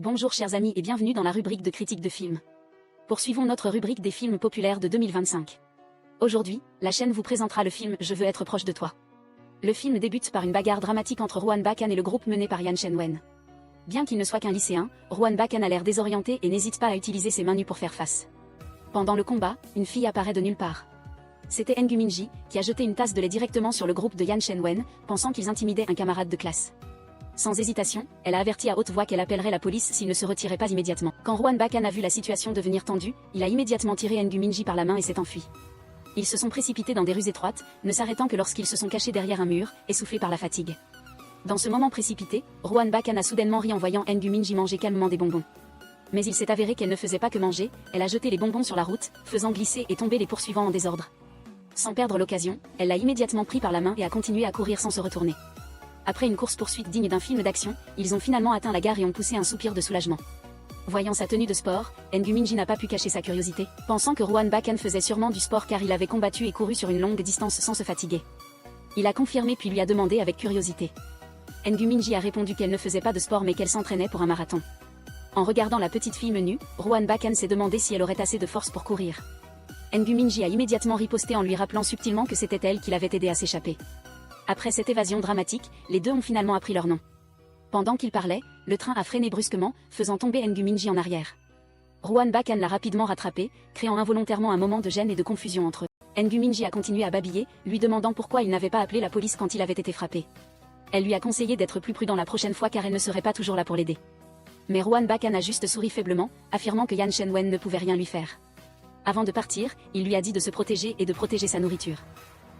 Bonjour chers amis et bienvenue dans la rubrique de critique de films. Poursuivons notre rubrique des films populaires de 2025. Aujourd'hui, la chaîne vous présentera le film Je veux être proche de toi. Le film débute par une bagarre dramatique entre Rohan Bakan et le groupe mené par Yan Shen-wen. Bien qu'il ne soit qu'un lycéen, Rohan Bakan a l'air désorienté et n'hésite pas à utiliser ses mains nues pour faire face. Pendant le combat, une fille apparaît de nulle part. C'était Engu Minji, qui a jeté une tasse de lait directement sur le groupe de Yan Shen-wen, pensant qu'ils intimidaient un camarade de classe. Sans hésitation, elle a averti à haute voix qu'elle appellerait la police s'il ne se retirait pas immédiatement. Quand Rohan Bakan a vu la situation devenir tendue, il a immédiatement tiré Engu Minji par la main et s'est enfui. Ils se sont précipités dans des rues étroites, ne s'arrêtant que lorsqu'ils se sont cachés derrière un mur, essoufflés par la fatigue. Dans ce moment précipité, Rohan Bakan a soudainement ri en voyant Engu Minji manger calmement des bonbons. Mais il s'est avéré qu'elle ne faisait pas que manger, elle a jeté les bonbons sur la route, faisant glisser et tomber les poursuivants en désordre. Sans perdre l'occasion, elle l'a immédiatement pris par la main et a continué à courir sans se retourner. Après une course-poursuite digne d'un film d'action, ils ont finalement atteint la gare et ont poussé un soupir de soulagement. Voyant sa tenue de sport, Engu Minji n'a pas pu cacher sa curiosité, pensant que Rohan Bakan faisait sûrement du sport car il avait combattu et couru sur une longue distance sans se fatiguer. Il a confirmé puis lui a demandé avec curiosité. Engu Minji a répondu qu'elle ne faisait pas de sport mais qu'elle s'entraînait pour un marathon. En regardant la petite fille menue, Rohan Bakan s'est demandé si elle aurait assez de force pour courir. Engu Minji a immédiatement riposté en lui rappelant subtilement que c'était elle qui l'avait aidé à s'échapper. Après cette évasion dramatique, les deux ont finalement appris leur nom. Pendant qu'ils parlaient, le train a freiné brusquement, faisant tomber Engu Minji en arrière. Rohan Bakan l'a rapidement rattrapé, créant involontairement un moment de gêne et de confusion entre eux. Engu Minji a continué à babiller, lui demandant pourquoi il n'avait pas appelé la police quand il avait été frappé. Elle lui a conseillé d'être plus prudent la prochaine fois car elle ne serait pas toujours là pour l'aider. Mais Rohan Bakan a juste souri faiblement, affirmant que Yan Shen-wen ne pouvait rien lui faire. Avant de partir, il lui a dit de se protéger et de protéger sa nourriture.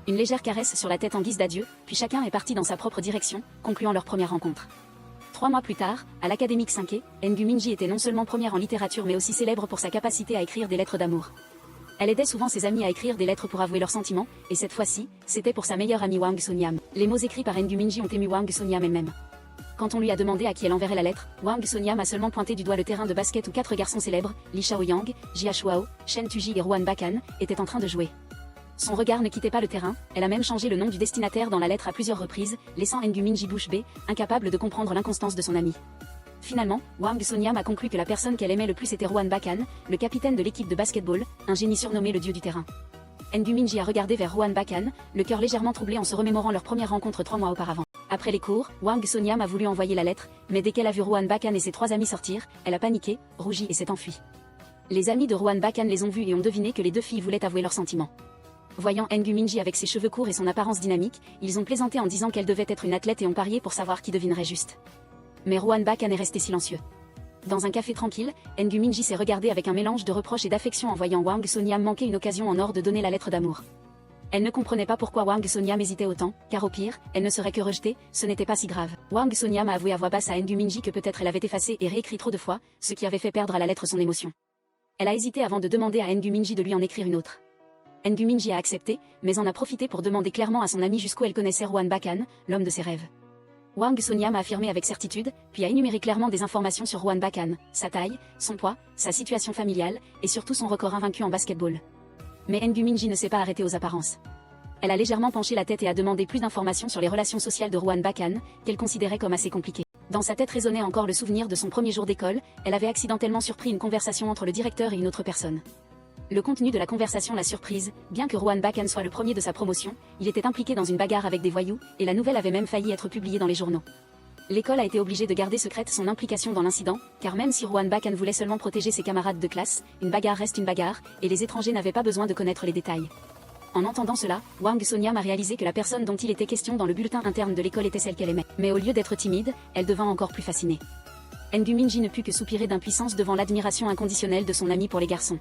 Une légère caresse sur la tête en guise d'adieu, puis chacun est parti dans sa propre direction, concluant leur première rencontre. 3 mois plus tard, à l'Académique 5e, Engu Minji était non seulement première en littérature mais aussi célèbre pour sa capacité à écrire des lettres d'amour. Elle aidait souvent ses amis à écrire des lettres pour avouer leurs sentiments, et cette fois-ci, c'était pour sa meilleure amie Hwang Sonyam. Les mots écrits par Engu Minji ont ému Hwang Sonyam elle-même. Quand on lui a demandé à qui elle enverrait la lettre, Hwang Sonyam a seulement pointé du doigt le terrain de basket où 4 garçons célèbres, Lee Shaoyang, Jia Shuao, Shen Tuji et Rohan Bakan, étaient en train de jouer. Son regard ne quittait pas le terrain, elle a même changé le nom du destinataire dans la lettre à plusieurs reprises, laissant Engu Minji bouche bée, incapable de comprendre l'inconstance de son ami. Finalement, Hwang Sonyam a conclu que la personne qu'elle aimait le plus était Rohan Bakan, le capitaine de l'équipe de basketball, un génie surnommé le dieu du terrain. Engu Minji a regardé vers Rohan Bakan, le cœur légèrement troublé en se remémorant leur première rencontre 3 mois auparavant. Après les cours, Hwang Sonyam a voulu envoyer la lettre, mais dès qu'elle a vu Rohan Bakan et ses 3 amis sortir, elle a paniqué, rougi et s'est enfuie. Les amis de Rohan Bakan les ont vus et ont deviné que les deux filles voulaient avouer leurs sentiments. Voyant Engu Minji avec ses cheveux courts et son apparence dynamique, ils ont plaisanté en disant qu'elle devait être une athlète et ont parié pour savoir qui devinerait juste. Mais Rohan Bakan est resté silencieux. Dans un café tranquille, Engu Minji s'est regardé avec un mélange de reproche et d'affection en voyant Hwang Sonyam manquer une occasion en or de donner la lettre d'amour. Elle ne comprenait pas pourquoi Hwang Sonyam hésitait autant, car au pire, elle ne serait que rejetée, ce n'était pas si grave. Hwang Sonyam a avoué à voix basse à Engu Minji que peut-être elle avait effacé et réécrit trop de fois, ce qui avait fait perdre à la lettre son émotion. Elle a hésité avant de demander à Engu Minji de lui en écrire une autre. Engu Minji a accepté, mais en a profité pour demander clairement à son amie jusqu'où elle connaissait Rohan Bakan, l'homme de ses rêves. Hwang Sonyam a affirmé avec certitude, puis a énuméré clairement des informations sur Rohan Bakan, sa taille, son poids, sa situation familiale, et surtout son record invaincu en basketball. Mais Engu Minji ne s'est pas arrêtée aux apparences. Elle a légèrement penché la tête et a demandé plus d'informations sur les relations sociales de Rohan Bakan, qu'elle considérait comme assez compliquées. Dans sa tête résonnait encore le souvenir de son premier jour d'école, elle avait accidentellement surpris une conversation entre le directeur et une autre personne. Le contenu de la conversation l'a surprise, bien que Rohan Bakan soit le premier de sa promotion, il était impliqué dans une bagarre avec des voyous, et la nouvelle avait même failli être publiée dans les journaux. L'école a été obligée de garder secrète son implication dans l'incident, car même si Rohan Bakan voulait seulement protéger ses camarades de classe, une bagarre reste une bagarre, et les étrangers n'avaient pas besoin de connaître les détails. En entendant cela, Hwang Sonyam a réalisé que la personne dont il était question dans le bulletin interne de l'école était celle qu'elle aimait. Mais au lieu d'être timide, elle devint encore plus fascinée. Engu Minji ne put que soupirer d'impuissance devant l'admiration inconditionnelle de son ami pour les garçons.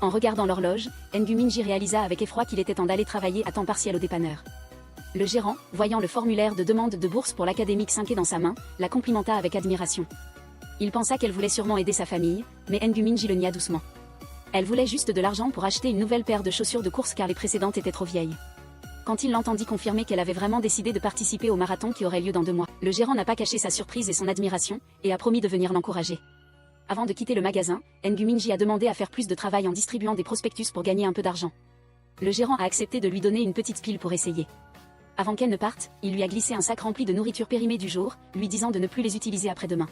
En regardant l'horloge, Engu Minji réalisa avec effroi qu'il était temps d'aller travailler à temps partiel au dépanneur. Le gérant, voyant le formulaire de demande de bourse pour l'Académique 5e dans sa main, la complimenta avec admiration. Il pensa qu'elle voulait sûrement aider sa famille, mais Engu Minji le nia doucement. Elle voulait juste de l'argent pour acheter une nouvelle paire de chaussures de course car les précédentes étaient trop vieilles. Quand il l'entendit confirmer qu'elle avait vraiment décidé de participer au marathon qui aurait lieu dans 2 mois, le gérant n'a pas caché sa surprise et son admiration, et a promis de venir l'encourager. Avant de quitter le magasin, Engu Minji a demandé à faire plus de travail en distribuant des prospectus pour gagner un peu d'argent. Le gérant a accepté de lui donner une petite pile pour essayer. Avant qu'elle ne parte, il lui a glissé un sac rempli de nourriture périmée du jour, lui disant de ne plus les utiliser après-demain.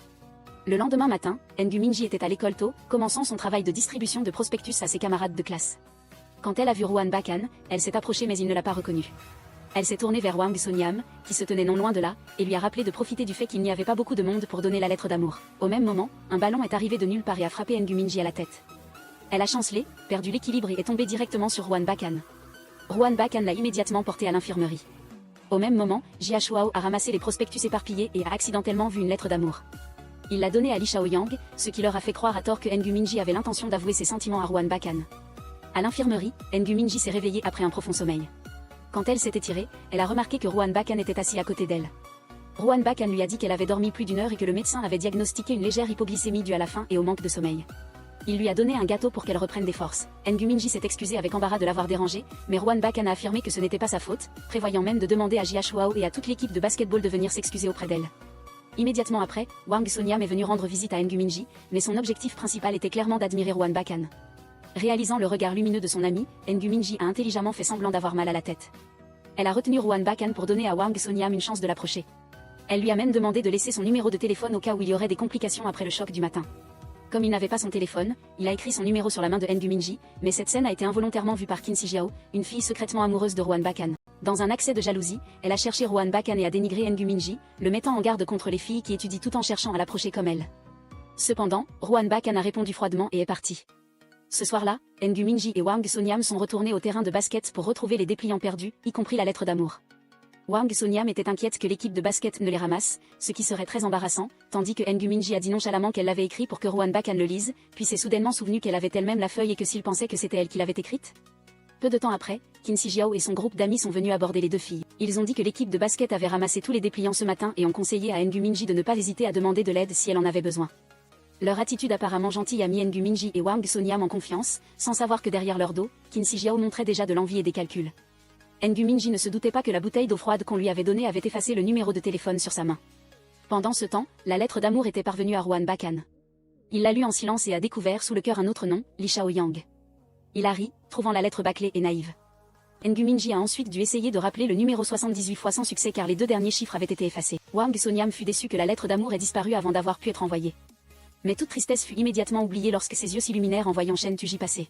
Le lendemain matin, Ngu Minji était à l'école tôt, commençant son travail de distribution de prospectus à ses camarades de classe. Quand elle a vu Rohan Bakan, elle s'est approchée mais il ne l'a pas reconnu. Elle s'est tournée vers Hwang So-nyam, qui se tenait non loin de là, et lui a rappelé de profiter du fait qu'il n'y avait pas beaucoup de monde pour donner la lettre d'amour. Au même moment, un ballon est arrivé de nulle part et a frappé Ngu Minji à la tête. Elle a chancelé, perdu l'équilibre et est tombée directement sur Rohan Bakan. Rohan Bakan l'a immédiatement portée à l'infirmerie. Au même moment, Jia Shuao a ramassé les prospectus éparpillés et a accidentellement vu une lettre d'amour. Il l'a donnée à Li Shaoyang, ce qui leur a fait croire à tort que Ngu Minji avait l'intention d'avouer ses sentiments à Rohan Bakan. À l'infirmerie, Ngu Minji s'est réveillée après un profond sommeil. Quand elle s'est étirée, elle a remarqué que Rohan Bakan était assis à côté d'elle. Rohan Bakan lui a dit qu'elle avait dormi plus d'1 heure et que le médecin avait diagnostiqué une légère hypoglycémie due à la faim et au manque de sommeil. Il lui a donné un gâteau pour qu'elle reprenne des forces. Ngu Minji s'est excusé avec embarras de l'avoir dérangé, mais Rohan Bakan a affirmé que ce n'était pas sa faute, prévoyant même de demander à Jia Shuao et à toute l'équipe de basketball de venir s'excuser auprès d'elle. Immédiatement après, Hwang So-nyam est venu rendre visite à Ngu Minji, mais son objectif principal était clairement d'admirer Rohan Bakan. Réalisant le regard lumineux de son ami, Ngu Minji a intelligemment fait semblant d'avoir mal à la tête. Elle a retenu Rohan Bakan pour donner à Hwang So-nyam une chance de l'approcher. Elle lui a même demandé de laisser son numéro de téléphone au cas où il y aurait des complications après le choc du matin. Comme il n'avait pas son téléphone, il a écrit son numéro sur la main de Ngu Minji, mais cette scène a été involontairement vue par Qin Shijiao, une fille secrètement amoureuse de Rohan Bakan. Dans un accès de jalousie, elle a cherché Rohan Bakan et a dénigré Ngu Minji, le mettant en garde contre les filles qui étudient tout en cherchant à l'approcher comme elle. Cependant, Rohan Bakan a répondu froidement et est parti. Ce soir-là, Ngu Minji et Hwang So-nyam sont retournés au terrain de basket pour retrouver les dépliants perdus, y compris la lettre d'amour. Hwang So-nyam était inquiète que l'équipe de basket ne les ramasse, ce qui serait très embarrassant, tandis que Ngu Minji a dit nonchalamment qu'elle l'avait écrit pour que Rohan Bakan le lise, puis s'est soudainement souvenu qu'elle avait elle-même la feuille et que s'il pensait que c'était elle qui l'avait écrite. Peu de temps après, Qin Shijiao et son groupe d'amis sont venus aborder les deux filles. Ils ont dit que l'équipe de basket avait ramassé tous les dépliants ce matin et ont conseillé à Ngu Minji de ne pas hésiter à demander de l'aide si elle en avait besoin. Leur attitude apparemment gentille a mis Ngu Minji et Hwang So-nyam en confiance, sans savoir que derrière leur dos, Qin Shijiao montrait déjà de l'envie et des calculs. Ngu Minji ne se doutait pas que la bouteille d'eau froide qu'on lui avait donnée avait effacé le numéro de téléphone sur sa main. Pendant ce temps, la lettre d'amour était parvenue à Rohan Bakan. Il l'a lue en silence et a découvert sous le cœur un autre nom, Li Shaoyang. Il a ri, trouvant la lettre bâclée et naïve. Ngu Minji a ensuite dû essayer de rappeler le numéro 78 fois sans succès car les deux derniers chiffres avaient été effacés. Hwang So-nyam fut déçu que la lettre d'amour ait disparu avant d'avoir pu être envoyée. Mais toute tristesse fut immédiatement oubliée lorsque ses yeux s'illuminèrent en voyant Shen Tuji passer.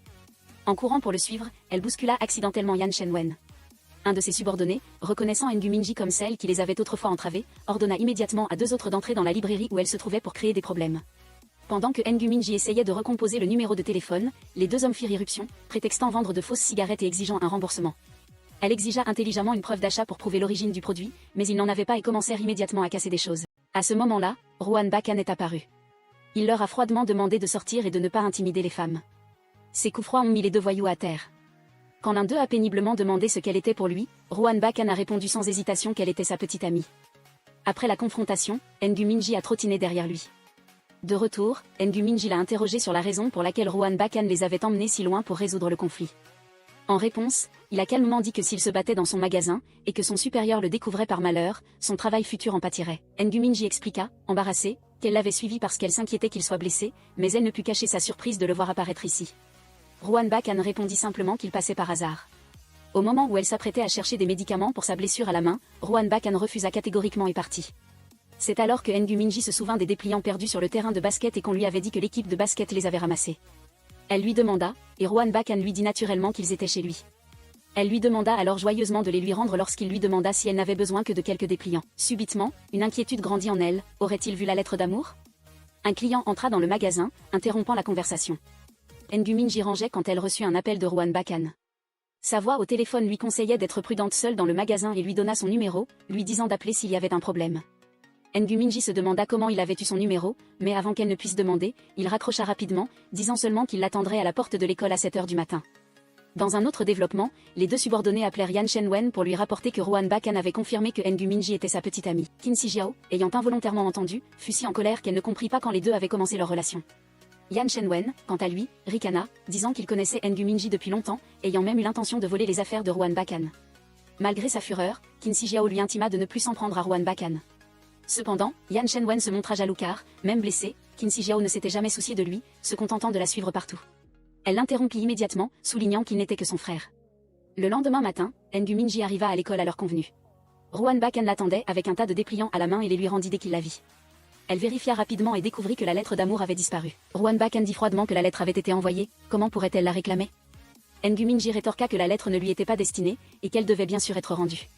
En courant pour le suivre, elle bouscula accidentellement Yan Shenwen. Un de ses subordonnés, reconnaissant Ngu Minji comme celle qui les avait autrefois entravés, ordonna immédiatement à deux autres d'entrer dans la librairie où elle se trouvait pour créer des problèmes. Pendant que Ngu Minji essayait de recomposer le numéro de téléphone, les deux hommes firent irruption, prétextant vendre de fausses cigarettes et exigeant un remboursement. Elle exigea intelligemment une preuve d'achat pour prouver l'origine du produit, mais ils n'en avaient pas et commencèrent immédiatement à casser des choses. À ce moment-là, Rohan Bakan est apparu. Il leur a froidement demandé de sortir et de ne pas intimider les femmes. Ces coups froids ont mis les deux voyous à terre. Quand l'un d'eux a péniblement demandé ce qu'elle était pour lui, Rohan Bakan a répondu sans hésitation qu'elle était sa petite amie. Après la confrontation, Ngu Minji a trottiné derrière lui. De retour, Ngu Minji l'a interrogé sur la raison pour laquelle Rohan Bakan les avait emmenés si loin pour résoudre le conflit. En réponse, il a calmement dit que s'il se battait dans son magasin, et que son supérieur le découvrait par malheur, son travail futur en pâtirait. Ngu Minji expliqua, embarrassée, qu'elle l'avait suivi parce qu'elle s'inquiétait qu'il soit blessé, mais elle ne put cacher sa surprise de le voir apparaître ici. Rohan Bakan répondit simplement qu'il passait par hasard. Au moment où elle s'apprêtait à chercher des médicaments pour sa blessure à la main, Rohan Bakan refusa catégoriquement et partit. C'est alors que Ngu Minji se souvint des dépliants perdus sur le terrain de basket et qu'on lui avait dit que l'équipe de basket les avait ramassés. Elle lui demanda, et Rohan Bakan lui dit naturellement qu'ils étaient chez lui. Elle lui demanda alors joyeusement de les lui rendre lorsqu'il lui demanda si elle n'avait besoin que de quelques dépliants. Subitement, une inquiétude grandit en elle, aurait-il vu la lettre d'amour? Un client entra dans le magasin, interrompant la conversation. Ngu Minji rangeait quand elle reçut un appel de Rohan Bakan. Sa voix au téléphone lui conseillait d'être prudente seule dans le magasin et lui donna son numéro, lui disant d'appeler s'il y avait un problème. Ngu Minji se demanda comment il avait eu son numéro, mais avant qu'elle ne puisse demander, il raccrocha rapidement, disant seulement qu'il l'attendrait à la porte de l'école à 7 heures du matin. Dans un autre développement, les deux subordonnés appelèrent Yan Shenwen pour lui rapporter que Rohan Bakan avait confirmé que Ngu Minji était sa petite amie. Qin Shijiao, ayant involontairement entendu, fut si en colère qu'elle ne comprit pas quand les deux avaient commencé leur relation. Yan Shenwen, quant à lui, ricana, disant qu'il connaissait Ngu Minji depuis longtemps, ayant même eu l'intention de voler les affaires de Rohan Bakan. Malgré sa fureur, Qin Shijiao lui intima de ne plus s'en prendre à Rohan Bakan. Cependant, Yan Shenwen se montra jaloux car, même blessé, Qin Shijiao ne s'était jamais soucié de lui, se contentant de la suivre partout. Elle l'interrompit immédiatement, soulignant qu'il n'était que son frère. Le lendemain matin, Ngu Minji arriva à l'école à l'heure convenue. Rohan Bakan l'attendait avec un tas de dépliants à la main et les lui rendit dès qu'il la vit. Elle vérifia rapidement et découvrit que la lettre d'amour avait disparu. Rowan Bakan dit froidement que la lettre avait été envoyée, comment pourrait-elle la réclamer? N'Gu Minji rétorqua que la lettre ne lui était pas destinée, et qu'elle devait bien sûr être rendue.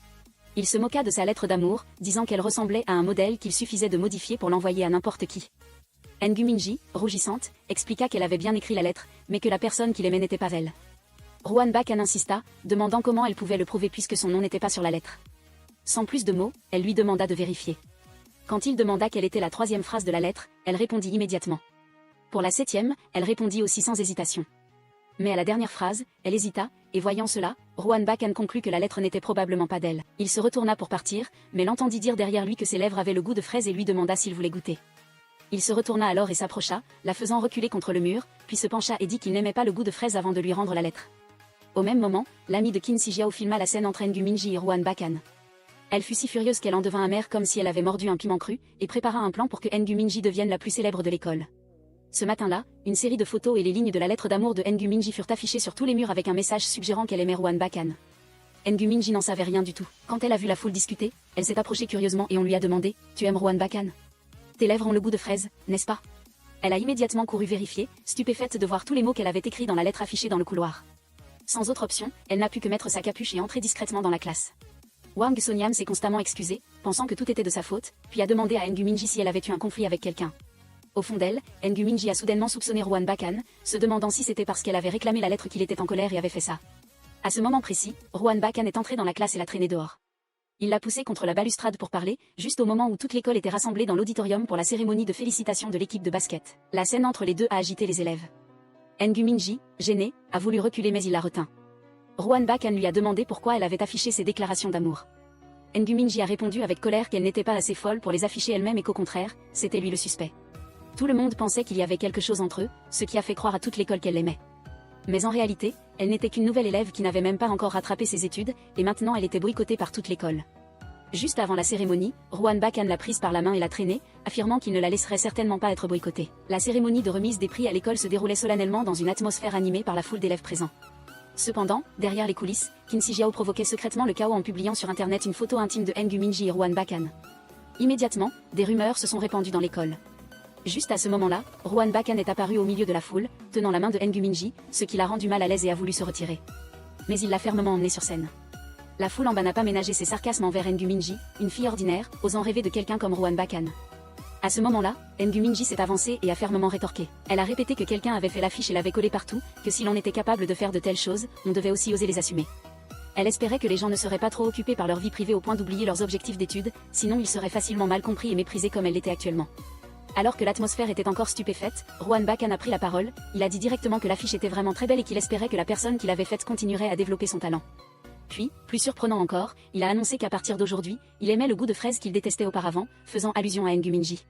Il se moqua de sa lettre d'amour, disant qu'elle ressemblait à un modèle qu'il suffisait de modifier pour l'envoyer à n'importe qui. N'Gu Minji, rougissante, expliqua qu'elle avait bien écrit la lettre, mais que la personne qui l'aimait n'était pas elle. Rowan Bakan insista, demandant comment elle pouvait le prouver puisque son nom n'était pas sur la lettre. Sans plus de mots, elle lui demanda de vérifier. Quand il demanda quelle était la 3e phrase de la lettre, elle répondit immédiatement. Pour la 7e, elle répondit aussi sans hésitation. Mais à la dernière phrase, elle hésita, et voyant cela, Rowan Bakan conclut que la lettre n'était probablement pas d'elle. Il se retourna pour partir, mais l'entendit dire derrière lui que ses lèvres avaient le goût de fraise et lui demanda s'il voulait goûter. Il se retourna alors et s'approcha, la faisant reculer contre le mur, puis se pencha et dit qu'il n'aimait pas le goût de fraise avant de lui rendre la lettre. Au même moment, l'ami de Qin Shijiao filma la scène entre N'Gu Minji et Rowan Bakan. Elle fut si furieuse qu'elle en devint amère comme si elle avait mordu un piment cru, et prépara un plan pour que N'Gu Minji devienne la plus célèbre de l'école. Ce matin-là, une série de photos et les lignes de la lettre d'amour de N'Gu Minji furent affichées sur tous les murs avec un message suggérant qu'elle aimait Rowan Bakan. N'Gu Minji n'en savait rien du tout. Quand elle a vu la foule discuter, elle s'est approchée curieusement et on lui a demandé « Tu aimes Rowan Bakan? Tes lèvres ont le goût de fraise, n'est-ce pas ?» Elle a immédiatement couru vérifier, stupéfaite de voir tous les mots qu'elle avait écrits dans la lettre affichée dans le couloir. Sans autre option, elle n'a pu que mettre sa capuche et entrer discrètement dans la classe. Wang Sonyam s'est constamment excusée, pensant que tout était de sa faute, puis a demandé à N'Gu Minji si elle avait eu un conflit avec quelqu'un. Au fond d'elle, N'Gu Minji a soudainement soupçonné Rowan Bakan, se demandant si c'était parce qu'elle avait réclamé la lettre qu'il était en colère et avait fait ça. À ce moment précis, Rowan Bakan est entré dans la classe et l'a traîné dehors. Il l'a poussé contre la balustrade pour parler, juste au moment où toute l'école était rassemblée dans l'auditorium pour la cérémonie de félicitations de l'équipe de basket. La scène entre les deux a agité les élèves. N'Gu Minji, gêné, a voulu reculer mais il la retint. Rowan Bakan lui a demandé pourquoi elle avait affiché ses déclarations d'amour. N'Gu Minji a répondu avec colère qu'elle n'était pas assez folle pour les afficher elle-même et qu'au contraire, c'était lui le suspect. Tout le monde pensait qu'il y avait quelque chose entre eux, ce qui a fait croire à toute l'école qu'elle l'aimait. Mais en réalité, elle n'était qu'une nouvelle élève qui n'avait même pas encore rattrapé ses études, et maintenant elle était boycottée par toute l'école. Juste avant la cérémonie, Rowan Bakan l'a prise par la main et l'a traînée, affirmant qu'il ne la laisserait certainement pas être boycottée. La cérémonie de remise des prix à l'école se déroulait solennellement dans une atmosphère animée par la foule d'élèves présents. Cependant, derrière les coulisses, Qin Shijiao provoquait secrètement le chaos en publiant sur internet une photo intime de N'Gu Minji et Rowan Bakan. Immédiatement, des rumeurs se sont répandues dans l'école. Juste à ce moment-là, Rowan Bakan est apparu au milieu de la foule, tenant la main de N'Gu Minji, ce qui l'a rendu mal à l'aise et a voulu se retirer. Mais il l'a fermement emmené sur scène. La foule en bas n'a pas ménagé ses sarcasmes envers N'Gu Minji, une fille ordinaire, osant rêver de quelqu'un comme Rowan Bakan. À ce moment-là, N'Gu Minji s'est avancée et a fermement rétorqué. Elle a répété que quelqu'un avait fait l'affiche et l'avait collée partout, que si l'on était capable de faire de telles choses, on devait aussi oser les assumer. Elle espérait que les gens ne seraient pas trop occupés par leur vie privée au point d'oublier leurs objectifs d'études, sinon ils seraient facilement mal compris et méprisés comme elle l'était actuellement. Alors que l'atmosphère était encore stupéfaite, Rowan Bakan a pris la parole, il a dit directement que l'affiche était vraiment très belle et qu'il espérait que la personne qui l'avait faite continuerait à développer son talent. Puis, plus surprenant encore, il a annoncé qu'à partir d'aujourd'hui, il aimait le goût de fraise qu'il détestait auparavant, faisant allusion à N'Gu Minji.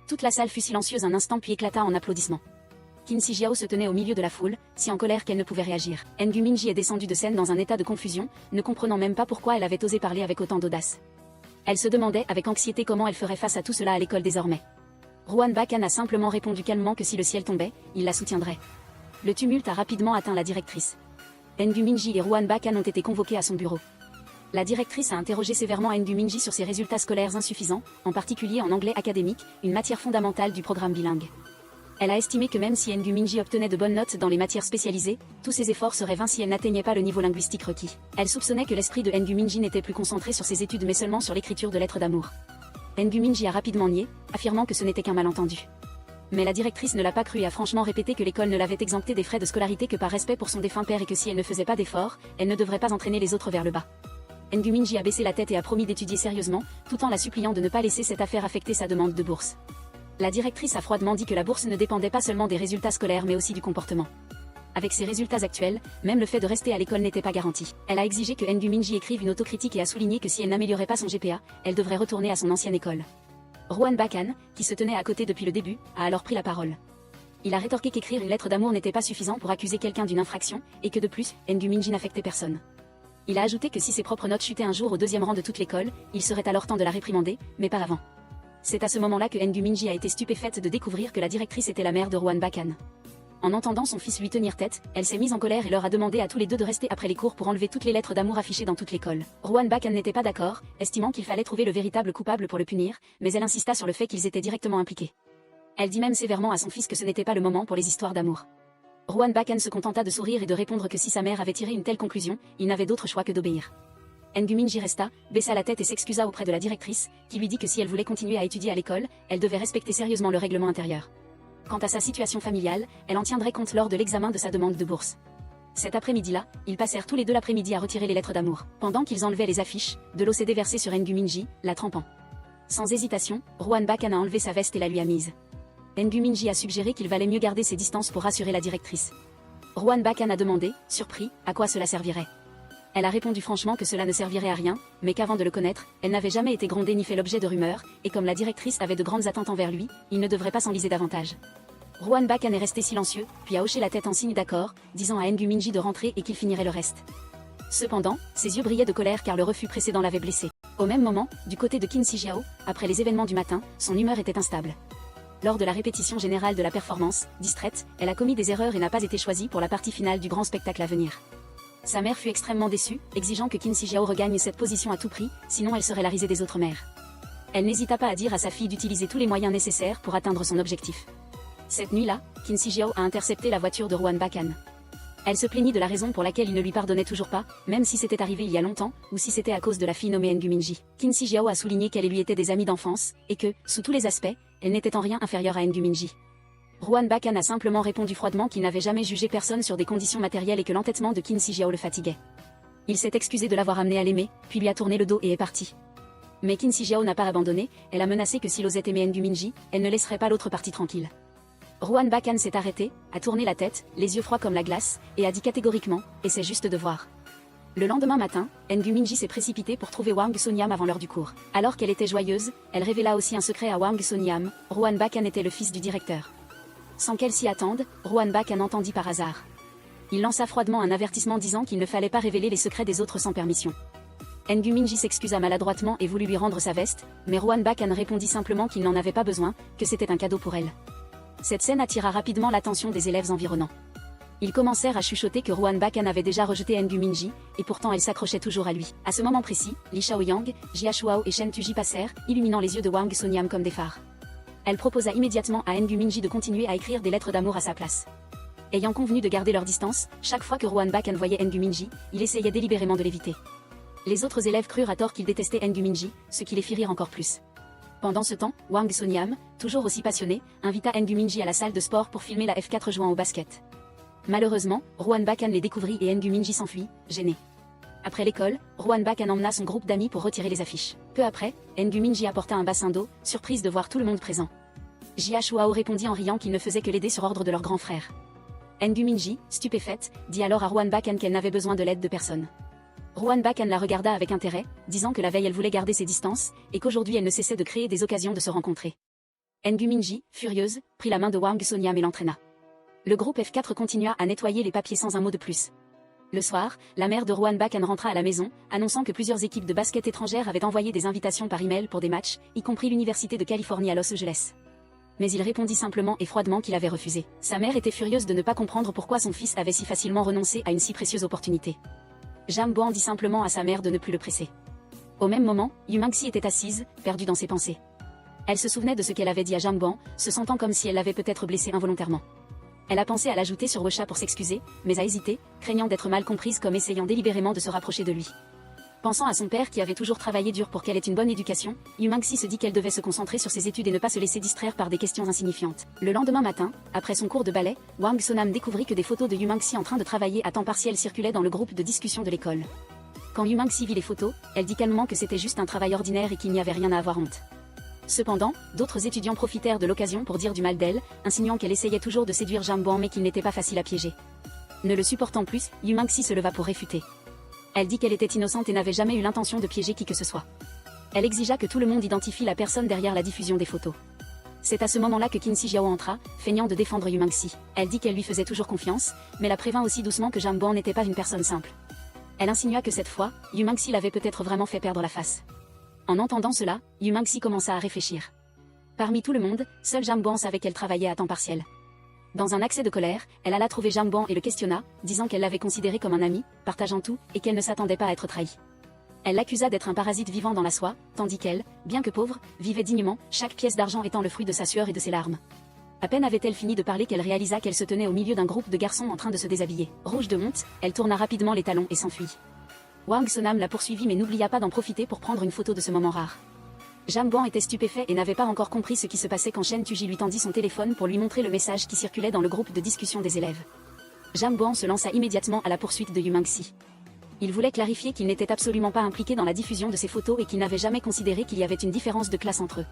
Toute la salle fut silencieuse un instant puis éclata en applaudissements. Qin Shijiao se tenait au milieu de la foule, si en colère qu'elle ne pouvait réagir. N'Gu Minji est descendue de scène dans un état de confusion, ne comprenant même pas pourquoi elle avait osé parler avec autant d'audace. Elle se demandait avec anxiété comment elle ferait face à tout cela à l'école désormais. Rowan Bakan a simplement répondu calmement que si le ciel tombait, il la soutiendrait. Le tumulte a rapidement atteint la directrice. N'Gu Minji et Rowan Bakan ont été convoqués à son bureau. La directrice a interrogé sévèrement N'Gu Minji sur ses résultats scolaires insuffisants, en particulier en anglais académique, une matière fondamentale du programme bilingue. Elle a estimé que même si N'Gu Minji obtenait de bonnes notes dans les matières spécialisées, tous ses efforts seraient vains si elle n'atteignait pas le niveau linguistique requis. Elle soupçonnait que l'esprit de N'Gu Minji n'était plus concentré sur ses études mais seulement sur l'écriture de lettres d'amour. N'Gu Minji a rapidement nié, affirmant que ce n'était qu'un malentendu. Mais la directrice ne l'a pas cru et a franchement répété que l'école ne l'avait exemptée des frais de scolarité que par respect pour son défunt père et que si elle ne faisait pas d'efforts, elle ne devrait pas entraîner les autres vers le bas. N'Gu Minji a baissé la tête et a promis d'étudier sérieusement, tout en la suppliant de ne pas laisser cette affaire affecter sa demande de bourse. La directrice a froidement dit que la bourse ne dépendait pas seulement des résultats scolaires mais aussi du comportement. Avec ses résultats actuels, même le fait de rester à l'école n'était pas garanti. Elle a exigé que N'Gu Minji écrive une autocritique et a souligné que si elle n'améliorait pas son GPA, elle devrait retourner à son ancienne école. Rowan Bakan, qui se tenait à côté depuis le début, a alors pris la parole. Il a rétorqué qu'écrire une lettre d'amour n'était pas suffisant pour accuser quelqu'un d'une infraction, et que de plus, N'Gu Minji n'affectait personne. Il a ajouté que si ses propres notes chutaient un jour au deuxième rang de toute l'école, il serait alors temps de la réprimander, mais pas avant. C'est à ce moment-là que N'Gu Minji a été stupéfaite de découvrir que la directrice était la mère de Rowan Bakan. En entendant son fils lui tenir tête, elle s'est mise en colère et leur a demandé à tous les deux de rester après les cours pour enlever toutes les lettres d'amour affichées dans toute l'école. Rowan Bacon n'était pas d'accord, estimant qu'il fallait trouver le véritable coupable pour le punir, mais elle insista sur le fait qu'ils étaient directement impliqués. Elle dit même sévèrement à son fils que ce n'était pas le moment pour les histoires d'amour. Rowan Bacon se contenta de sourire et de répondre que si sa mère avait tiré une telle conclusion, il n'avait d'autre choix que d'obéir. N'Gu Minji resta, baissa la tête et s'excusa auprès de la directrice, qui lui dit que si elle voulait continuer à étudier à l'école, elle devait respecter sérieusement le règlement intérieur. Quant à sa situation familiale, elle en tiendrait compte lors de l'examen de sa demande de bourse. Cet après-midi-là, ils passèrent tous les deux l'après-midi à retirer les lettres d'amour. Pendant qu'ils enlevaient les affiches, de l'eau s'est déversée sur N'Gu Minji, la trempant. Sans hésitation, Rowan Bacon a enlevé sa veste et la lui a mise. N'Gu Minji a suggéré qu'il valait mieux garder ses distances pour rassurer la directrice. Rowan Bacon a demandé, surpris, à quoi cela servirait. Elle a répondu franchement que cela ne servirait à rien, mais qu'avant de le connaître, elle n'avait jamais été grondée ni fait l'objet de rumeurs, et comme la directrice avait de grandes attentes envers lui, il ne devrait pas s'enliser davantage. Rowan Bacon est resté silencieux, puis a hoché la tête en signe d'accord, disant à N'Gu Minji de rentrer et qu'il finirait le reste. Cependant, ses yeux brillaient de colère car le refus précédent l'avait blessé. Au même moment, du côté de Qin Shijiao, après les événements du matin, son humeur était instable. Lors de la répétition générale de la performance, distraite, elle a commis des erreurs et n'a pas été choisie pour la partie finale du grand spectacle à venir. Sa mère fut extrêmement déçue, exigeant que Qin Shijiao regagne cette position à tout prix, sinon elle serait la risée des autres mères. Elle n'hésita pas à dire à sa fille d'utiliser tous les moyens nécessaires pour atteindre son objectif. Cette nuit-là, Qin Shijiao a intercepté la voiture de Rowan Bacon. Elle se plaignit de la raison pour laquelle il ne lui pardonnait toujours pas, même si c'était arrivé il y a longtemps, ou si c'était à cause de la fille nommée N'Gu Minji. Qin Shijiao a souligné qu'elle et lui étaient des amis d'enfance, et que, sous tous les aspects, elle n'était en rien inférieure à N'Gu Minji. Rowan Bacon a simplement répondu froidement qu'il n'avait jamais jugé personne sur des conditions matérielles et que l'entêtement de Qin Shijiao le fatiguait. Il s'est excusé de l'avoir amené à l'aimer, puis lui a tourné le dos et est parti. Mais Qin Shijiao n'a pas abandonné, elle a menacé que s'il osait aimer N'Gu Minji, elle ne laisserait pas l'autre partie tranquille. Rowan Bacon s'est arrêté, a tourné la tête, les yeux froids comme la glace, et a dit catégoriquement, et c'est juste de voir. Le lendemain matin, N'Gu Minji s'est précipitée pour trouver Hwang Sonyam avant l'heure du cours. Alors qu'elle était joyeuse, elle révéla aussi un secret à Hwang Sonyam, Rowan Bacon était le fils du directeur. Sans qu'elle s'y attende, Rowan Bacon entendit par hasard. Il lança froidement un avertissement disant qu'il ne fallait pas révéler les secrets des autres sans permission. N'Gu Minji s'excusa maladroitement et voulut lui rendre sa veste, mais Rowan Bacon répondit simplement qu'il n'en avait pas besoin, que c'était un cadeau pour elle. Cette scène attira rapidement l'attention des élèves environnants. Ils commencèrent à chuchoter que Rowan Bacon avait déjà rejeté N'Gu Minji, et pourtant elle s'accrochait toujours à lui. À ce moment précis, Li Shaoyang, Jia Shuao et Shen Tuji passèrent, illuminant les yeux de Hwang Sonyam comme des phares. Elle proposa immédiatement à N'Gu Minji de continuer à écrire des lettres d'amour à sa place. Ayant convenu de garder leur distance, chaque fois que Rowan Bacon voyait N'Gu Minji, il essayait délibérément de l'éviter. Les autres élèves crurent à tort qu'il détestait N'Gu Minji, ce qui les fit rire encore plus. Pendant ce temps, Hwang Sonyam, toujours aussi passionné, invita N'Gu Minji à la salle de sport pour filmer la F4 jouant au basket. Malheureusement, Rowan Bacon les découvrit et N'Gu Minji s'enfuit, gêné. Après l'école, Rowan Bacon emmena son groupe d'amis pour retirer les affiches. Peu après, N'Gu Minji apporta un bassin d'eau, surprise de voir tout le monde présent. Jia Shuao répondit en riant qu'il ne faisait que l'aider sur ordre de leur grand frère. N'Gu Minji, stupéfaite, dit alors à Rowan Bacon qu'elle n'avait besoin de l'aide de personne. Rowan Bacon la regarda avec intérêt, disant que la veille elle voulait garder ses distances, et qu'aujourd'hui elle ne cessait de créer des occasions de se rencontrer. N'Gu Minji, furieuse, prit la main de Hwang Sonyam et l'entraîna. Le groupe F4 continua à nettoyer les papiers sans un mot de plus. Le soir, la mère de Rowan Bacon rentra à la maison, annonçant que plusieurs équipes de basket étrangères avaient envoyé des invitations par email pour des matchs, y compris l'Université de Californie à Los Angeles. Mais il répondit simplement et froidement qu'il avait refusé. Sa mère était furieuse de ne pas comprendre pourquoi son fils avait si facilement renoncé à une si précieuse opportunité. Jam Boan dit simplement à sa mère de ne plus le presser. Au même moment, Yu Mangxi était assise, perdue dans ses pensées. Elle se souvenait de ce qu'elle avait dit à Jam Boan, se sentant comme si elle l'avait peut-être blessé involontairement. Elle a pensé à l'ajouter sur WeChat pour s'excuser, mais a hésité, craignant d'être mal comprise comme essayant délibérément de se rapprocher de lui. Pensant à son père qui avait toujours travaillé dur pour qu'elle ait une bonne éducation, Yu Mangxi se dit qu'elle devait se concentrer sur ses études et ne pas se laisser distraire par des questions insignifiantes. Le lendemain matin, après son cours de ballet, Hwang Sonyam découvrit que des photos de Yu Mangxi en train de travailler à temps partiel circulaient dans le groupe de discussion de l'école. Quand Yu Mangxi vit les photos, elle dit calmement que c'était juste un travail ordinaire et qu'il n'y avait rien à avoir honte. Cependant, d'autres étudiants profitèrent de l'occasion pour dire du mal d'elle, insinuant qu'elle essayait toujours de séduire Jam Boan mais qu'il n'était pas facile à piéger. Ne le supportant plus, Yu Mangxi se leva pour réfuter. Elle dit qu'elle était innocente et n'avait jamais eu l'intention de piéger qui que ce soit. Elle exigea que tout le monde identifie la personne derrière la diffusion des photos. C'est à ce moment-là que Qin Shijiao entra, feignant de défendre Yu Mangxi. Elle dit qu'elle lui faisait toujours confiance, mais la prévint aussi doucement que Jam Boan n'était pas une personne simple. Elle insinua que cette fois, Yu Mangxi l'avait peut-être vraiment fait perdre la face. En entendant cela, Yu Mangxi commença à réfléchir. Parmi tout le monde, seul Jam Boan savait qu'elle travaillait à temps partiel. Dans un accès de colère, elle alla trouver Jamban et le questionna, disant qu'elle l'avait considéré comme un ami, partageant tout, et qu'elle ne s'attendait pas à être trahie. Elle l'accusa d'être un parasite vivant dans la soie, tandis qu'elle, bien que pauvre, vivait dignement, chaque pièce d'argent étant le fruit de sa sueur et de ses larmes. À peine avait-elle fini de parler qu'elle réalisa qu'elle se tenait au milieu d'un groupe de garçons en train de se déshabiller. Rouge de honte, elle tourna rapidement les talons et s'enfuit. Wang Sonam la poursuivit mais n'oublia pas d'en profiter pour prendre une photo de ce moment rare. Jamban était stupéfait et n'avait pas encore compris ce qui se passait quand Chen Tuji lui tendit son téléphone pour lui montrer le message qui circulait dans le groupe de discussion des élèves. Jamban se lança immédiatement à la poursuite de Yu Mangxi. Il voulait clarifier qu'il n'était absolument pas impliqué dans la diffusion de ces photos et qu'il n'avait jamais considéré qu'il y avait une différence de classe entre eux.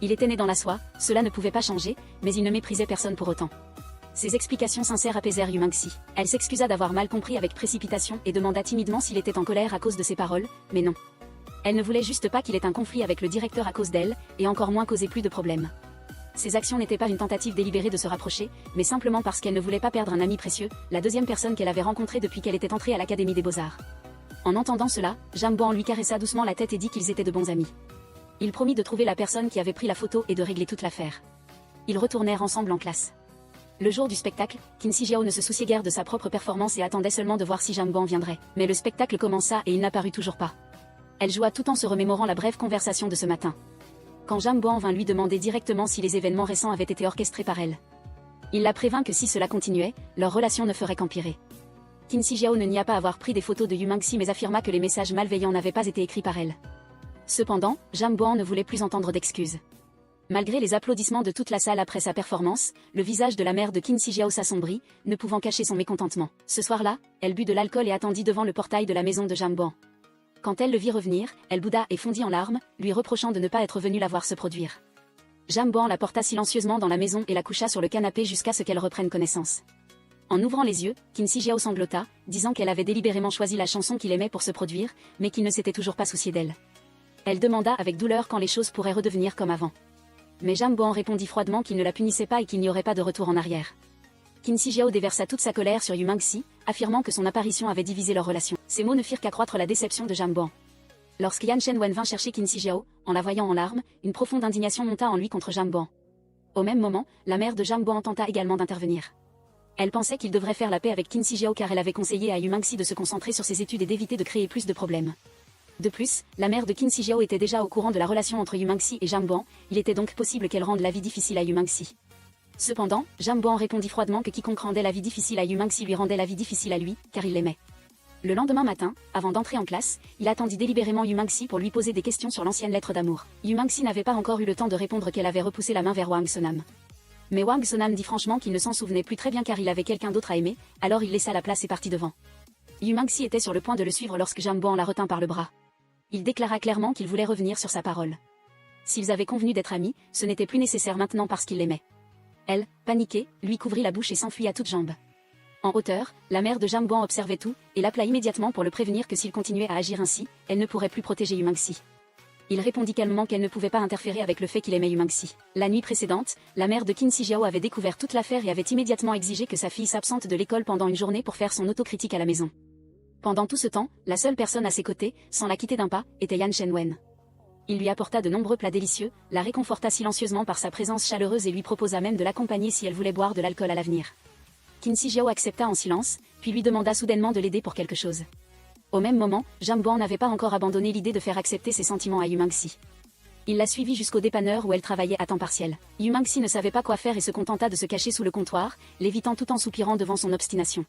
Il était né dans la soie, cela ne pouvait pas changer, mais il ne méprisait personne pour autant. Ses explications sincères apaisèrent Yu Mangxi. Elle s'excusa d'avoir mal compris avec précipitation et demanda timidement s'il était en colère à cause de ses paroles, mais non. Elle ne voulait juste pas qu'il ait un conflit avec le directeur à cause d'elle, et encore moins causer plus de problèmes. Ses actions n'étaient pas une tentative délibérée de se rapprocher, mais simplement parce qu'elle ne voulait pas perdre un ami précieux, la deuxième personne qu'elle avait rencontrée depuis qu'elle était entrée à l'Académie des Beaux-Arts. En entendant cela, Jamban lui caressa doucement la tête et dit qu'ils étaient de bons amis. Il promit de trouver la personne qui avait pris la photo et de régler toute l'affaire. Ils retournèrent ensemble en classe. Le jour du spectacle, Qin Shijiao ne se souciait guère de sa propre performance et attendait seulement de voir si Jamban viendrait. Mais le spectacle commença et il n'apparut toujours pas. Elle joua tout en se remémorant la brève conversation de ce matin. Quand Jamban vint lui demander directement si les événements récents avaient été orchestrés par elle. Il la prévint que si cela continuait, leur relation ne ferait qu'empirer. Qin Shijiao ne nia pas avoir pris des photos de Yu Mangxi mais affirma que les messages malveillants n'avaient pas été écrits par elle. Cependant, Jamban ne voulait plus entendre d'excuses. Malgré les applaudissements de toute la salle après sa performance, le visage de la mère de Qin Shijiao s'assombrit, ne pouvant cacher son mécontentement. Ce soir-là, elle but de l'alcool et attendit devant le portail de la maison de Jamban. Quand elle le vit revenir, elle bouda et fondit en larmes, lui reprochant de ne pas être venue la voir se produire. Jamban la porta silencieusement dans la maison et la coucha sur le canapé jusqu'à ce qu'elle reprenne connaissance. En ouvrant les yeux, Qin Shijiao sanglota, disant qu'elle avait délibérément choisi la chanson qu'il aimait pour se produire, mais qu'il ne s'était toujours pas soucié d'elle. Elle demanda avec douleur quand les choses pourraient redevenir comme avant. Mais Jamban répondit froidement qu'il ne la punissait pas et qu'il n'y aurait pas de retour en arrière. Qin Shijiao déversa toute sa colère sur Yu Mangxi, affirmant que son apparition avait divisé leur relation. Ces mots ne firent qu'accroître la déception de Jamban. Lorsque Yan Shenwen vint chercher Qin Shijiao, en la voyant en larmes, une profonde indignation monta en lui contre Jamban. Au même moment, la mère de Jamban tenta également d'intervenir. Elle pensait qu'il devrait faire la paix avec Qin Shijiao car elle avait conseillé à Yu Mangxi de se concentrer sur ses études et d'éviter de créer plus de problèmes. De plus, la mère de Qin Shijiao était déjà au courant de la relation entre Yu Mangxi et Jamban, il était donc possible qu'elle rende la vie difficile à Yu Mangxi. Cependant, Jamban répondit froidement que quiconque rendait la vie difficile à Yu Mangxi lui rendait la vie difficile à lui, car il l'aimait. Le lendemain matin, avant d'entrer en classe, il attendit délibérément Yu Mangxi pour lui poser des questions sur l'ancienne lettre d'amour. Yu Mangxi n'avait pas encore eu le temps de répondre qu'elle avait repoussé la main vers Wang Sonam. Mais Wang Sonam dit franchement qu'il ne s'en souvenait plus très bien car il avait quelqu'un d'autre à aimer, alors il laissa la place et partit devant. Yu Mangxi était sur le point de le suivre lorsque Jamban la retint par le bras. Il déclara clairement qu'il voulait revenir sur sa parole. S'ils avaient convenu d'être amis, ce n'était plus nécessaire maintenant parce qu'il l'aimait. Elle, paniquée, lui couvrit la bouche et s'enfuit à toutes jambes. En hauteur, la mère de Jamban observait tout, et l'appela immédiatement pour le prévenir que s'il continuait à agir ainsi, elle ne pourrait plus protéger Yu Mangxi. Il répondit calmement qu'elle ne pouvait pas interférer avec le fait qu'il aimait Yu Mangxi. La nuit précédente, la mère de Qin Shijiao avait découvert toute l'affaire et avait immédiatement exigé que sa fille s'absente de l'école pendant une journée pour faire son autocritique à la maison. Pendant tout ce temps, la seule personne à ses côtés, sans la quitter d'un pas, était Yan Shenwen. Il lui apporta de nombreux plats délicieux, la réconforta silencieusement par sa présence chaleureuse et lui proposa même de l'accompagner si elle voulait boire de l'alcool à l'avenir. Qin Shijiao accepta en silence, puis lui demanda soudainement de l'aider pour quelque chose. Au même moment, Jamban n'avait pas encore abandonné l'idée de faire accepter ses sentiments à Yu Mangxi. Il la suivit jusqu'au dépanneur où elle travaillait à temps partiel. Yu Mangxi ne savait pas quoi faire et se contenta de se cacher sous le comptoir, l'évitant tout en soupirant devant son obstination.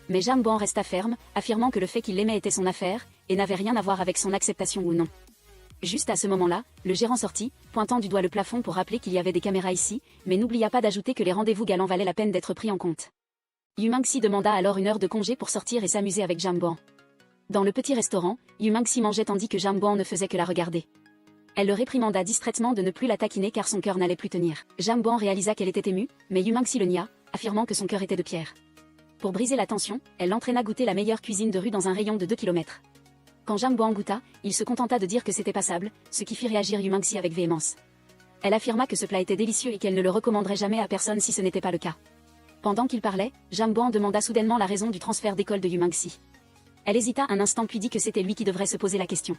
Mais Jamban resta ferme, affirmant que le fait qu'il l'aimait était son affaire, et n'avait rien à voir avec son acceptation ou non. Juste à ce moment-là, le gérant sortit, pointant du doigt le plafond pour rappeler qu'il y avait des caméras ici, mais n'oublia pas d'ajouter que les rendez-vous galants valaient la peine d'être pris en compte. Yu Mangxi demanda alors une heure de congé pour sortir et s'amuser avec Jamban. Dans le petit restaurant, Yu Mangxi mangeait tandis que Jamban ne faisait que la regarder. Elle le réprimanda distraitement de ne plus la taquiner car son cœur n'allait plus tenir. Jamban réalisa qu'elle était émue, mais Yu Mangxi le nia, affirmant que son cœur était de pierre. Pour briser la tension, elle l'entraîna goûter la meilleure cuisine de rue dans un rayon de 2 km. Quand Jamban goûta, il se contenta de dire que c'était passable, ce qui fit réagir Yu Mangxi avec véhémence. Elle affirma que ce plat était délicieux et qu'elle ne le recommanderait jamais à personne si ce n'était pas le cas. Pendant qu'il parlait, Jamban demanda soudainement la raison du transfert d'école de Yu Mangxi. Elle hésita un instant puis dit que c'était lui qui devrait se poser la question.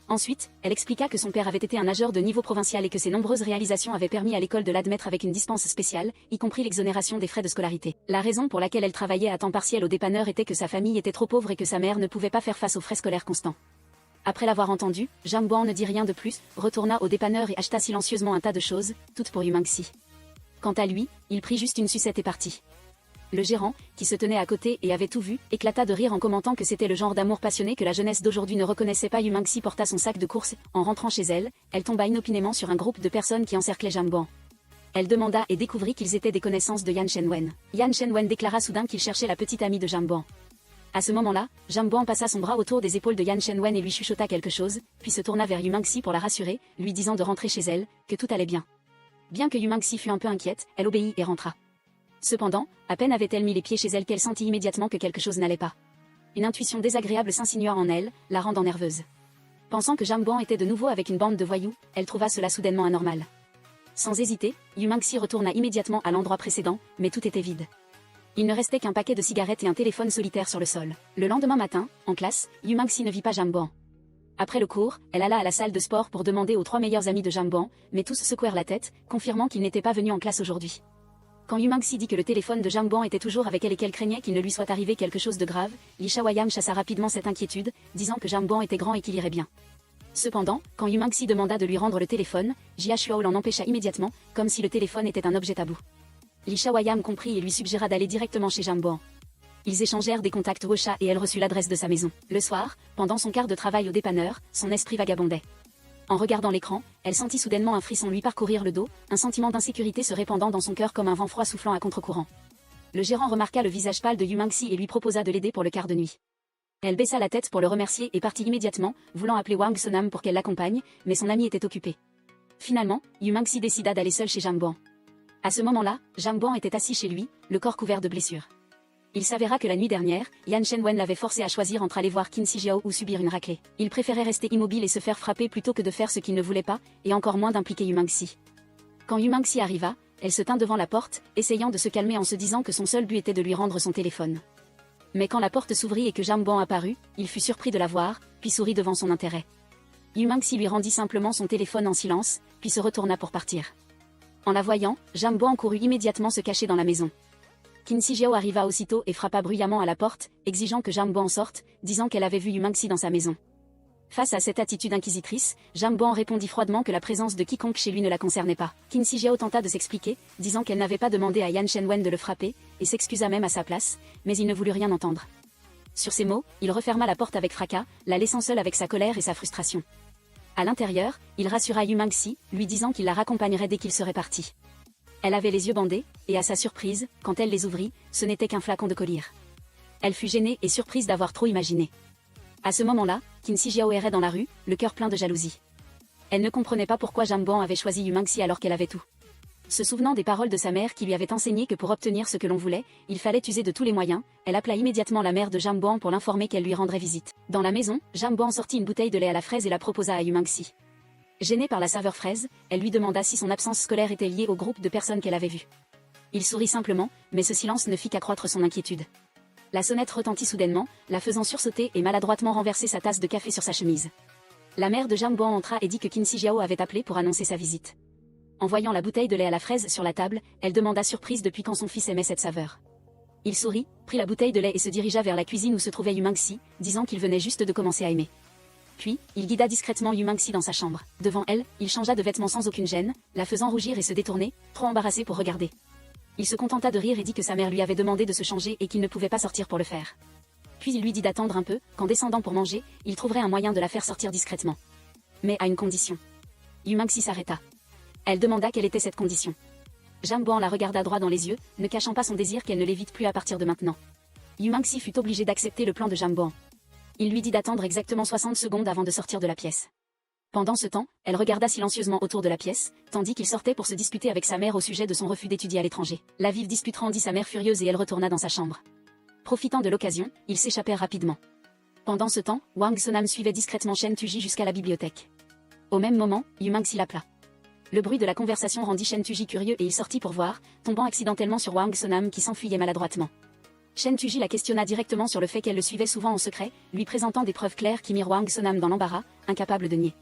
Ensuite, elle expliqua que son père avait été un nageur de niveau provincial et que ses nombreuses réalisations avaient permis à l'école de l'admettre avec une dispense spéciale, y compris l'exonération des frais de scolarité. La raison pour laquelle elle travaillait à temps partiel au dépanneur était que sa famille était trop pauvre et que sa mère ne pouvait pas faire face aux frais scolaires constants. Après l'avoir entendu, Jamboan ne dit rien de plus, retourna au dépanneur et acheta silencieusement un tas de choses, toutes pour Yu Mangsi. Quant à lui, il prit juste une sucette et partit. Le gérant, qui se tenait à côté et avait tout vu, éclata de rire en commentant que c'était le genre d'amour passionné que la jeunesse d'aujourd'hui ne reconnaissait pas. Yu Mangsi porta son sac de course. En rentrant chez elle, elle tomba inopinément sur un groupe de personnes qui encerclaient Jamboan. Elle demanda et découvrit qu'ils étaient des connaissances de Yan Shenwen. Yan Shenwen déclara soudain qu'il cherchait la petite amie de Jamboan. À ce moment-là, Jamboan passa son bras autour des épaules de Yan Shenwen et lui chuchota quelque chose, puis se tourna vers Yu Mangsi pour la rassurer, lui disant de rentrer chez elle, que tout allait bien. Bien que Yu Mangsi fût un peu inquiète, elle obéit et rentra. Cependant, à peine avait-elle mis les pieds chez elle qu'elle sentit immédiatement que quelque chose n'allait pas. Une intuition désagréable s'insinua en elle, la rendant nerveuse. Pensant que Jamboan était de nouveau avec une bande de voyous, elle trouva cela soudainement anormal. Sans hésiter, Yu Mangsi retourna immédiatement à l'endroit précédent, mais tout était vide. Il ne restait qu'un paquet de cigarettes et un téléphone solitaire sur le sol. Le lendemain matin, en classe, Yu Mangsi ne vit pas Jamboan. Après le cours, elle alla à la salle de sport pour demander aux 3 meilleurs amis de Jamboan, mais tous secouèrent la tête, confirmant qu'il n'était pas venu en classe aujourd'hui. Quand Yu Mangsi dit que le téléphone de Jamboan était toujours avec elle et qu'elle craignait qu'il ne lui soit arrivé quelque chose de grave, Lee Shawayam chassa rapidement cette inquiétude, disant que Jamboan était grand et qu'il irait bien. Cependant, quand Yu Mangsi demanda de lui rendre le téléphone, Jia Shuao l'en empêcha immédiatement, comme si le téléphone était un objet tabou. Lee Shawayam comprit et lui suggéra d'aller directement chez Jamboan. Ils échangèrent des contacts WeChat et elle reçut l'adresse de sa maison. Le soir, pendant son quart de travail au dépanneur, son esprit vagabondait. En regardant l'écran, elle sentit soudainement un frisson lui parcourir le dos, un sentiment d'insécurité se répandant dans son cœur comme un vent froid soufflant à contre-courant. Le gérant remarqua le visage pâle de Yu Mangsi et lui proposa de l'aider pour le quart de nuit. Elle baissa la tête pour le remercier et partit immédiatement, voulant appeler Wang Sonam pour qu'elle l'accompagne, mais son ami était occupé. Finalement, Yu Mangsi décida d'aller seule chez Jamboan. À ce moment-là, Jamboan était assis chez lui, le corps couvert de blessures. Il s'avéra que la nuit dernière, Yan Shenwen l'avait forcé à choisir entre aller voir Qin Shi Jiao ou subir une raclée. Il préférait rester immobile et se faire frapper plutôt que de faire ce qu'il ne voulait pas, et encore moins d'impliquer Yu Mangsi. Quand Yu Mangsi arriva, elle se tint devant la porte, essayant de se calmer en se disant que son seul but était de lui rendre son téléphone. Mais quand la porte s'ouvrit et que Jamboan apparut, il fut surpris de la voir, puis sourit devant son intérêt. Yu Mangsi lui rendit simplement son téléphone en silence, puis se retourna pour partir. En la voyant, Jamboan courut immédiatement se cacher dans la maison. Qin Shi Jiao arriva aussitôt et frappa bruyamment à la porte, exigeant que Jamboan sorte, disant qu'elle avait vu Yu Mangsi dans sa maison. Face à cette attitude inquisitrice, Jamboan répondit froidement que la présence de quiconque chez lui ne la concernait pas. Qin Shi Jiao tenta de s'expliquer, disant qu'elle n'avait pas demandé à Yan Shenwen de le frapper, et s'excusa même à sa place, mais il ne voulut rien entendre. Sur ces mots, il referma la porte avec fracas, la laissant seule avec sa colère et sa frustration. À l'intérieur, il rassura Yu Mangsi, lui disant qu'il la raccompagnerait dès qu'il serait parti. Elle avait les yeux bandés, et à sa surprise, quand elle les ouvrit, ce n'était qu'un flacon de collyre. Elle fut gênée et surprise d'avoir trop imaginé. À ce moment-là, Qin Shi Jiao errait dans la rue, le cœur plein de jalousie. Elle ne comprenait pas pourquoi Jamboan avait choisi Yu Mangsi alors qu'elle avait tout. Se souvenant des paroles de sa mère qui lui avait enseigné que pour obtenir ce que l'on voulait, il fallait user de tous les moyens, elle appela immédiatement la mère de Jamboan pour l'informer qu'elle lui rendrait visite. Dans la maison, Jamboan sortit une bouteille de lait à la fraise et la proposa à Yu Mangsi. Gênée par la saveur fraise, elle lui demanda si son absence scolaire était liée au groupe de personnes qu'elle avait vues. Il sourit simplement, mais ce silence ne fit qu'accroître son inquiétude. La sonnette retentit soudainement, la faisant sursauter et maladroitement renverser sa tasse de café sur sa chemise. La mère de Jamboan entra et dit que Qin Shi Jiao avait appelé pour annoncer sa visite. En voyant la bouteille de lait à la fraise sur la table, elle demanda surprise depuis quand son fils aimait cette saveur. Il sourit, prit la bouteille de lait et se dirigea vers la cuisine où se trouvait Yu Mangsi, disant qu'il venait juste de commencer à aimer. Puis, il guida discrètement Yu Mangsi dans sa chambre. Devant elle, il changea de vêtements sans aucune gêne, la faisant rougir et se détourner, trop embarrassé pour regarder. Il se contenta de rire et dit que sa mère lui avait demandé de se changer et qu'il ne pouvait pas sortir pour le faire. Puis il lui dit d'attendre un peu, qu'en descendant pour manger, il trouverait un moyen de la faire sortir discrètement. Mais à une condition. Yu Mangsi s'arrêta. Elle demanda quelle était cette condition. Jamboan la regarda droit dans les yeux, ne cachant pas son désir qu'elle ne l'évite plus à partir de maintenant. Yu Mangsi fut obligé d'accepter le plan de Jamboan. Il lui dit d'attendre exactement 60 secondes avant de sortir de la pièce. Pendant ce temps, elle regarda silencieusement autour de la pièce, tandis qu'il sortait pour se disputer avec sa mère au sujet de son refus d'étudier à l'étranger. La vive dispute rendit sa mère furieuse et elle retourna dans sa chambre. Profitant de l'occasion, ils s'échappèrent rapidement. Pendant ce temps, Wang Sonam suivait discrètement Shen Tuji jusqu'à la bibliothèque. Au même moment, Yu Mangsi l'appela. Le bruit de la conversation rendit Shen Tuji curieux et il sortit pour voir, tombant accidentellement sur Wang Sonam qui s'enfuyait maladroitement. Chen Tuji la questionna directement sur le fait qu'elle le suivait souvent en secret, lui présentant des preuves claires qui mirent Hwang Sonam dans l'embarras, incapable de nier.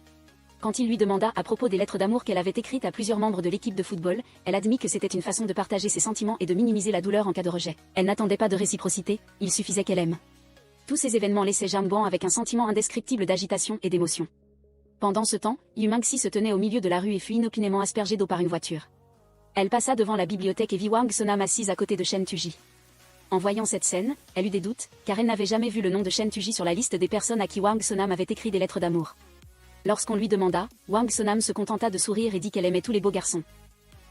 Quand il lui demanda à propos des lettres d'amour qu'elle avait écrites à plusieurs membres de l'équipe de football, elle admit que c'était une façon de partager ses sentiments et de minimiser la douleur en cas de rejet. Elle n'attendait pas de réciprocité, il suffisait qu'elle aime. Tous ces événements laissaient Jang-Ban avec un sentiment indescriptible d'agitation et d'émotion. Pendant ce temps, Yu Mangsi se tenait au milieu de la rue et fut inopinément aspergée d'eau par une voiture. Elle passa devant la bibliothèque et vit Hwang Sonam assise à côté de Chen Tuji. En voyant cette scène, elle eut des doutes, car elle n'avait jamais vu le nom de Chen Tuji sur la liste des personnes à qui Hwang Sonam avait écrit des lettres d'amour. Lorsqu'on lui demanda, Hwang Sonam se contenta de sourire et dit qu'elle aimait tous les beaux garçons.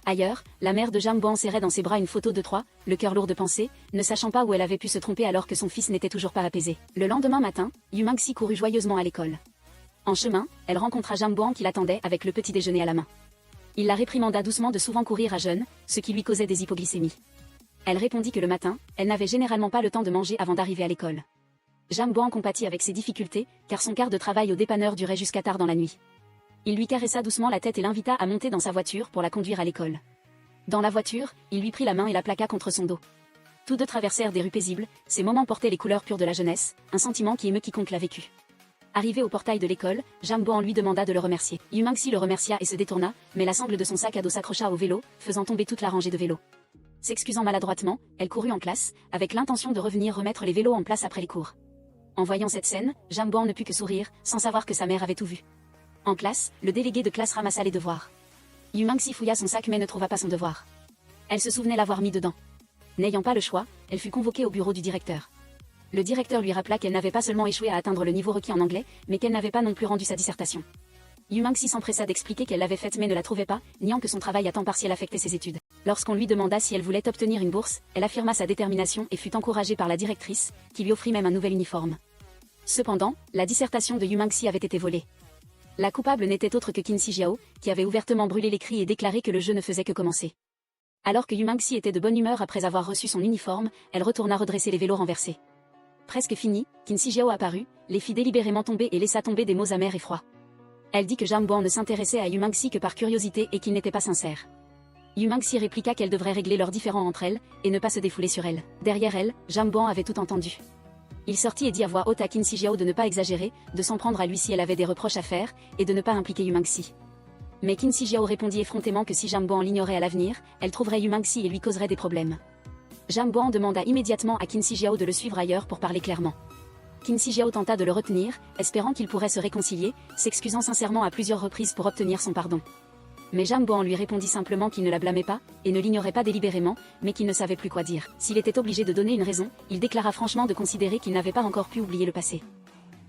Ailleurs, la mère de Jang-Ban serrait dans ses bras une photo de Troie, le cœur lourd de pensée, ne sachant pas où elle avait pu se tromper alors que son fils n'était toujours pas apaisé. Le lendemain matin, Yu Mangsi courut joyeusement à l'école. En chemin, elle rencontra Jang-Ban qui l'attendait avec le petit déjeuner à la main. Il la réprimanda doucement de souvent courir à jeûne, ce qui lui causait des hypoglycémies. Elle répondit que le matin, elle n'avait généralement pas le temps de manger avant d'arriver à l'école. Jang-Ban compatit avec ses difficultés, car son quart de travail au dépanneur durait jusqu'à tard dans la nuit. Il lui caressa doucement la tête et l'invita à monter dans sa voiture pour la conduire à l'école. Dans la voiture, il lui prit la main et la plaqua contre son dos. Tous deux traversèrent des rues paisibles, ces moments portaient les couleurs pures de la jeunesse, un sentiment qui émeut quiconque l'a vécu. Arrivé au portail de l'école, Jang-Ban lui demanda de le remercier. Yu Mangsi le remercia et se détourna, mais la sangle de son sac à dos s'accrocha au vélo, faisant tomber toute la rangée de vélos. S'excusant maladroitement, elle courut en classe, avec l'intention de revenir remettre les vélos en place après les cours. En voyant cette scène, Jang-Ban ne put que sourire, sans savoir que sa mère avait tout vu. En classe, le délégué de classe ramassa les devoirs. Yu Mangsi fouilla son sac mais ne trouva pas son devoir. Elle se souvenait l'avoir mis dedans. N'ayant pas le choix, elle fut convoquée au bureau du directeur. Le directeur lui rappela qu'elle n'avait pas seulement échoué à atteindre le niveau requis en anglais, mais qu'elle n'avait pas non plus rendu sa dissertation. Yu Mangsi s'empressa d'expliquer qu'elle l'avait faite mais ne la trouvait pas, niant que son travail à temps partiel affectait ses études. Lorsqu'on lui demanda si elle voulait obtenir une bourse, elle affirma sa détermination et fut encouragée par la directrice, qui lui offrit même un nouvel uniforme. Cependant, la dissertation de Yu Mangsi avait été volée. La coupable n'était autre que Qin Shijiao, qui avait ouvertement brûlé l'écrit et déclaré que le jeu ne faisait que commencer. Alors que Yu Mangsi était de bonne humeur après avoir reçu son uniforme, elle retourna redresser les vélos renversés. Presque fini, Qin Shijiao apparut, les fit délibérément tomber et laissa tomber des mots amers et froids. Elle dit que Jang-Ban ne s'intéressait à Yu Mangsi que par curiosité et qu'il n'était pas sincère. Yu Mangsi répliqua qu'elle devrait régler leurs différends entre elles, et ne pas se défouler sur elle. Derrière elle, Jang-Ban avait tout entendu. Il sortit et dit à voix haute à Qin Shijiao de ne pas exagérer, de s'en prendre à lui si elle avait des reproches à faire, et de ne pas impliquer Yu Mangsi. Mais Qin Shijiao répondit effrontément que si Jang-Ban l'ignorait à l'avenir, elle trouverait Yu Mangsi et lui causerait des problèmes. Jang-Ban demanda immédiatement à Qin Shijiao de le suivre ailleurs pour parler clairement. Qin Shijiao tenta de le retenir, espérant qu'il pourrait se réconcilier, s'excusant sincèrement à plusieurs reprises pour obtenir son pardon. Mais Jang-Ban lui répondit simplement qu'il ne la blâmait pas, et ne l'ignorait pas délibérément, mais qu'il ne savait plus quoi dire. S'il était obligé de donner une raison, il déclara franchement de considérer qu'il n'avait pas encore pu oublier le passé.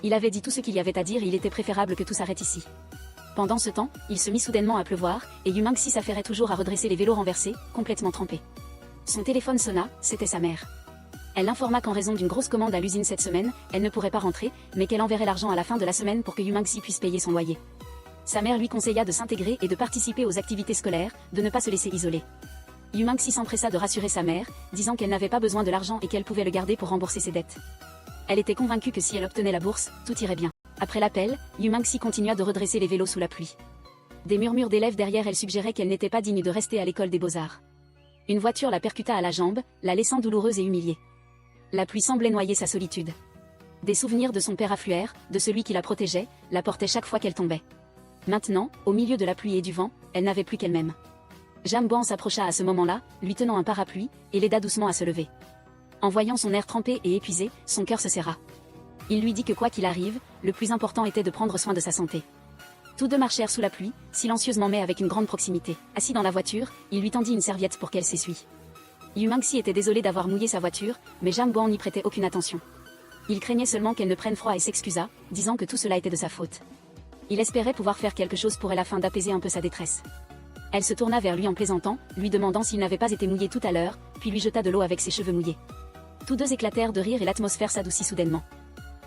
Il avait dit tout ce qu'il y avait à dire et il était préférable que tout s'arrête ici. Pendant ce temps, il se mit soudainement à pleuvoir, et Yu Mangsi s'affairait toujours à redresser les vélos renversés, complètement trempés. Son téléphone sonna, c'était sa mère. Elle l'informa qu'en raison d'une grosse commande à l'usine cette semaine, elle ne pourrait pas rentrer, mais qu'elle enverrait l'argent à la fin de la semaine pour que Yu Mangsi puisse payer son loyer. Sa mère lui conseilla de s'intégrer et de participer aux activités scolaires, de ne pas se laisser isoler. Yu Mangsi s'empressa de rassurer sa mère, disant qu'elle n'avait pas besoin de l'argent et qu'elle pouvait le garder pour rembourser ses dettes. Elle était convaincue que si elle obtenait la bourse, tout irait bien. Après l'appel, Yu Mangsi continua de redresser les vélos sous la pluie. Des murmures d'élèves derrière elle suggéraient qu'elle n'était pas digne de rester à l'école des beaux-arts. Une voiture la percuta à la jambe, la laissant douloureuse et humiliée. La pluie semblait noyer sa solitude. Des souvenirs de son père affluèrent, de celui qui la protégeait, la portait chaque fois qu'elle tombait. Maintenant, au milieu de la pluie et du vent, elle n'avait plus qu'elle-même. Jang-Ban s'approcha à ce moment-là, lui tenant un parapluie, et l'aida doucement à se lever. En voyant son air trempé et épuisé, son cœur se serra. Il lui dit que quoi qu'il arrive, le plus important était de prendre soin de sa santé. Tous deux marchèrent sous la pluie, silencieusement mais avec une grande proximité. Assis dans la voiture, il lui tendit une serviette pour qu'elle s'essuie. Yu Mangsi était désolé d'avoir mouillé sa voiture, mais Jang-Ban n'y prêtait aucune attention. Il craignait seulement qu'elle ne prenne froid et s'excusa, disant que tout cela était de sa faute. Il espérait pouvoir faire quelque chose pour elle afin d'apaiser un peu sa détresse. Elle se tourna vers lui en plaisantant, lui demandant s'il n'avait pas été mouillé tout à l'heure, puis lui jeta de l'eau avec ses cheveux mouillés. Tous deux éclatèrent de rire et l'atmosphère s'adoucit soudainement.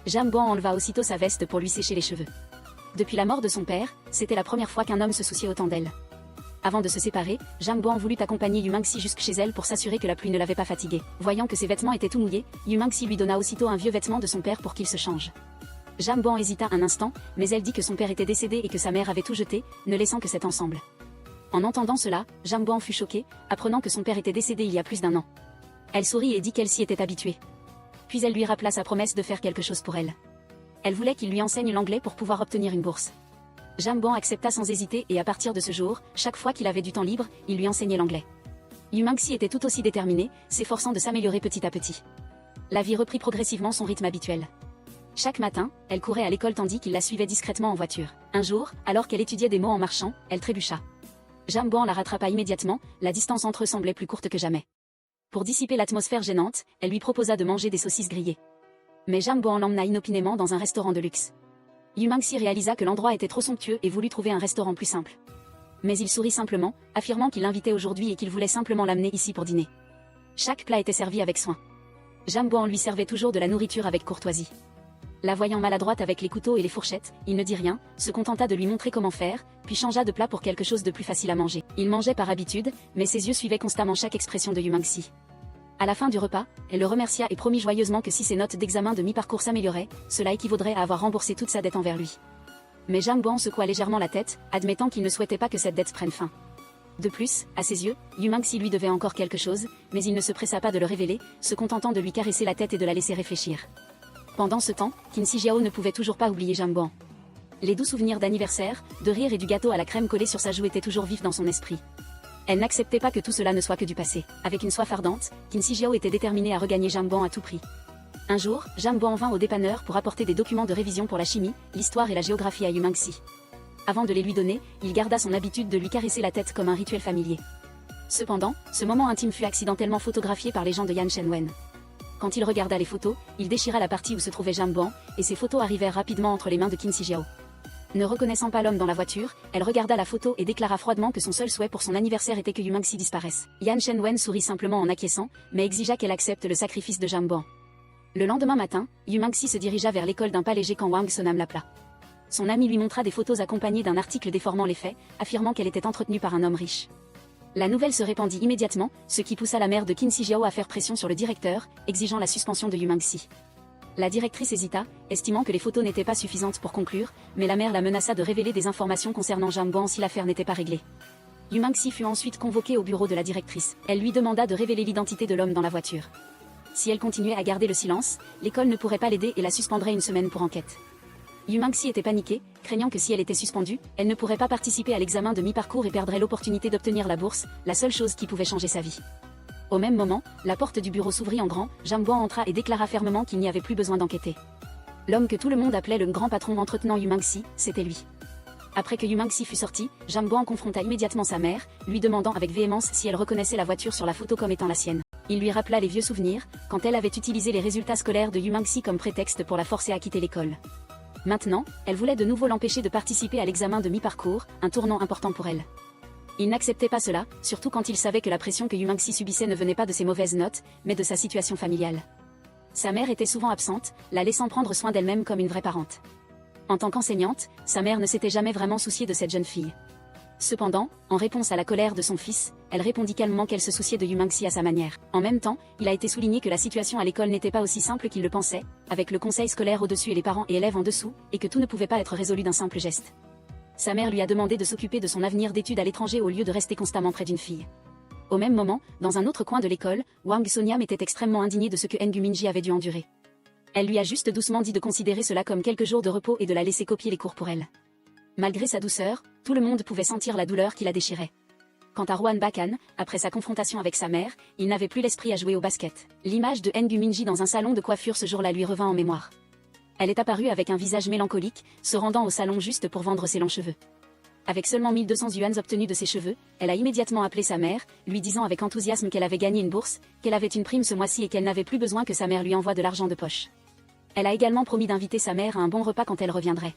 Jang-Ban enleva aussitôt sa veste pour lui sécher les cheveux. Depuis la mort de son père, c'était la première fois qu'un homme se souciait autant d'elle. Avant de se séparer, Jang-Ban voulut accompagner Yu Mangsi jusque chez elle pour s'assurer que la pluie ne l'avait pas fatiguée. Voyant que ses vêtements étaient tout mouillés, Yu Mangsi lui donna aussitôt un vieux vêtement de son père pour qu'il se change. Jang-Ban hésita un instant, mais elle dit que son père était décédé et que sa mère avait tout jeté, ne laissant que cet ensemble. En entendant cela, Jang-Ban fut choqué, apprenant que son père était décédé il y a plus d'1 an. Elle sourit et dit qu'elle s'y était habituée. Puis elle lui rappela sa promesse de faire quelque chose pour elle. Elle voulait qu'il lui enseigne l'anglais pour pouvoir obtenir une bourse. Jamban accepta sans hésiter et à partir de ce jour, chaque fois qu'il avait du temps libre, il lui enseignait l'anglais. Yumangsi était tout aussi déterminée, s'efforçant de s'améliorer petit à petit. La vie reprit progressivement son rythme habituel. Chaque matin, elle courait à l'école tandis qu'il la suivait discrètement en voiture. Un jour, alors qu'elle étudiait des mots en marchant, elle trébucha. Jamban la rattrapa immédiatement, la distance entre eux semblait plus courte que jamais. Pour dissiper l'atmosphère gênante, elle lui proposa de manger des saucisses grillées. Mais Jamban l'emmena inopinément dans un restaurant de luxe. Yumangsi réalisa que l'endroit était trop somptueux et voulut trouver un restaurant plus simple. Mais il sourit simplement, affirmant qu'il l'invitait aujourd'hui et qu'il voulait simplement l'amener ici pour dîner. Chaque plat était servi avec soin. Jamban lui servait toujours de la nourriture avec courtoisie. La voyant maladroite avec les couteaux et les fourchettes, il ne dit rien, se contenta de lui montrer comment faire, puis changea de plat pour quelque chose de plus facile à manger. Il mangeait par habitude, mais ses yeux suivaient constamment chaque expression de Yumangsi. À la fin du repas, elle le remercia et promit joyeusement que si ses notes d'examen de mi-parcours s'amélioraient, cela équivaudrait à avoir remboursé toute sa dette envers lui. Mais Jamban secoua légèrement la tête, admettant qu'il ne souhaitait pas que cette dette prenne fin. De plus, à ses yeux, Yumangsi lui devait encore quelque chose, mais il ne se pressa pas de le révéler, se contentant de lui caresser la tête et de la laisser réfléchir. Pendant ce temps, Qin Shijiao ne pouvait toujours pas oublier Jamban. Les doux souvenirs d'anniversaire, de rire et du gâteau à la crème collé sur sa joue étaient toujours vifs dans son esprit. Elle n'acceptait pas que tout cela ne soit que du passé. Avec une soif ardente, Qin Shijiao était déterminé à regagner Jamban à tout prix. Un jour, Jamban vint au dépanneur pour apporter des documents de révision pour la chimie, l'histoire et la géographie à Yumangsi. Avant de les lui donner, il garda son habitude de lui caresser la tête comme un rituel familier. Cependant, ce moment intime fut accidentellement photographié par les gens de Yan Shenwen. Quand il regarda les photos, il déchira la partie où se trouvait Jamban, et ces photos arrivèrent rapidement entre les mains de Qin Shijiao. Ne reconnaissant pas l'homme dans la voiture, elle regarda la photo et déclara froidement que son seul souhait pour son anniversaire était que Yumangsi disparaisse. Yan Shenwen sourit simplement en acquiesçant, mais exigea qu'elle accepte le sacrifice de Jamban. Le lendemain matin, Yumangsi se dirigea vers l'école d'un pas léger quand Wang Sonam l'appela. Son ami lui montra des photos accompagnées d'un article déformant les faits, affirmant qu'elle était entretenue par un homme riche. La nouvelle se répandit immédiatement, ce qui poussa la mère de Qin Shijiao à faire pression sur le directeur, exigeant la suspension de Yumangsi. La directrice hésita, estimant que les photos n'étaient pas suffisantes pour conclure, mais la mère la menaça de révéler des informations concernant Jamban si l'affaire n'était pas réglée. Yumangsi fut ensuite convoquée au bureau de la directrice. Elle lui demanda de révéler l'identité de l'homme dans la voiture. Si elle continuait à garder le silence, l'école ne pourrait pas l'aider et la suspendrait une semaine pour enquête. Yumangsi était paniquée, craignant que si elle était suspendue, elle ne pourrait pas participer à l'examen de mi-parcours et perdrait l'opportunité d'obtenir la bourse, la seule chose qui pouvait changer sa vie. Au même moment, la porte du bureau s'ouvrit en grand, Jamban entra et déclara fermement qu'il n'y avait plus besoin d'enquêter. L'homme que tout le monde appelait le grand patron entretenant Yumangsi, c'était lui. Après que Yumangsi fut sorti, Jamban confronta immédiatement sa mère, lui demandant avec véhémence si elle reconnaissait la voiture sur la photo comme étant la sienne. Il lui rappela les vieux souvenirs, quand elle avait utilisé les résultats scolaires de Yumangsi comme prétexte pour la forcer à quitter l'école. Maintenant, elle voulait de nouveau l'empêcher de participer à l'examen de mi-parcours, un tournant important pour elle. Il n'acceptait pas cela, surtout quand il savait que la pression que Yumangsi subissait ne venait pas de ses mauvaises notes, mais de sa situation familiale. Sa mère était souvent absente, la laissant prendre soin d'elle-même comme une vraie parente. En tant qu'enseignante, sa mère ne s'était jamais vraiment souciée de cette jeune fille. Cependant, en réponse à la colère de son fils, elle répondit calmement qu'elle se souciait de Yumangsi à sa manière. En même temps, il a été souligné que la situation à l'école n'était pas aussi simple qu'il le pensait, avec le conseil scolaire au-dessus et les parents et élèves en dessous, et que tout ne pouvait pas être résolu d'un simple geste. Sa mère lui a demandé de s'occuper de son avenir d'études à l'étranger au lieu de rester constamment près d'une fille. Au même moment, dans un autre coin de l'école, Wang Soniam était extrêmement indignée de ce que Ngo Minji avait dû endurer. Elle lui a juste doucement dit de considérer cela comme quelques jours de repos et de la laisser copier les cours pour elle. Malgré sa douceur, tout le monde pouvait sentir la douleur qui la déchirait. Quant à Ruan Bakan, après sa confrontation avec sa mère, il n'avait plus l'esprit à jouer au basket. L'image de Ngo Minji dans un salon de coiffure ce jour-là lui revint en mémoire. Elle est apparue avec un visage mélancolique, se rendant au salon juste pour vendre ses longs cheveux. Avec seulement 1200 yuans obtenus de ses cheveux, elle a immédiatement appelé sa mère, lui disant avec enthousiasme qu'elle avait gagné une bourse, qu'elle avait une prime ce mois-ci et qu'elle n'avait plus besoin que sa mère lui envoie de l'argent de poche. Elle a également promis d'inviter sa mère à un bon repas quand elle reviendrait.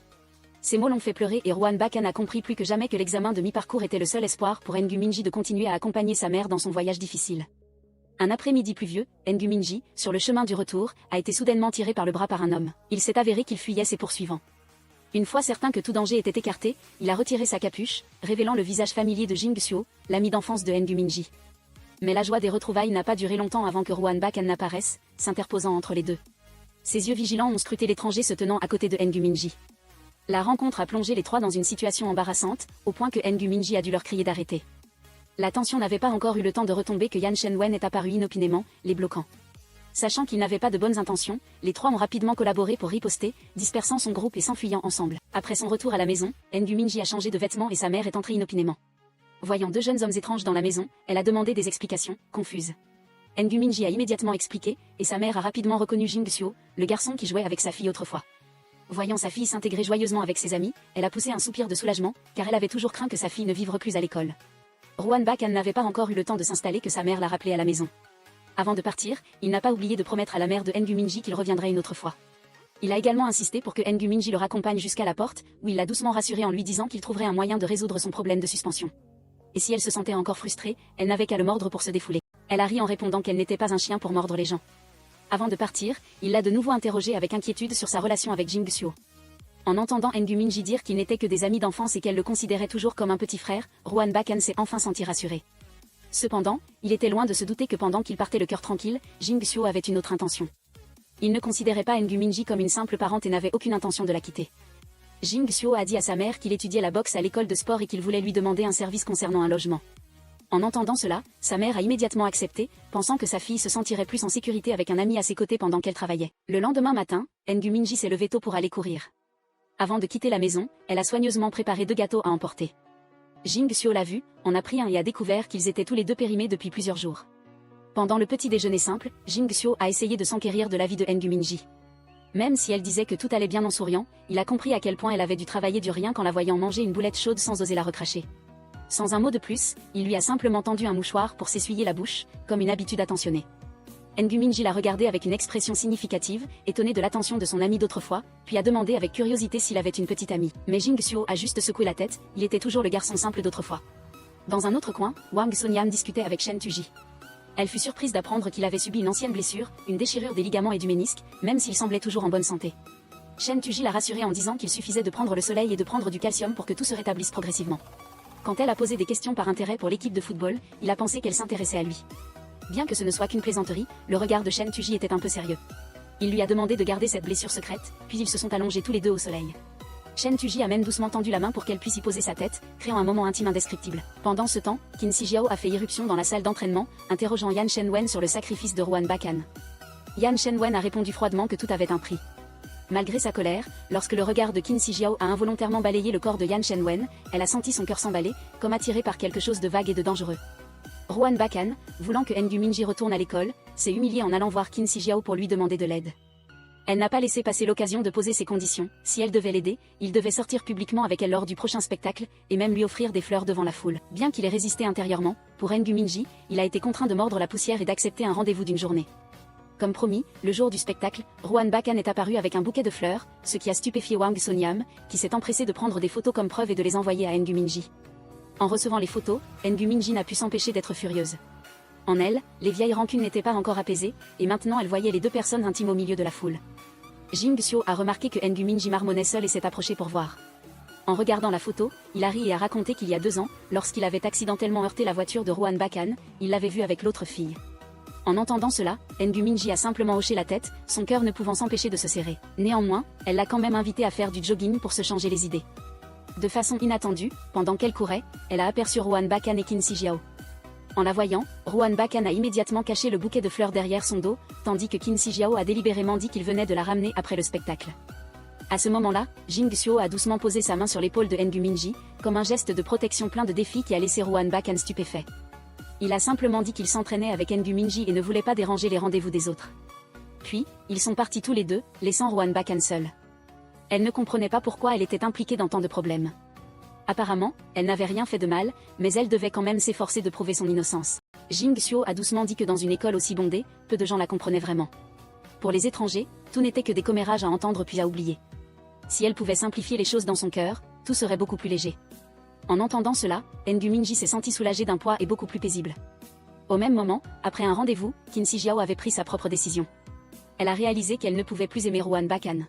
Ces mots l'ont fait pleurer et Ruan Bakan a compris plus que jamais que l'examen de mi-parcours était le seul espoir pour Ngo Minji de continuer à accompagner sa mère dans son voyage difficile. Un après-midi pluvieux, Ngo Minji, sur le chemin du retour, a été soudainement tiré par le bras par un homme. Il s'est avéré qu'il fuyait ses poursuivants. Une fois certain que tout danger était écarté, il a retiré sa capuche, révélant le visage familier de Jing Xiu, l'ami d'enfance de Ngo Minji. Mais la joie des retrouvailles n'a pas duré longtemps avant que Ruan Bakan n'apparaisse, s'interposant entre les deux. Ses yeux vigilants ont scruté l'étranger se tenant à côté de Ngo Minji. La rencontre a plongé les trois dans une situation embarrassante, au point que Ngo Minji a dû leur crier d'arrêter. La tension n'avait pas encore eu le temps de retomber que Yan Shenwen est apparu inopinément, les bloquant. Sachant qu'ils n'avaient pas de bonnes intentions, les trois ont rapidement collaboré pour riposter, dispersant son groupe et s'enfuyant ensemble. Après son retour à la maison, Ngu Minji a changé de vêtements et sa mère est entrée inopinément. Voyant deux jeunes hommes étranges dans la maison, elle a demandé des explications, confuse. Ngu Minji a immédiatement expliqué, et sa mère a rapidement reconnu Jing Xiu, le garçon qui jouait avec sa fille autrefois. Voyant sa fille s'intégrer joyeusement avec ses amis, elle a poussé un soupir de soulagement, car elle avait toujours craint que sa fille ne vive plus à l'école. Ruan Bakan n'avait pas encore eu le temps de s'installer que sa mère l'a rappelé à la maison. Avant de partir, il n'a pas oublié de promettre à la mère de Ngu Minji qu'il reviendrait une autre fois. Il a également insisté pour que Ngu Minji le raccompagne jusqu'à la porte, où il l'a doucement rassuré en lui disant qu'il trouverait un moyen de résoudre son problème de suspension. Et si elle se sentait encore frustrée, elle n'avait qu'à le mordre pour se défouler. Elle a ri en répondant qu'elle n'était pas un chien pour mordre les gens. Avant de partir, il l'a de nouveau interrogée avec inquiétude sur sa relation avec Jing Xiu. En entendant Ngu Minji dire qu'ils n'étaient que des amis d'enfance et qu'elle le considérait toujours comme un petit frère, Ruan Bakan s'est enfin senti rassuré. Cependant, il était loin de se douter que pendant qu'il partait le cœur tranquille, Jing Xiu avait une autre intention. Il ne considérait pas Ngu Minji comme une simple parente et n'avait aucune intention de la quitter. Jing Xiu a dit à sa mère qu'il étudiait la boxe à l'école de sport et qu'il voulait lui demander un service concernant un logement. En entendant cela, sa mère a immédiatement accepté, pensant que sa fille se sentirait plus en sécurité avec un ami à ses côtés pendant qu'elle travaillait. Le lendemain matin, Ngu Minji s'est levée tôt pour aller courir. Avant de quitter la maison, elle a soigneusement préparé 2 gâteaux à emporter. Jing Xiu l'a vu, en a pris un et a découvert qu'ils étaient tous les deux périmés depuis plusieurs jours. Pendant le petit déjeuner simple, Jing Xiu a essayé de s'enquérir de l'avis de Ngu Minji. Même si elle disait que tout allait bien en souriant, il a compris à quel point elle avait dû travailler du rien qu'en la voyant manger une boulette chaude sans oser la recracher. Sans un mot de plus, il lui a simplement tendu un mouchoir pour s'essuyer la bouche, comme une habitude attentionnée. Ngu Minji l'a regardé avec une expression significative, étonné de l'attention de son ami d'autrefois, puis a demandé avec curiosité s'il avait une petite amie. Mais Jing Xiu a juste secoué la tête, il était toujours le garçon simple d'autrefois. Dans un autre coin, Wang Sonyam discutait avec Shen Tuji. Elle fut surprise d'apprendre qu'il avait subi une ancienne blessure, une déchirure des ligaments et du ménisque, même s'il semblait toujours en bonne santé. Shen Tuji l'a rassuré en disant qu'il suffisait de prendre le soleil et de prendre du calcium pour que tout se rétablisse progressivement. Quand elle a posé des questions par intérêt pour l'équipe de football, il a pensé qu'elle s'intéressait à lui. Bien que ce ne soit qu'une plaisanterie, le regard de Shen Tuji était un peu sérieux. Il lui a demandé de garder cette blessure secrète, puis ils se sont allongés tous les deux au soleil. Shen Tuji a même doucement tendu la main pour qu'elle puisse y poser sa tête, créant un moment intime indescriptible. Pendant ce temps, Qin Shijiao a fait irruption dans la salle d'entraînement, interrogeant Yan Shenwen sur le sacrifice de Ruan Bakan. Yan Shenwen a répondu froidement que tout avait un prix. Malgré sa colère, lorsque le regard de Qin Shijiao a involontairement balayé le corps de Yan Shenwen, elle a senti son cœur s'emballer, comme attiré par quelque chose de vague et de dangereux. Ruan Bakan, voulant que Ngu Minji retourne à l'école, s'est humiliée en allant voir Qin Shijiao pour lui demander de l'aide. Elle n'a pas laissé passer l'occasion de poser ses conditions. Si elle devait l'aider, il devait sortir publiquement avec elle lors du prochain spectacle, et même lui offrir des fleurs devant la foule. Bien qu'il ait résisté intérieurement, pour Ngu Minji, il a été contraint de mordre la poussière et d'accepter un rendez-vous d'une journée. Comme promis, le jour du spectacle, Ruan Bakan est apparu avec un bouquet de fleurs, ce qui a stupéfié Wang Sonyam, qui s'est empressé de prendre des photos comme preuve et de les envoyer à Ngu Minji. En recevant les photos, Ngu Minji n'a pu s'empêcher d'être furieuse. En elle, les vieilles rancunes n'étaient pas encore apaisées, et maintenant elle voyait les 2 personnes intimes au milieu de la foule. Jing Xiu a remarqué que Ngu Minji marmonnait seul et s'est approché pour voir. En regardant la photo, il a ri et a raconté qu'il y a 2 ans, lorsqu'il avait accidentellement heurté la voiture de Ruan Bakan, il l'avait vue avec l'autre fille. En entendant cela, Ngu Minji a simplement hoché la tête, son cœur ne pouvant s'empêcher de se serrer. Néanmoins, elle l'a quand même invité à faire du jogging pour se changer les idées. De façon inattendue, pendant qu'elle courait, elle a aperçu Ruan Bakan et Qin Shijiao. En la voyant, Ruan Bakan a immédiatement caché le bouquet de fleurs derrière son dos, tandis que Qin Shijiao a délibérément dit qu'il venait de la ramener après le spectacle. À ce moment-là, Jing Xiu a doucement posé sa main sur l'épaule de Ngu Minji, comme un geste de protection plein de défi qui a laissé Ruan Bakan stupéfait. Il a simplement dit qu'il s'entraînait avec Ngu Minji et ne voulait pas déranger les rendez-vous des autres. Puis, ils sont partis tous les deux, laissant Ruan Bakan seule. Elle ne comprenait pas pourquoi elle était impliquée dans tant de problèmes. Apparemment, elle n'avait rien fait de mal, mais elle devait quand même s'efforcer de prouver son innocence. Jing Xiu a doucement dit que dans une école aussi bondée, peu de gens la comprenaient vraiment. Pour les étrangers, tout n'était que des commérages à entendre puis à oublier. Si elle pouvait simplifier les choses dans son cœur, tout serait beaucoup plus léger. En entendant cela, Ngu Minji s'est senti soulagé d'un poids et beaucoup plus paisible. Au même moment, après un rendez-vous, Qin Shijiao avait pris sa propre décision. Elle a réalisé qu'elle ne pouvait plus aimer Ruan Bakan.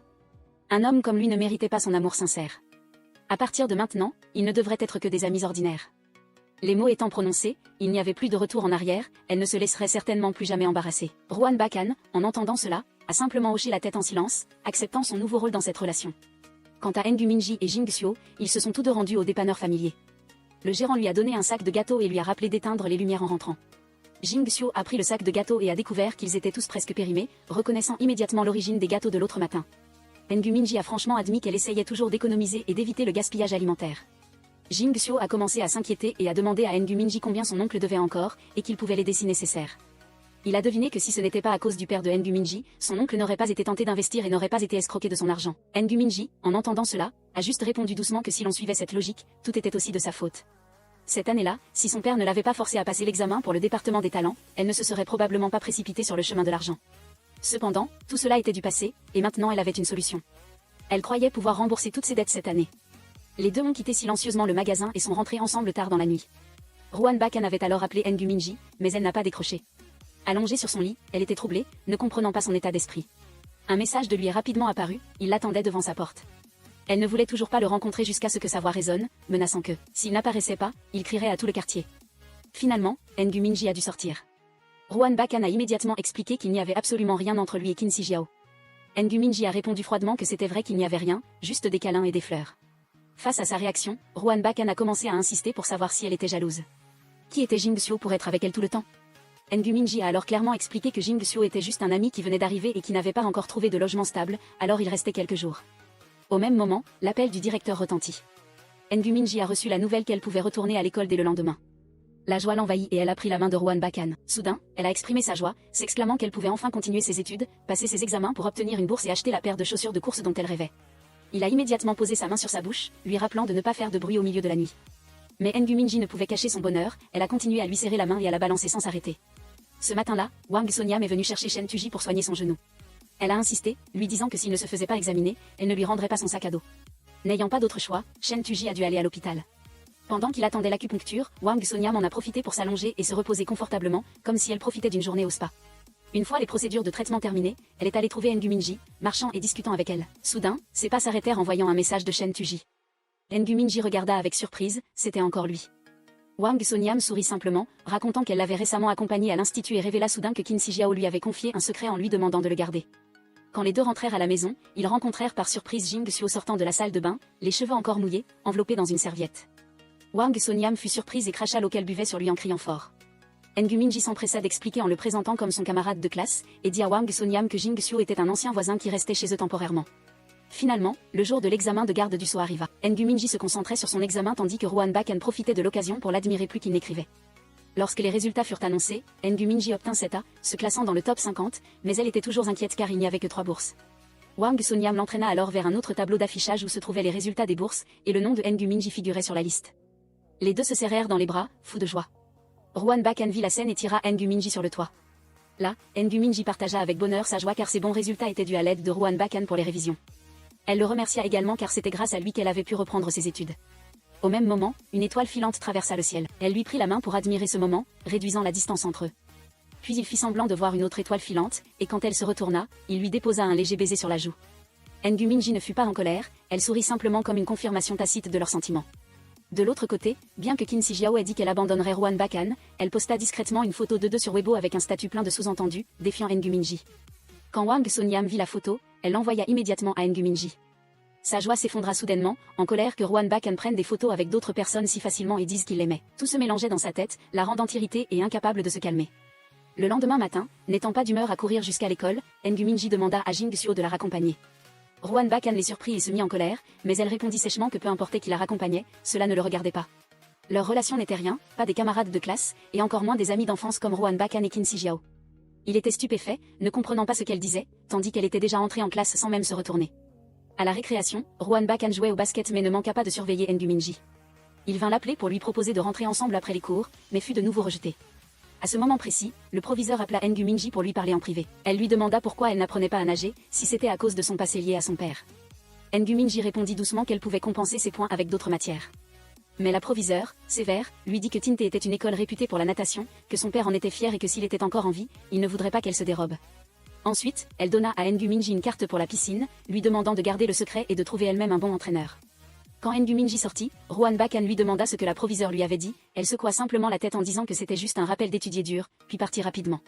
Un homme comme lui ne méritait pas son amour sincère. À partir de maintenant, ils ne devraient être que des amis ordinaires. Les mots étant prononcés, il n'y avait plus de retour en arrière, elle ne se laisserait certainement plus jamais embarrasser. Ruan Bakan, en entendant cela, a simplement hoché la tête en silence, acceptant son nouveau rôle dans cette relation. Quant à Ngu Minji et Jing Xiu, ils se sont tous deux rendus au dépanneur familier. Le gérant lui a donné un sac de gâteaux et lui a rappelé d'éteindre les lumières en rentrant. Jing Xiu a pris le sac de gâteaux et a découvert qu'ils étaient tous presque périmés, reconnaissant immédiatement l'origine des gâteaux de l'autre matin. Ngu Minji a franchement admis qu'elle essayait toujours d'économiser et d'éviter le gaspillage alimentaire. Jing Xiu a commencé à s'inquiéter et a demandé à Ngu Minji combien son oncle devait encore, et qu'il pouvait l'aider si nécessaire. Il a deviné que si ce n'était pas à cause du père de Ngu Minji, son oncle n'aurait pas été tenté d'investir et n'aurait pas été escroqué de son argent. Ngu Minji, en entendant cela, a juste répondu doucement que si l'on suivait cette logique, tout était aussi de sa faute. Cette année-là, si son père ne l'avait pas forcée à passer l'examen pour le département des talents, elle ne se serait probablement pas précipitée sur le chemin de l'argent. Cependant, tout cela était du passé, et maintenant elle avait une solution. Elle croyait pouvoir rembourser toutes ses dettes cette année. Les deux ont quitté silencieusement le magasin et sont rentrés ensemble tard dans la nuit. Ruan Bakan avait alors appelé Ngu Minji, mais elle n'a pas décroché. Allongée sur son lit, elle était troublée, ne comprenant pas son état d'esprit. Un message de lui est rapidement apparu, il l'attendait devant sa porte. Elle ne voulait toujours pas le rencontrer jusqu'à ce que sa voix résonne, menaçant que, s'il n'apparaissait pas, il crierait à tout le quartier. Finalement, Ngu Minji a dû sortir. Ruan Bakan a immédiatement expliqué qu'il n'y avait absolument rien entre lui et Qin Shijiao. Ngu Minji a répondu froidement que c'était vrai qu'il n'y avait rien, juste des câlins et des fleurs. Face à sa réaction, Ruan Bakan a commencé à insister pour savoir si elle était jalouse. Qui était Jing Xiu pour être avec elle tout le temps? Ngu Minji a alors clairement expliqué que Jing Xiu était juste un ami qui venait d'arriver et qui n'avait pas encore trouvé de logement stable, alors il restait quelques jours. Au même moment, l'appel du directeur retentit. Ngu Minji a reçu la nouvelle qu'elle pouvait retourner à l'école dès le lendemain. La joie l'envahit et elle a pris la main de Ruan Bakan. Soudain, elle a exprimé sa joie, s'exclamant qu'elle pouvait enfin continuer ses études, passer ses examens pour obtenir une bourse et acheter la paire de chaussures de course dont elle rêvait. Il a immédiatement posé sa main sur sa bouche, lui rappelant de ne pas faire de bruit au milieu de la nuit. Mais Ngu Minji ne pouvait cacher son bonheur, elle a continué à lui serrer la main et à la balancer sans s'arrêter. Ce matin-là, Wang Sonyam est venue chercher Shen Tuji pour soigner son genou. Elle a insisté, lui disant que s'il ne se faisait pas examiner, elle ne lui rendrait pas son sac à dos. N'ayant pas d'autre choix, Shen Tuji a dû aller à l'hôpital. Pendant qu'il attendait l'acupuncture, Wang Sonyam en a profité pour s'allonger et se reposer confortablement, comme si elle profitait d'une journée au spa. Une fois les procédures de traitement terminées, elle est allée trouver Ngu Minji, marchant et discutant avec elle. Soudain, ses pas s'arrêtèrent en voyant un message de Shen Tuji. Ngu Minji regarda avec surprise, c'était encore lui. Wang Sonyam sourit simplement, racontant qu'elle l'avait récemment accompagné à l'institut et révéla soudain que Qin Shijiao lui avait confié un secret en lui demandant de le garder. Quand les deux rentrèrent à la maison, ils rencontrèrent par surprise Jing Xiu sortant de la salle de bain, les cheveux encore mouillés, enveloppés dans une serviette. Wang Sonyam fut surprise et cracha l'eau qu'elle buvait sur lui en criant fort. Ngu Minji s'empressa d'expliquer en le présentant comme son camarade de classe, et dit à Wang Sonyam que Jing Xiu était un ancien voisin qui restait chez eux temporairement. Finalement, le jour de l'examen de garde du sceau arriva. Ngu Minji se concentrait sur son examen tandis que Ruan Bakan profitait de l'occasion pour l'admirer plus qu'il n'écrivait. Lorsque les résultats furent annoncés, Ngu Minji obtint 7A, se classant dans le top 50, mais elle était toujours inquiète car il n'y avait que 3 bourses. Wang Sonyam l'entraîna alors vers un autre tableau d'affichage où se trouvaient les résultats des bourses, et le nom de Ngu Minji figurait sur la liste. Les deux se serrèrent dans les bras, fous de joie. Ruan Bakan vit la scène et tira Ngu Minji sur le toit. Là, Ngu Minji partagea avec bonheur sa joie car ses bons résultats étaient dus à l'aide de Ruan Bakan pour les révisions. Elle le remercia également car c'était grâce à lui qu'elle avait pu reprendre ses études. Au même moment, une étoile filante traversa le ciel. Elle lui prit la main pour admirer ce moment, réduisant la distance entre eux. Puis il fit semblant de voir une autre étoile filante, et quand elle se retourna, il lui déposa un léger baiser sur la joue. Ngu Minji ne fut pas en colère, elle sourit simplement comme une confirmation tacite de leurs sentiments. De l'autre côté, bien que Qin Shijiao ait dit qu'elle abandonnerait Ruan Bakan, elle posta discrètement une photo de deux sur Weibo avec un statut plein de sous-entendus, défiant Ngu Minji. Quand Wang Sonyam vit la photo, elle l'envoya immédiatement à Ngu Minji. Sa joie s'effondra soudainement, en colère que Ruan Bakan prenne des photos avec d'autres personnes si facilement et dise qu'il l'aimait. Tout se mélangeait dans sa tête, la rendant irritée et incapable de se calmer. Le lendemain matin, n'étant pas d'humeur à courir jusqu'à l'école, Ngu Minji demanda à Jing Xiu de la raccompagner. Ruan Bakan les surprit et se mit en colère, mais elle répondit sèchement que peu importait qui la raccompagnait, cela ne le regardait pas. Leur relation n'était rien, pas des camarades de classe, et encore moins des amis d'enfance comme Ruan Bakan et Qin Shijiao. Il était stupéfait, ne comprenant pas ce qu'elle disait, tandis qu'elle était déjà entrée en classe sans même se retourner. À la récréation, Ruan Bakan jouait au basket mais ne manqua pas de surveiller Ngu Minji. Il vint l'appeler pour lui proposer de rentrer ensemble après les cours, mais fut de nouveau rejeté. À ce moment précis, le proviseur appela Ngu Minji pour lui parler en privé. Elle lui demanda pourquoi elle n'apprenait pas à nager, si c'était à cause de son passé lié à son père. Ngu Minji répondit doucement qu'elle pouvait compenser ses points avec d'autres matières. Mais la proviseure, sévère, lui dit que Tinte était une école réputée pour la natation, que son père en était fier et que s'il était encore en vie, il ne voudrait pas qu'elle se dérobe. Ensuite, elle donna à Ngu Minji une carte pour la piscine, lui demandant de garder le secret et de trouver elle-même un bon entraîneur. Quand Ngu Minji sortit, Ruan Bakan lui demanda ce que la proviseure lui avait dit, elle secoua simplement la tête en disant que c'était juste un rappel d'étudier dur, puis partit rapidement.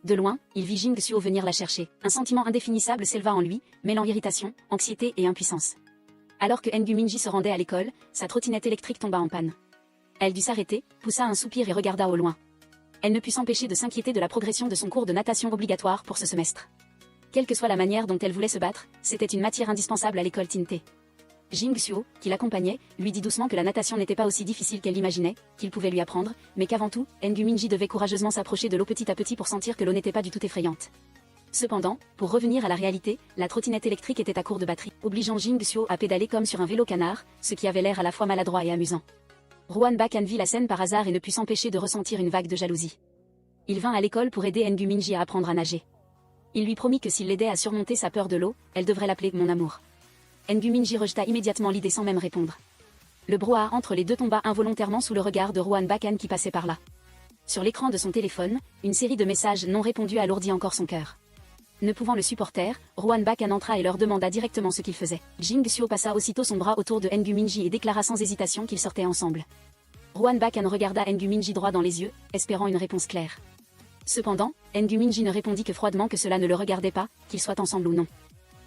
De loin, il vit Jing Xiu venir la chercher. Un sentiment indéfinissable s'éleva en lui, mêlant irritation, anxiété et impuissance. Alors que Ngu Minji se rendait à l'école, sa trottinette électrique tomba en panne. Elle dut s'arrêter, poussa un soupir et regarda au loin. Elle ne put s'empêcher de s'inquiéter de la progression de son cours de natation obligatoire pour ce semestre. Quelle que soit la manière dont elle voulait se battre, c'était une matière indispensable à l'école Tinte. Jing Xiu, qui l'accompagnait, lui dit doucement que la natation n'était pas aussi difficile qu'elle l'imaginait, qu'il pouvait lui apprendre, mais qu'avant tout, Ngu Minji devait courageusement s'approcher de l'eau petit à petit pour sentir que l'eau n'était pas du tout effrayante. Cependant, pour revenir à la réalité, la trottinette électrique était à court de batterie, obligeant Jing Xiu à pédaler comme sur un vélo canard, ce qui avait l'air à la fois maladroit et amusant. Ruan Bakan vit la scène par hasard et ne put s'empêcher de ressentir une vague de jalousie. Il vint à l'école pour aider Ngu Minji à apprendre à nager. Il lui promit que s'il l'aidait à surmonter sa peur de l'eau, elle devrait l'appeler « mon amour ». Ngu Minji rejeta immédiatement l'idée sans même répondre. Le brouhaha entre les deux tomba involontairement sous le regard de Ruan Bakan qui passait par là. Sur l'écran de son téléphone, une série de messages non répondus alourdit encore son cœur. Ne pouvant le supporter, Ruan Bakan entra et leur demanda directement ce qu'il faisait. Jing Xiu passa aussitôt son bras autour de Ngu Minji et déclara sans hésitation qu'ils sortaient ensemble. Ruan Bakan regarda Ngu Minji droit dans les yeux, espérant une réponse claire. Cependant, Ngu Minji ne répondit que froidement que cela ne le regardait pas, qu'ils soient ensemble ou non.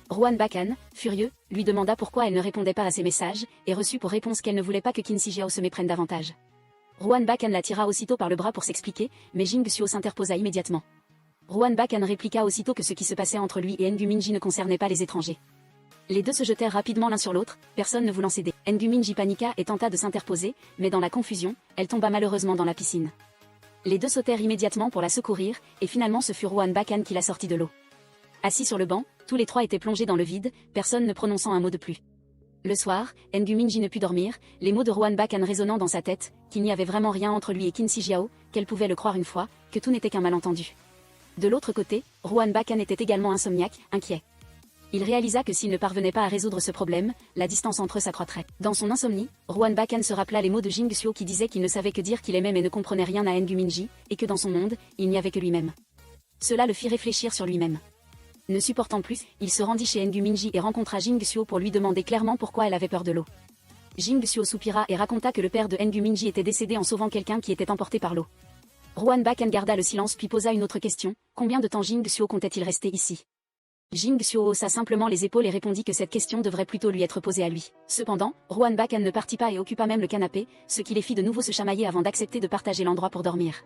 Ruan Bakan, furieux, lui demanda pourquoi elle ne répondait pas à ses messages, et reçut pour réponse qu'elle ne voulait pas que Qin Shi Jiao se méprenne davantage. Ruan Bakan la tira aussitôt par le bras pour s'expliquer, mais Jing Xiu s'interposa immédiatement. Ruan Bakan répliqua aussitôt que ce qui se passait entre lui et Ngu Minji ne concernait pas les étrangers. Les deux se jetèrent rapidement l'un sur l'autre, personne ne voulant céder. Ngu Minji paniqua et tenta de s'interposer, mais dans la confusion, elle tomba malheureusement dans la piscine. Les deux sautèrent immédiatement pour la secourir, et finalement ce fut Ruan Bakan qui la sortit de l'eau. Assis sur le banc, tous les trois étaient plongés dans le vide, personne ne prononçant un mot de plus. Le soir, Ngu Minji ne put dormir, les mots de Ruan Bakan résonnant dans sa tête, qu'il n'y avait vraiment rien entre lui et Qin Shi Jiao, qu'elle pouvait le croire une fois, que tout n'était qu'un malentendu. De l'autre côté, Ruan Bakan était également insomniaque, inquiet. Il réalisa que s'il ne parvenait pas à résoudre ce problème, la distance entre eux s'accroîtrait. Dans son insomnie, Ruan Bakan se rappela les mots de Jing Xiu qui disait qu'il ne savait que dire qu'il aimait mais ne comprenait rien à Ngu Minji, et que dans son monde, il n'y avait que lui-même. Cela le fit réfléchir sur lui-même. Ne supportant plus, il se rendit chez Ngu Minji et rencontra Jing Xiu pour lui demander clairement pourquoi elle avait peur de l'eau. Jing Xiu soupira et raconta que le père de Ngu Minji était décédé en sauvant quelqu'un qui était emporté par l'eau. Ruan Bakan garda le silence puis posa une autre question, combien de temps Jing Xiu comptait-il rester ici? Jing Xiu haussa simplement les épaules et répondit que cette question devrait plutôt lui être posée à lui. Cependant, Ruan Bakan ne partit pas et occupa même le canapé, ce qui les fit de nouveau se chamailler avant d'accepter de partager l'endroit pour dormir.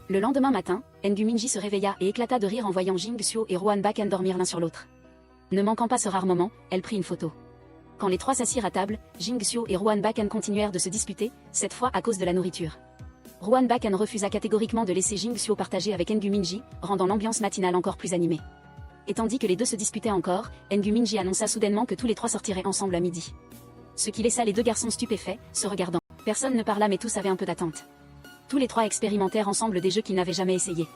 Le lendemain matin, Ngu Minji se réveilla et éclata de rire en voyant Jing Xiu et Ruan Bakan dormir l'un sur l'autre. Ne manquant pas ce rare moment, elle prit une photo. Quand les trois s'assirent à table, Jing Xiu et Ruan Bakan continuèrent de se disputer, cette fois à cause de la nourriture. Ruan Bakan refusa catégoriquement de laisser Jing Xiu partager avec Ngu Minji, rendant l'ambiance matinale encore plus animée. Et tandis que les deux se disputaient encore, Ngu Minji annonça soudainement que tous les trois sortiraient ensemble à midi. Ce qui laissa les deux garçons stupéfaits, se regardant. Personne ne parla mais tous avaient un peu d'attente. Tous les trois expérimentèrent ensemble des jeux qu'ils n'avaient jamais essayés.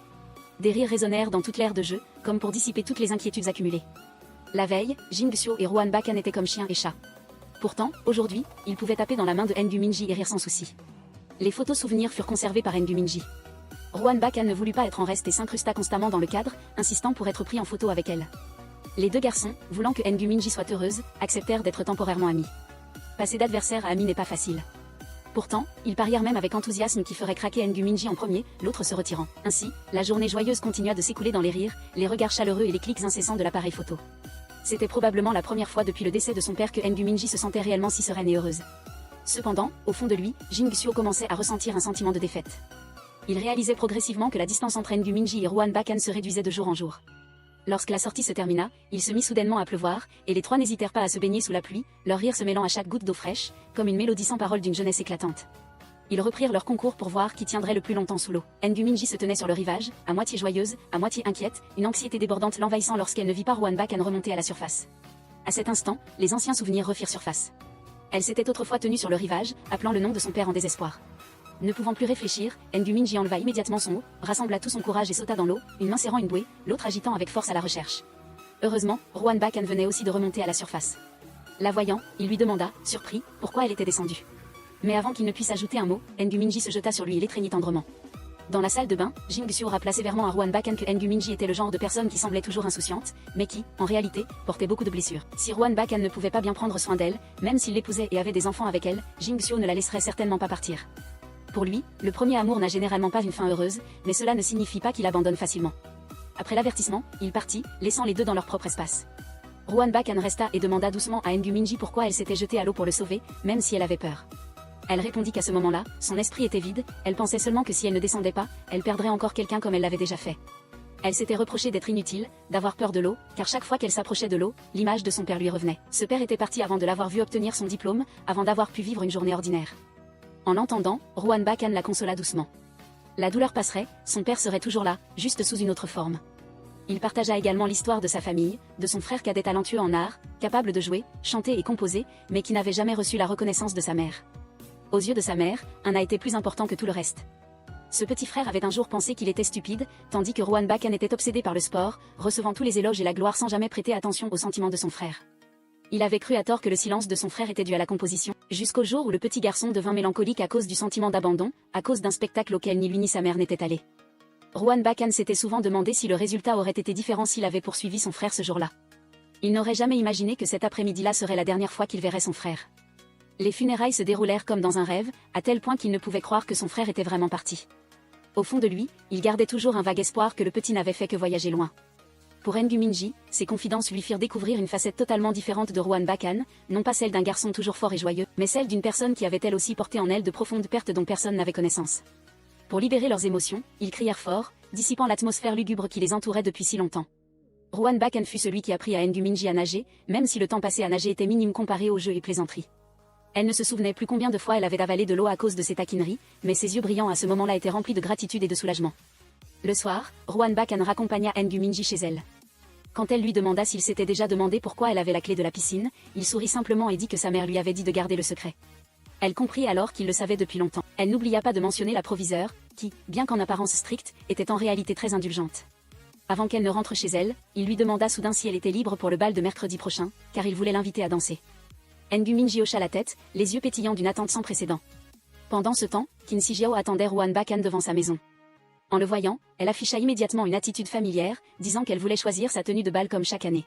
Des rires résonnèrent dans toute l'aire de jeu, comme pour dissiper toutes les inquiétudes accumulées. La veille, Jing Xiu et Ruan Bakan étaient comme chien et chat. Pourtant, aujourd'hui, ils pouvaient taper dans la main de Ngu Minji et rire sans souci. Les photos souvenirs furent conservées par Ngu Minji. Ruan Bakan ne voulut pas être en reste et s'incrusta constamment dans le cadre, insistant pour être pris en photo avec elle. Les deux garçons, voulant que Ngu Minji soit heureuse, acceptèrent d'être temporairement amis. Passer d'adversaire à ami n'est pas facile. Pourtant, ils parièrent même avec enthousiasme qui ferait craquer Ngu Minji en premier, l'autre se retirant. Ainsi, la journée joyeuse continua de s'écouler dans les rires, les regards chaleureux et les clics incessants de l'appareil photo. C'était probablement la première fois depuis le décès de son père que Ngu Minji se sentait réellement si sereine et heureuse. Cependant, au fond de lui, Jing Xiu commençait à ressentir un sentiment de défaite. Il réalisait progressivement que la distance entre Ngu Minji et Ruan Bakan se réduisait de jour en jour. Lorsque la sortie se termina, il se mit soudainement à pleuvoir, et les trois n'hésitèrent pas à se baigner sous la pluie, leur rire se mêlant à chaque goutte d'eau fraîche, comme une mélodie sans parole d'une jeunesse éclatante. Ils reprirent leur concours pour voir qui tiendrait le plus longtemps sous l'eau. Ngu Minji se tenait sur le rivage, à moitié joyeuse, à moitié inquiète, une anxiété débordante l'envahissant lorsqu'elle ne vit pas Ruan Bakan remonter à la surface. À cet instant, les anciens souvenirs refirent surface. Elle s'était autrefois tenue sur le rivage, appelant le nom de son père en désespoir. Ne pouvant plus réfléchir, Ngu Minji enleva immédiatement son haut, rassembla tout son courage et sauta dans l'eau, une main serrant une bouée, l'autre agitant avec force à la recherche. Heureusement, Ruan Bakan venait aussi de remonter à la surface. La voyant, il lui demanda, surpris, pourquoi elle était descendue. Mais avant qu'il ne puisse ajouter un mot, Ngu Minji se jeta sur lui et l'étreignit tendrement. Dans la salle de bain, Jing Xiu rappela sévèrement à Ruan Bakan que Ngu Minji était le genre de personne qui semblait toujours insouciante, mais qui, en réalité, portait beaucoup de blessures. Si Ruan Bakan ne pouvait pas bien prendre soin d'elle, même s'il l'épousait et avait des enfants avec elle, Jing Xiu ne la laisserait certainement pas partir. Pour lui, le premier amour n'a généralement pas une fin heureuse, mais cela ne signifie pas qu'il abandonne facilement. Après l'avertissement, il partit, laissant les deux dans leur propre espace. Ruan Bakan resta et demanda doucement à Ngu Minji pourquoi elle s'était jetée à l'eau pour le sauver, même si elle avait peur. Elle répondit qu'à ce moment-là, son esprit était vide, elle pensait seulement que si elle ne descendait pas, elle perdrait encore quelqu'un comme elle l'avait déjà fait. Elle s'était reproché d'être inutile, d'avoir peur de l'eau, car chaque fois qu'elle s'approchait de l'eau, l'image de son père lui revenait. Ce père était parti avant de l'avoir vu obtenir son diplôme, avant d'avoir pu vivre une journée ordinaire. En l'entendant, Ruan Bacan la consola doucement. La douleur passerait, son père serait toujours là, juste sous une autre forme. Il partagea également l'histoire de sa famille, de son frère cadet talentueux en art, capable de jouer, chanter et composer, mais qui n'avait jamais reçu la reconnaissance de sa mère. Aux yeux de sa mère, un a été plus important que tout le reste. Ce petit frère avait un jour pensé qu'il était stupide, tandis que Ruan Bacan était obsédé par le sport, recevant tous les éloges et la gloire sans jamais prêter attention aux sentiments de son frère. Il avait cru à tort que le silence de son frère était dû à la composition, jusqu'au jour où le petit garçon devint mélancolique à cause du sentiment d'abandon, à cause d'un spectacle auquel ni lui ni sa mère n'étaient allés. Ruan Bacan s'était souvent demandé si le résultat aurait été différent s'il avait poursuivi son frère ce jour-là. Il n'aurait jamais imaginé que cet après-midi-là serait la dernière fois qu'il verrait son frère. Les funérailles se déroulèrent comme dans un rêve, à tel point qu'il ne pouvait croire que son frère était vraiment parti. Au fond de lui, il gardait toujours un vague espoir que le petit n'avait fait que voyager loin. Pour N'Gu Minji, ses confidences lui firent découvrir une facette totalement différente de Ruan Bacan, non pas celle d'un garçon toujours fort et joyeux, mais celle d'une personne qui avait elle aussi porté en elle de profondes pertes dont personne n'avait connaissance. Pour libérer leurs émotions, ils crièrent fort, dissipant l'atmosphère lugubre qui les entourait depuis si longtemps. Ruan Bacan fut celui qui apprit à N'Gu Minji à nager, même si le temps passé à nager était minime comparé aux jeux et plaisanteries. Elle ne se souvenait plus combien de fois elle avait avalé de l'eau à cause de ses taquineries, mais ses yeux brillants à ce moment-là étaient remplis de gratitude et de soulagement. Le soir, Ruan Bacan raccompagna N'Gu Minji chez elle. Quand elle lui demanda s'il s'était déjà demandé pourquoi elle avait la clé de la piscine, il sourit simplement et dit que sa mère lui avait dit de garder le secret. Elle comprit alors qu'il le savait depuis longtemps. Elle n'oublia pas de mentionner la proviseure, qui, bien qu'en apparence stricte, était en réalité très indulgente. Avant qu'elle ne rentre chez elle, il lui demanda soudain si elle était libre pour le bal de mercredi prochain, car il voulait l'inviter à danser. N'Gu Minji hocha la tête, les yeux pétillants d'une attente sans précédent. Pendant ce temps, Qin Shijiao attendait Ruan Bacan devant sa maison. En le voyant, elle afficha immédiatement une attitude familière, disant qu'elle voulait choisir sa tenue de bal comme chaque année.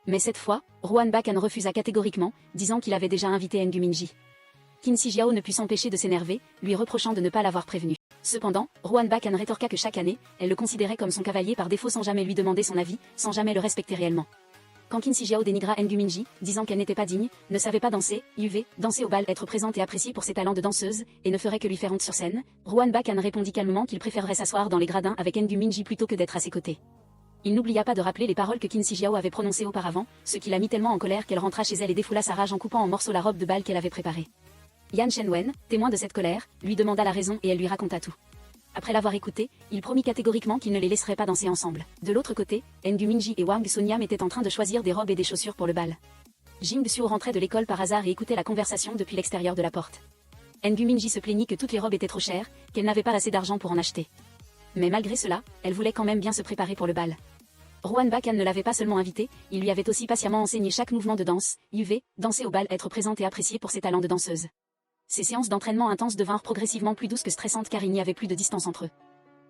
Mais cette fois, Ruan Bacan refusa catégoriquement, disant qu'il avait déjà invité N'Gu Minji. Qin Shijiao ne put s'empêcher de s'énerver, lui reprochant de ne pas l'avoir prévenu. Cependant, Ruan Bacan rétorqua que chaque année, elle le considérait comme son cavalier par défaut sans jamais lui demander son avis, sans jamais le respecter réellement. Quand Qin Shijiao dénigra N'Gu Minji, disant qu'elle n'était pas digne, ne savait pas danser, danser au bal, être présente et appréciée pour ses talents de danseuse, et ne ferait que lui faire honte sur scène, Ruan Bacan répondit calmement qu'il préférerait s'asseoir dans les gradins avec N'Gu Minji plutôt que d'être à ses côtés. Il n'oublia pas de rappeler les paroles que Qin Shijiao avait prononcées auparavant, ce qui la mit tellement en colère qu'elle rentra chez elle et défoula sa rage en coupant en morceaux la robe de bal qu'elle avait préparée. Yan Shenwen, témoin de cette colère, lui demanda la raison et elle lui raconta tout. Après l'avoir écouté, il promit catégoriquement qu'il ne les laisserait pas danser ensemble. De l'autre côté, N'Gu Minji et Wang Sonyam étaient en train de choisir des robes et des chaussures pour le bal. Jing Xiu rentrait de l'école par hasard et écoutait la conversation depuis l'extérieur de la porte. N'Gu Minji se plaignit que toutes les robes étaient trop chères, qu'elle n'avait pas assez d'argent pour en acheter. Mais malgré cela, elle voulait quand même bien se préparer pour le bal. Ruan Bacan ne l'avait pas seulement invitée, il lui avait aussi patiemment enseigné chaque mouvement de danse, danser au bal, être présente et appréciée pour ses talents de danseuse. Ces séances d'entraînement intenses devinrent progressivement plus douces que stressantes car il n'y avait plus de distance entre eux.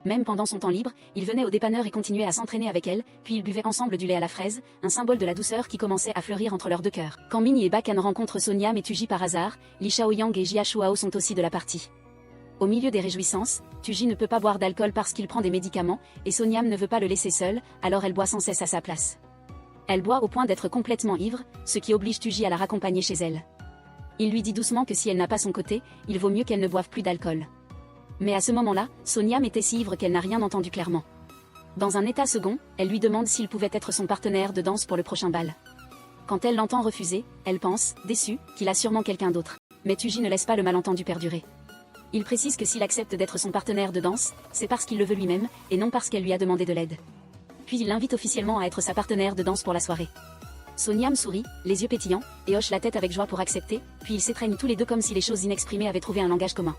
Même pendant son temps libre, il venait au dépanneur et continuait à s'entraîner avec elle, puis ils buvaient ensemble du lait à la fraise, un symbole de la douceur qui commençait à fleurir entre leurs deux cœurs. Quand Minnie et Bacan rencontrent Sonyam et Tuji par hasard, Li Shaoyang et Jia Shuao sont aussi de la partie. Au milieu des réjouissances, Tuji ne peut pas boire d'alcool parce qu'il prend des médicaments, et Sonyam ne veut pas le laisser seul, alors elle boit sans cesse à sa place. Elle boit au point d'être complètement ivre, ce qui oblige Tuji à la raccompagner chez elle. Il lui dit doucement que si elle n'a pas son côté, il vaut mieux qu'elle ne boive plus d'alcool. Mais à ce moment-là, Sonyam était si ivre qu'elle n'a rien entendu clairement. Dans un état second, elle lui demande s'il pouvait être son partenaire de danse pour le prochain bal. Quand elle l'entend refuser, elle pense, déçue, qu'il a sûrement quelqu'un d'autre. Mais Tuji ne laisse pas le malentendu perdurer. Il précise que s'il accepte d'être son partenaire de danse, c'est parce qu'il le veut lui-même, et non parce qu'elle lui a demandé de l'aide. Puis il l'invite officiellement à être sa partenaire de danse pour la soirée. Sonyam sourit, les yeux pétillants, et hoche la tête avec joie pour accepter, puis ils s'étreignent tous les deux comme si les choses inexprimées avaient trouvé un langage commun.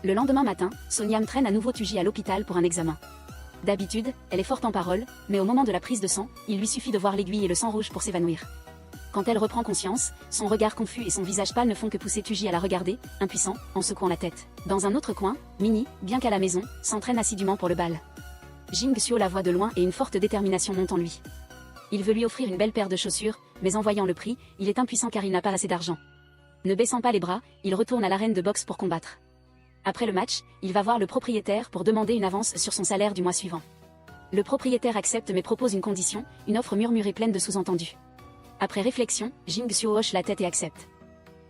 Le lendemain matin, Sonyam traîne à nouveau Tuji à l'hôpital pour un examen. D'habitude, elle est forte en parole, mais au moment de la prise de sang, il lui suffit de voir l'aiguille et le sang rouge pour s'évanouir. Quand elle reprend conscience, son regard confus et son visage pâle ne font que pousser Tuji à la regarder, impuissant, en secouant la tête. Dans un autre coin, Minnie, bien qu'à la maison, s'entraîne assidûment pour le bal. Jing Xiu la voit de loin et une forte détermination monte en lui. Il veut lui offrir une belle paire de chaussures, mais en voyant le prix, il est impuissant car il n'a pas assez d'argent. Ne baissant pas les bras, il retourne à l'arène de boxe pour combattre. Après le match, il va voir le propriétaire pour demander une avance sur son salaire du mois suivant. Le propriétaire accepte mais propose une condition, une offre murmurée pleine de sous-entendus. Après réflexion, Jing Xiu hoche la tête et accepte.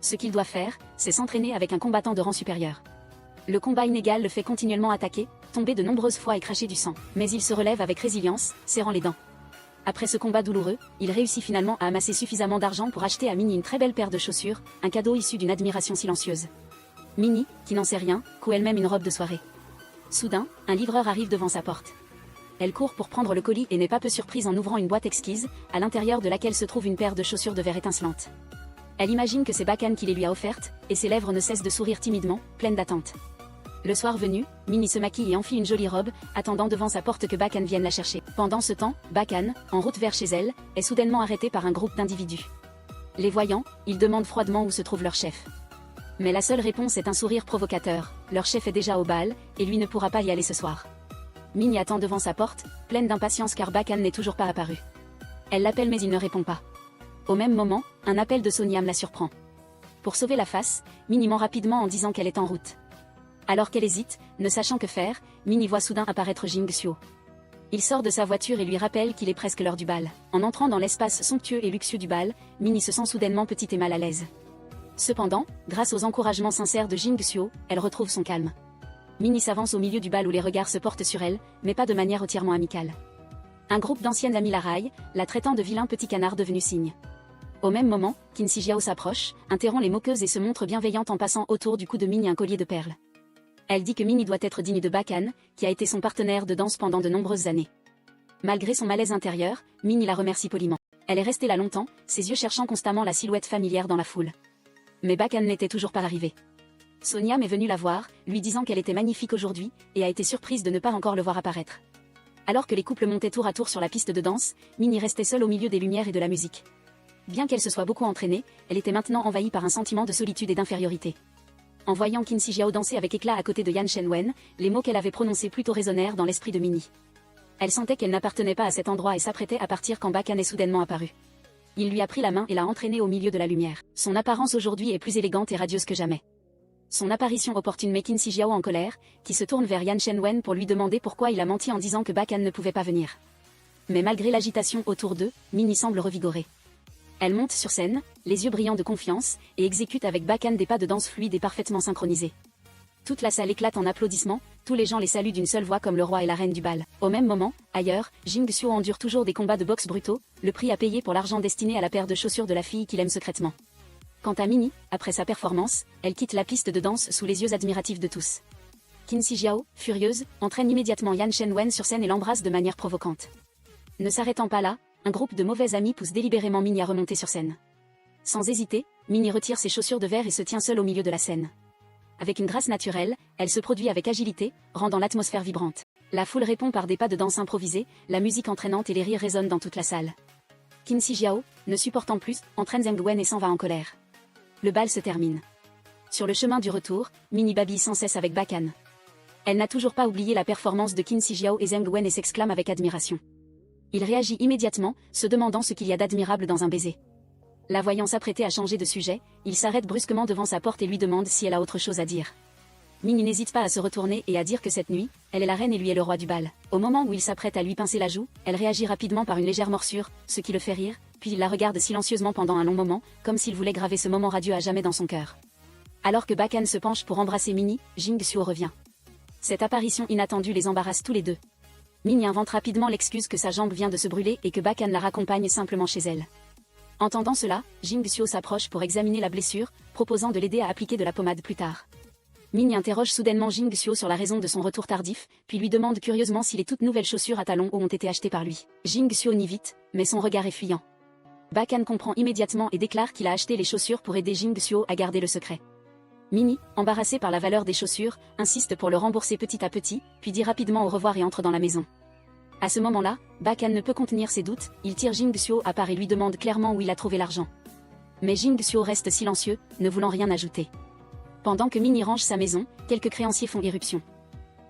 Ce qu'il doit faire, c'est s'entraîner avec un combattant de rang supérieur. Le combat inégal le fait continuellement attaquer, tomber de nombreuses fois et cracher du sang. Mais il se relève avec résilience, serrant les dents. Après ce combat douloureux, il réussit finalement à amasser suffisamment d'argent pour acheter à Minnie une très belle paire de chaussures, un cadeau issu d'une admiration silencieuse. Minnie, qui n'en sait rien, coud elle-même une robe de soirée. Soudain, un livreur arrive devant sa porte. Elle court pour prendre le colis et n'est pas peu surprise en ouvrant une boîte exquise, à l'intérieur de laquelle se trouve une paire de chaussures de verre étincelantes. Elle imagine que c'est Bakan qui les lui a offertes, et ses lèvres ne cessent de sourire timidement, pleines d'attente. Le soir venu, Minnie se maquille et enfile une jolie robe, attendant devant sa porte que Bakan vienne la chercher. Pendant ce temps, Bakan, en route vers chez elle, est soudainement arrêté par un groupe d'individus. Les voyant, ils demandent froidement où se trouve leur chef. Mais la seule réponse est un sourire provocateur, leur chef est déjà au bal, et lui ne pourra pas y aller ce soir. Minnie attend devant sa porte, pleine d'impatience car Bakan n'est toujours pas apparu. Elle l'appelle mais il ne répond pas. Au même moment, un appel de Sonyam la surprend. Pour sauver la face, Minnie ment rapidement en disant qu'elle est en route. Alors qu'elle hésite, ne sachant que faire, Minnie voit soudain apparaître Jing Xiu. Il sort de sa voiture et lui rappelle qu'il est presque l'heure du bal. En entrant dans l'espace somptueux et luxueux du bal, Minnie se sent soudainement petite et mal à l'aise. Cependant, grâce aux encouragements sincères de Jing Xiu, elle retrouve son calme. Minnie s'avance au milieu du bal où les regards se portent sur elle, mais pas de manière entièrement amicale. Un groupe d'anciennes amies la raille, la traitant de vilain petit canard devenu cygne. Au même moment, Qin Shi Jiao s'approche, interrompt les moqueuses et se montre bienveillante en passant autour du cou de Minnie un collier de perles. Elle dit que Minnie doit être digne de Bakan, qui a été son partenaire de danse pendant de nombreuses années. Malgré son malaise intérieur, Minnie la remercie poliment. Elle est restée là longtemps, ses yeux cherchant constamment la silhouette familière dans la foule. Mais Bakan n'était toujours pas arrivé. Sonyam est venue la voir, lui disant qu'elle était magnifique aujourd'hui, et a été surprise de ne pas encore le voir apparaître. Alors que les couples montaient tour à tour sur la piste de danse, Minnie restait seule au milieu des lumières et de la musique. Bien qu'elle se soit beaucoup entraînée, elle était maintenant envahie par un sentiment de solitude et d'infériorité. En voyant Qin Shi Jiao danser avec éclat à côté de Yan Shenwen, les mots qu'elle avait prononcés plutôt résonnèrent dans l'esprit de Minnie. Elle sentait qu'elle n'appartenait pas à cet endroit et s'apprêtait à partir quand Bakan est soudainement apparu. Il lui a pris la main et l'a entraînée au milieu de la lumière. Son apparence aujourd'hui est plus élégante et radieuse que jamais. Son apparition opportune met Qin Shi Jiao en colère, qui se tourne vers Yan Shenwen pour lui demander pourquoi il a menti en disant que Bakan ne pouvait pas venir. Mais malgré l'agitation autour d'eux, Minnie semble revigorée. Elle monte sur scène, les yeux brillants de confiance, et exécute avec Bakan des pas de danse fluides et parfaitement synchronisés. Toute la salle éclate en applaudissements, tous les gens les saluent d'une seule voix comme le roi et la reine du bal. Au même moment, ailleurs, Jing Xiu endure toujours des combats de boxe brutaux, le prix à payer pour l'argent destiné à la paire de chaussures de la fille qu'il aime secrètement. Quant à Minnie, après sa performance, elle quitte la piste de danse sous les yeux admiratifs de tous. Qin Shi Jiao, furieuse, entraîne immédiatement Yan Shenwen sur scène et l'embrasse de manière provocante. Ne s'arrêtant pas là, un groupe de mauvais amis pousse délibérément Minnie à remonter sur scène. Sans hésiter, Minnie retire ses chaussures de verre et se tient seule au milieu de la scène. Avec une grâce naturelle, elle se produit avec agilité, rendant l'atmosphère vibrante. La foule répond par des pas de danse improvisés, la musique entraînante et les rires résonnent dans toute la salle. Qin Shi Jiao, ne supportant plus, entraîne Zheng Wen et s'en va en colère. Le bal se termine. Sur le chemin du retour, Minnie babille sans cesse avec Bakan. Elle n'a toujours pas oublié la performance de Qin Shi Jiao et Zheng Wen et s'exclame avec admiration. Il réagit immédiatement, se demandant ce qu'il y a d'admirable dans un baiser. La voyant s'apprêter à changer de sujet, il s'arrête brusquement devant sa porte et lui demande si elle a autre chose à dire. Minnie n'hésite pas à se retourner et à dire que cette nuit, elle est la reine et lui est le roi du bal. Au moment où il s'apprête à lui pincer la joue, elle réagit rapidement par une légère morsure, ce qui le fait rire, puis il la regarde silencieusement pendant un long moment, comme s'il voulait graver ce moment radieux à jamais dans son cœur. Alors que Bakan se penche pour embrasser Minnie, Jing Xiu revient. Cette apparition inattendue les embarrasse tous les deux. Minnie invente rapidement l'excuse que sa jambe vient de se brûler et que Bakan la raccompagne simplement chez elle. Entendant cela, Jing Xiu s'approche pour examiner la blessure, proposant de l'aider à appliquer de la pommade plus tard. Minnie interroge soudainement Jing Xiu sur la raison de son retour tardif, puis lui demande curieusement si les toutes nouvelles chaussures à talons hauts ont été achetées par lui. Jing Xiu nie vite, mais son regard est fuyant. Bakan comprend immédiatement et déclare qu'il a acheté les chaussures pour aider Jing Xiu à garder le secret. Minnie, embarrassée par la valeur des chaussures, insiste pour le rembourser petit à petit, puis dit rapidement au revoir et entre dans la maison. À ce moment-là, Bakan ne peut contenir ses doutes, il tire Jing Xiu à part et lui demande clairement où il a trouvé l'argent. Mais Jing Xiu reste silencieux, ne voulant rien ajouter. Pendant que Minnie range sa maison, quelques créanciers font irruption.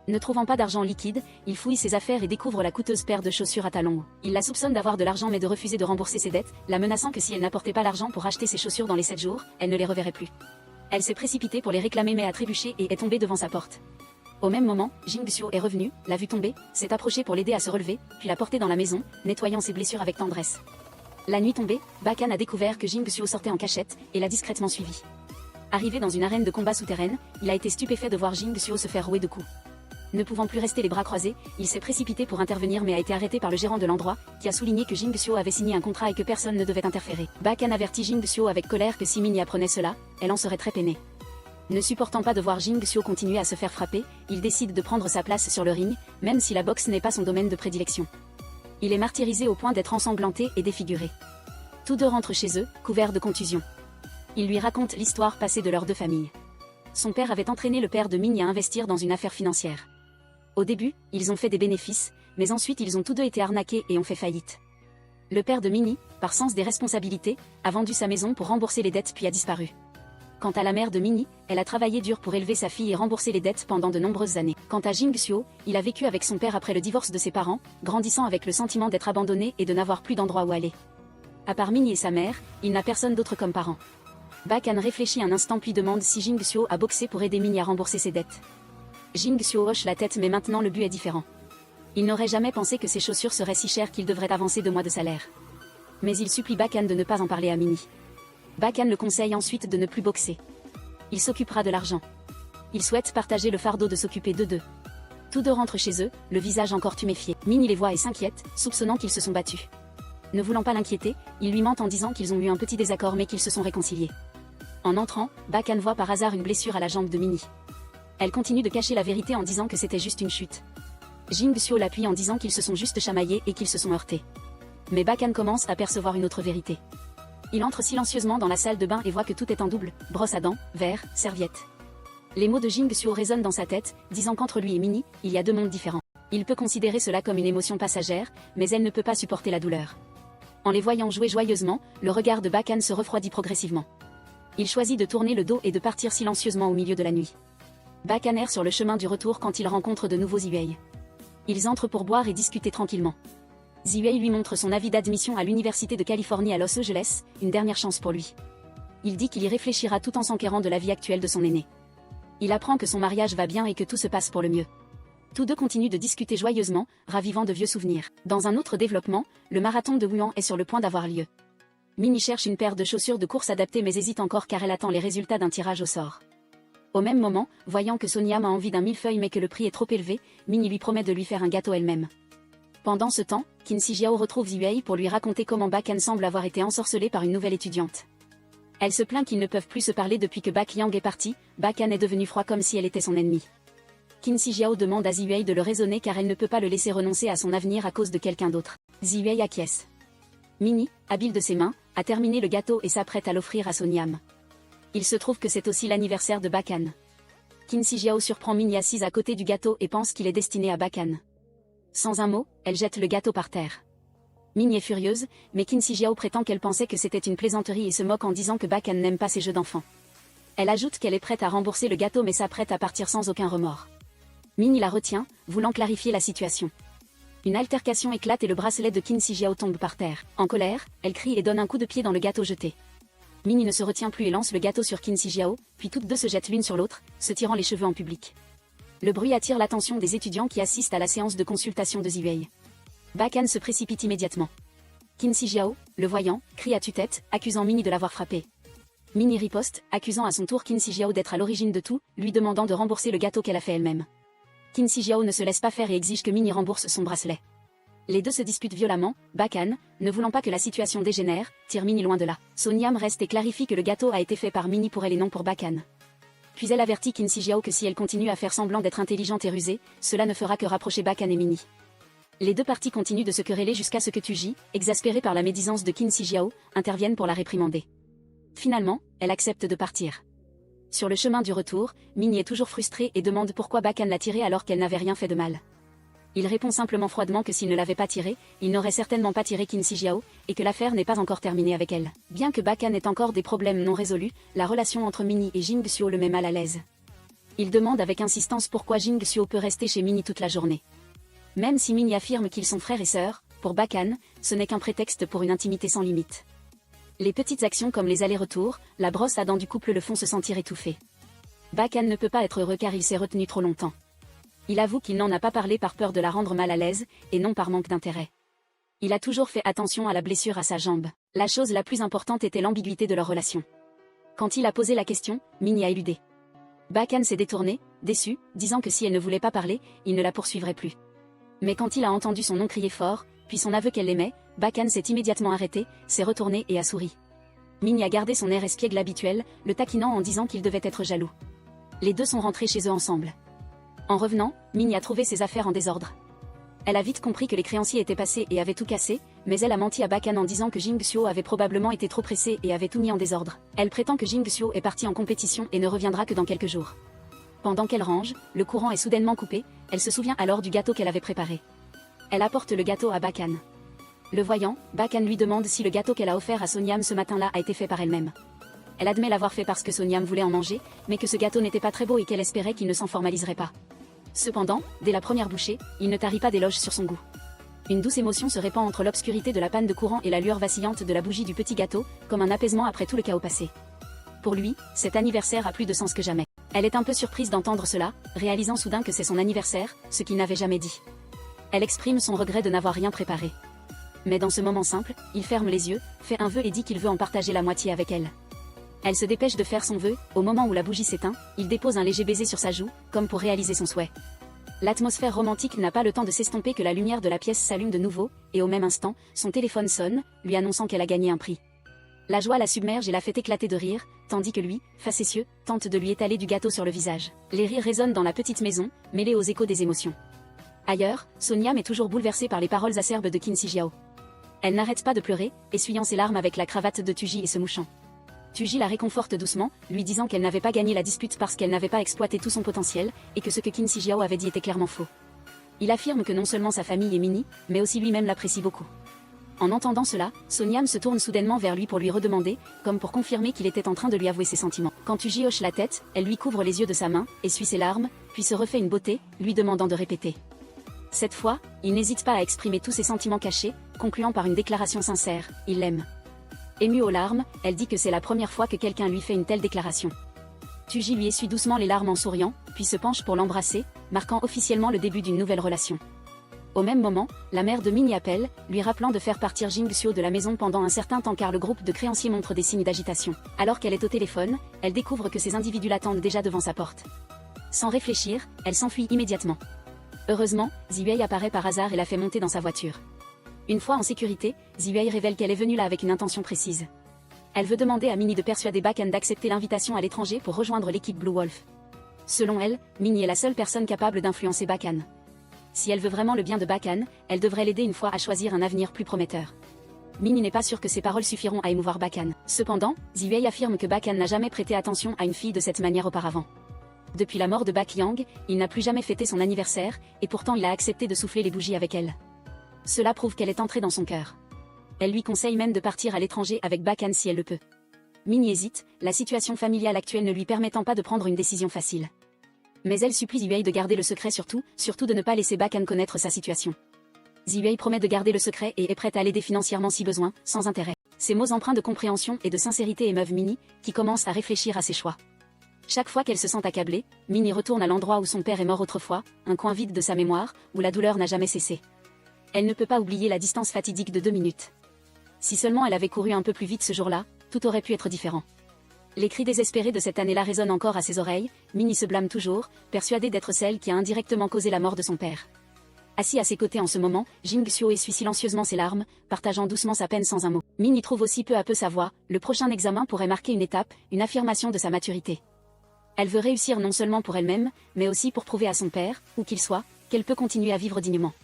Ne trouvant pas d'argent liquide, il fouille ses affaires et découvre la coûteuse paire de chaussures à talons hauts. Il la soupçonne d'avoir de l'argent mais de refuser de rembourser ses dettes, la menaçant que si elle n'apportait pas l'argent pour acheter ses chaussures dans les 7 jours, elle ne les reverrait plus. Elle s'est précipitée pour les réclamer mais a trébuché et est tombée devant sa porte. Au même moment, Jing Xiu est revenu, l'a vue tomber, s'est approché pour l'aider à se relever, puis l'a portée dans la maison, nettoyant ses blessures avec tendresse. La nuit tombée, Bakan a découvert que Jing Xiu sortait en cachette, et l'a discrètement suivi. Arrivé dans une arène de combat souterraine, il a été stupéfait de voir Jing Xiu se faire rouer de coups. Ne pouvant plus rester les bras croisés, il s'est précipité pour intervenir mais a été arrêté par le gérant de l'endroit, qui a souligné que Jing Xiu avait signé un contrat et que personne ne devait interférer. Bakan avertit Jing Xiu avec colère que si Minnie apprenait cela, elle en serait très peinée. Ne supportant pas de voir Jing Xiu continuer à se faire frapper, il décide de prendre sa place sur le ring, même si la boxe n'est pas son domaine de prédilection. Il est martyrisé au point d'être ensanglanté et défiguré. Tous deux rentrent chez eux, couverts de contusions. Il lui raconte l'histoire passée de leurs deux familles. Son père avait entraîné le père de Minnie à investir dans une affaire financière. Au début, ils ont fait des bénéfices, mais ensuite ils ont tous deux été arnaqués et ont fait faillite. Le père de Minnie, par sens des responsabilités, a vendu sa maison pour rembourser les dettes puis a disparu. Quant à la mère de Minnie, elle a travaillé dur pour élever sa fille et rembourser les dettes pendant de nombreuses années. Quant à Jing Xiu, il a vécu avec son père après le divorce de ses parents, grandissant avec le sentiment d'être abandonné et de n'avoir plus d'endroit où aller. À part Minnie et sa mère, il n'a personne d'autre comme parent. Bakan réfléchit un instant puis demande si Jing Xiu a boxé pour aider Minnie à rembourser ses dettes. Jing Xiu hoche la tête mais maintenant le but est différent. Il n'aurait jamais pensé que ses chaussures seraient si chères qu'il devrait avancer 2 mois de salaire. Mais il supplie Bakan de ne pas en parler à Minnie. Bakan le conseille ensuite de ne plus boxer. Il s'occupera de l'argent. Il souhaite partager le fardeau de s'occuper d'eux deux. Tous deux rentrent chez eux, le visage encore tuméfié. Minnie les voit et s'inquiète, soupçonnant qu'ils se sont battus. Ne voulant pas l'inquiéter, ils lui mentent en disant qu'ils ont eu un petit désaccord mais qu'ils se sont réconciliés. En entrant, Bakan voit par hasard une blessure à la jambe de Minnie. Elle continue de cacher la vérité en disant que c'était juste une chute. Jing Xiu l'appuie en disant qu'ils se sont juste chamaillés et qu'ils se sont heurtés. Mais Bakan commence à percevoir une autre vérité. Il entre silencieusement dans la salle de bain et voit que tout est en double, brosse à dents, verre, serviette. Les mots de Jing Xiu résonnent dans sa tête, disant qu'entre lui et Minnie, il y a 2 mondes différents. Il peut considérer cela comme une émotion passagère, mais elle ne peut pas supporter la douleur. En les voyant jouer joyeusement, le regard de Bakan se refroidit progressivement. Il choisit de tourner le dos et de partir silencieusement au milieu de la nuit. Bakan erre sur le chemin du retour quand il rencontre de nouveaux Ziwei. Ils entrent pour boire et discuter tranquillement. Ziwei lui montre son avis d'admission à l'université de Californie à Los Angeles, une dernière chance pour lui. Il dit qu'il y réfléchira tout en s'enquérant de la vie actuelle de son aîné. Il apprend que son mariage va bien et que tout se passe pour le mieux. Tous deux continuent de discuter joyeusement, ravivant de vieux souvenirs. Dans un autre développement, le marathon de Wuhan est sur le point d'avoir lieu. Minnie cherche une paire de chaussures de course adaptées mais hésite encore car elle attend les résultats d'un tirage au sort. Au même moment, voyant que Sonyam a envie d'un millefeuille mais que le prix est trop élevé, Minnie lui promet de lui faire un gâteau elle-même. Pendant ce temps, Qin Shijiao retrouve Ziwei pour lui raconter comment Bakan semble avoir été ensorcelé par une nouvelle étudiante. Elle se plaint qu'ils ne peuvent plus se parler depuis que Bak Yang est parti, Bakan est devenu froid comme si elle était son ennemie. Qin Shijiao demande à Ziwei de le raisonner car elle ne peut pas le laisser renoncer à son avenir à cause de quelqu'un d'autre. Ziwei acquiesce. Minnie, habile de ses mains, a terminé le gâteau et s'apprête à l'offrir à Sonyam. Il se trouve que c'est aussi l'anniversaire de Bakan. Qin Shijiao surprend Minnie assise à côté du gâteau et pense qu'il est destiné à Bakan. Sans un mot, elle jette le gâteau par terre. Minnie est furieuse, mais Qin Shijiao prétend qu'elle pensait que c'était une plaisanterie et se moque en disant que Bakan n'aime pas ces jeux d'enfants. Elle ajoute qu'elle est prête à rembourser le gâteau mais s'apprête à partir sans aucun remords. Minnie la retient, voulant clarifier la situation. Une altercation éclate et le bracelet de Qin Shijiao tombe par terre. En colère, elle crie et donne un coup de pied dans le gâteau jeté. Minnie ne se retient plus et lance le gâteau sur Qin Shijiao, puis toutes deux se jettent l'une sur l'autre, se tirant les cheveux en public. Le bruit attire l'attention des étudiants qui assistent à la séance de consultation de Ziwei. Bakan se précipite immédiatement. Qin Shijiao, le voyant, crie à tue-tête, accusant Minnie de l'avoir frappé. Minnie riposte, accusant à son tour Qin Shijiao d'être à l'origine de tout, lui demandant de rembourser le gâteau qu'elle a fait elle-même. Qin Shijiao ne se laisse pas faire et exige que Minnie rembourse son bracelet. Les deux se disputent violemment, Bakan, ne voulant pas que la situation dégénère, tire Minnie loin de là. Sonyam reste et clarifie que le gâteau a été fait par Minnie pour elle et non pour Bakan. Puis elle avertit Qin Shijiao que si elle continue à faire semblant d'être intelligente et rusée, cela ne fera que rapprocher Bakan et Minnie. Les deux parties continuent de se quereller jusqu'à ce que Tuji, exaspérée par la médisance de Qin Shijiao, intervienne pour la réprimander. Finalement, elle accepte de partir. Sur le chemin du retour, Minnie est toujours frustrée et demande pourquoi Bakan l'a tirée alors qu'elle n'avait rien fait de mal. Il répond simplement froidement que s'il ne l'avait pas tirée, il n'aurait certainement pas tiré Qin Shijiao, et que l'affaire n'est pas encore terminée avec elle. Bien que Bakan ait encore des problèmes non résolus, la relation entre Minnie et Jing Xiu le met mal à l'aise. Il demande avec insistance pourquoi Jing Xiu peut rester chez Minnie toute la journée. Même si Minnie affirme qu'ils sont frères et sœurs, pour Bakan, ce n'est qu'un prétexte pour une intimité sans limite. Les petites actions comme les allers-retours, la brosse à dents du couple le font se sentir étouffé. Bakan ne peut pas être heureux car il s'est retenu trop longtemps. Il avoue qu'il n'en a pas parlé par peur de la rendre mal à l'aise, et non par manque d'intérêt. Il a toujours fait attention à la blessure à sa jambe. La chose la plus importante était l'ambiguïté de leur relation. Quand il a posé la question, Minnie a éludé. Bakan s'est détourné, déçu, disant que si elle ne voulait pas parler, il ne la poursuivrait plus. Mais quand il a entendu son nom crier fort, puis son aveu qu'elle l'aimait, Bakan s'est immédiatement arrêté, s'est retourné et a souri. Minnie a gardé son air espiègle habituel, le taquinant en disant qu'il devait être jaloux. Les deux sont rentrés chez eux ensemble. En revenant, Minnie a trouvé ses affaires en désordre. Elle a vite compris que les créanciers étaient passés et avaient tout cassé, mais elle a menti à Bakan en disant que Jing Xiu avait probablement été trop pressé et avait tout mis en désordre. Elle prétend que Jing Xiu est parti en compétition et ne reviendra que dans quelques jours. Pendant qu'elle range, le courant est soudainement coupé, elle se souvient alors du gâteau qu'elle avait préparé. Elle apporte le gâteau à Bakan. Le voyant, Bakan lui demande si le gâteau qu'elle a offert à Sonyam ce matin-là a été fait par elle-même. Elle admet l'avoir fait parce que Sonyam voulait en manger, mais que ce gâteau n'était pas très beau et qu'elle espérait qu'il ne s'en formaliserait pas. Cependant, dès la première bouchée, il ne tarit pas d'éloges sur son goût. Une douce émotion se répand entre l'obscurité de la panne de courant et la lueur vacillante de la bougie du petit gâteau, comme un apaisement après tout le chaos passé. Pour lui, cet anniversaire a plus de sens que jamais. Elle est un peu surprise d'entendre cela, réalisant soudain que c'est son anniversaire, ce qu'il n'avait jamais dit. Elle exprime son regret de n'avoir rien préparé. Mais dans ce moment simple, il ferme les yeux, fait un vœu et dit qu'il veut en partager la moitié avec elle. Elle se dépêche de faire son vœu, au moment où la bougie s'éteint, il dépose un léger baiser sur sa joue, comme pour réaliser son souhait. L'atmosphère romantique n'a pas le temps de s'estomper que la lumière de la pièce s'allume de nouveau, et au même instant, son téléphone sonne, lui annonçant qu'elle a gagné un prix. La joie la submerge et la fait éclater de rire, tandis que lui, facétieux, tente de lui étaler du gâteau sur le visage. Les rires résonnent dans la petite maison, mêlés aux échos des émotions. Ailleurs, Sonyam est toujours bouleversée par les paroles acerbes de Qin Shijiao. Elle n'arrête pas de pleurer, essuyant ses larmes avec la cravate de Tuji et se mouchant. Tuji la réconforte doucement, lui disant qu'elle n'avait pas gagné la dispute parce qu'elle n'avait pas exploité tout son potentiel, et que ce que Qin Shijiao avait dit était clairement faux. Il affirme que non seulement sa famille et Minnie, mais aussi lui-même l'apprécie beaucoup. En entendant cela, Sonyam se tourne soudainement vers lui pour lui redemander, comme pour confirmer qu'il était en train de lui avouer ses sentiments. Quand Tuji hoche la tête, elle lui couvre les yeux de sa main, essuie ses larmes, puis se refait une beauté, lui demandant de répéter. Cette fois, il n'hésite pas à exprimer tous ses sentiments cachés, concluant par une déclaration sincère, il l'aime. Émue aux larmes, elle dit que c'est la première fois que quelqu'un lui fait une telle déclaration. Tuji lui essuie doucement les larmes en souriant, puis se penche pour l'embrasser, marquant officiellement le début d'une nouvelle relation. Au même moment, la mère de Minnie appelle, lui rappelant de faire partir Jing Xiu de la maison pendant un certain temps car le groupe de créanciers montre des signes d'agitation. Alors qu'elle est au téléphone, elle découvre que ces individus l'attendent déjà devant sa porte. Sans réfléchir, elle s'enfuit immédiatement. Heureusement, Ziwei apparaît par hasard et la fait monter dans sa voiture. Une fois en sécurité, Ziwei révèle qu'elle est venue là avec une intention précise. Elle veut demander à Minnie de persuader Bakan d'accepter l'invitation à l'étranger pour rejoindre l'équipe Blue Wolf. Selon elle, Minnie est la seule personne capable d'influencer Bakan. Si elle veut vraiment le bien de Bakan, elle devrait l'aider une fois à choisir un avenir plus prometteur. Minnie n'est pas sûre que ses paroles suffiront à émouvoir Bakan. Cependant, Ziwei affirme que Bakan n'a jamais prêté attention à une fille de cette manière auparavant. Depuis la mort de Bak Yang, il n'a plus jamais fêté son anniversaire, et pourtant il a accepté de souffler les bougies avec elle. Cela prouve qu'elle est entrée dans son cœur. Elle lui conseille même de partir à l'étranger avec Bakan si elle le peut. Minnie hésite, la situation familiale actuelle ne lui permettant pas de prendre une décision facile. Mais elle supplie Ziwei de garder le secret surtout de ne pas laisser Bakan connaître sa situation. Ziwei promet de garder le secret et est prête à l'aider financièrement si besoin, sans intérêt. Ces mots empreints de compréhension et de sincérité émeuvent Minnie, qui commence à réfléchir à ses choix. Chaque fois qu'elle se sent accablée, Minnie retourne à l'endroit où son père est mort autrefois, un coin vide de sa mémoire, où la douleur n'a jamais cessé. Elle ne peut pas oublier la distance fatidique de 2 minutes. Si seulement elle avait couru un peu plus vite ce jour-là, tout aurait pu être différent. Les cris désespérés de cette année-là résonnent encore à ses oreilles, Minnie se blâme toujours, persuadée d'être celle qui a indirectement causé la mort de son père. Assis à ses côtés en ce moment, Jing Xiu essuie silencieusement ses larmes, partageant doucement sa peine sans un mot. Minnie trouve aussi peu à peu sa voie, le prochain examen pourrait marquer une étape, une affirmation de sa maturité. Elle veut réussir non seulement pour elle-même, mais aussi pour prouver à son père, où qu'il soit, qu'elle peut continuer à vivre dignement.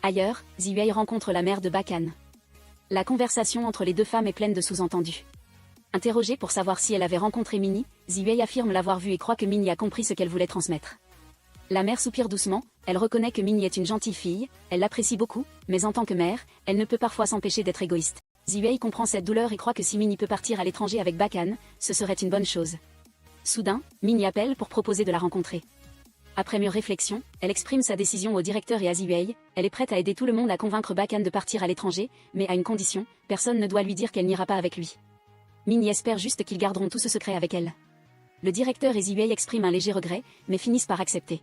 Ailleurs, Ziwei rencontre la mère de Bakan. La conversation entre les deux femmes est pleine de sous-entendus. Interrogée pour savoir si elle avait rencontré Minnie, Ziwei affirme l'avoir vue et croit que Minnie a compris ce qu'elle voulait transmettre. La mère soupire doucement, elle reconnaît que Minnie est une gentille fille, elle l'apprécie beaucoup, mais en tant que mère, elle ne peut parfois s'empêcher d'être égoïste. Ziwei comprend cette douleur et croit que si Minnie peut partir à l'étranger avec Bakan, ce serait une bonne chose. Soudain, Minnie appelle pour proposer de la rencontrer. Après mûre réflexion, elle exprime sa décision au directeur et à Ziwei, elle est prête à aider tout le monde à convaincre Bakan de partir à l'étranger, mais à une condition, personne ne doit lui dire qu'elle n'ira pas avec lui. Minnie espère juste qu'ils garderont tout ce secret avec elle. Le directeur et Ziwei expriment un léger regret, mais finissent par accepter.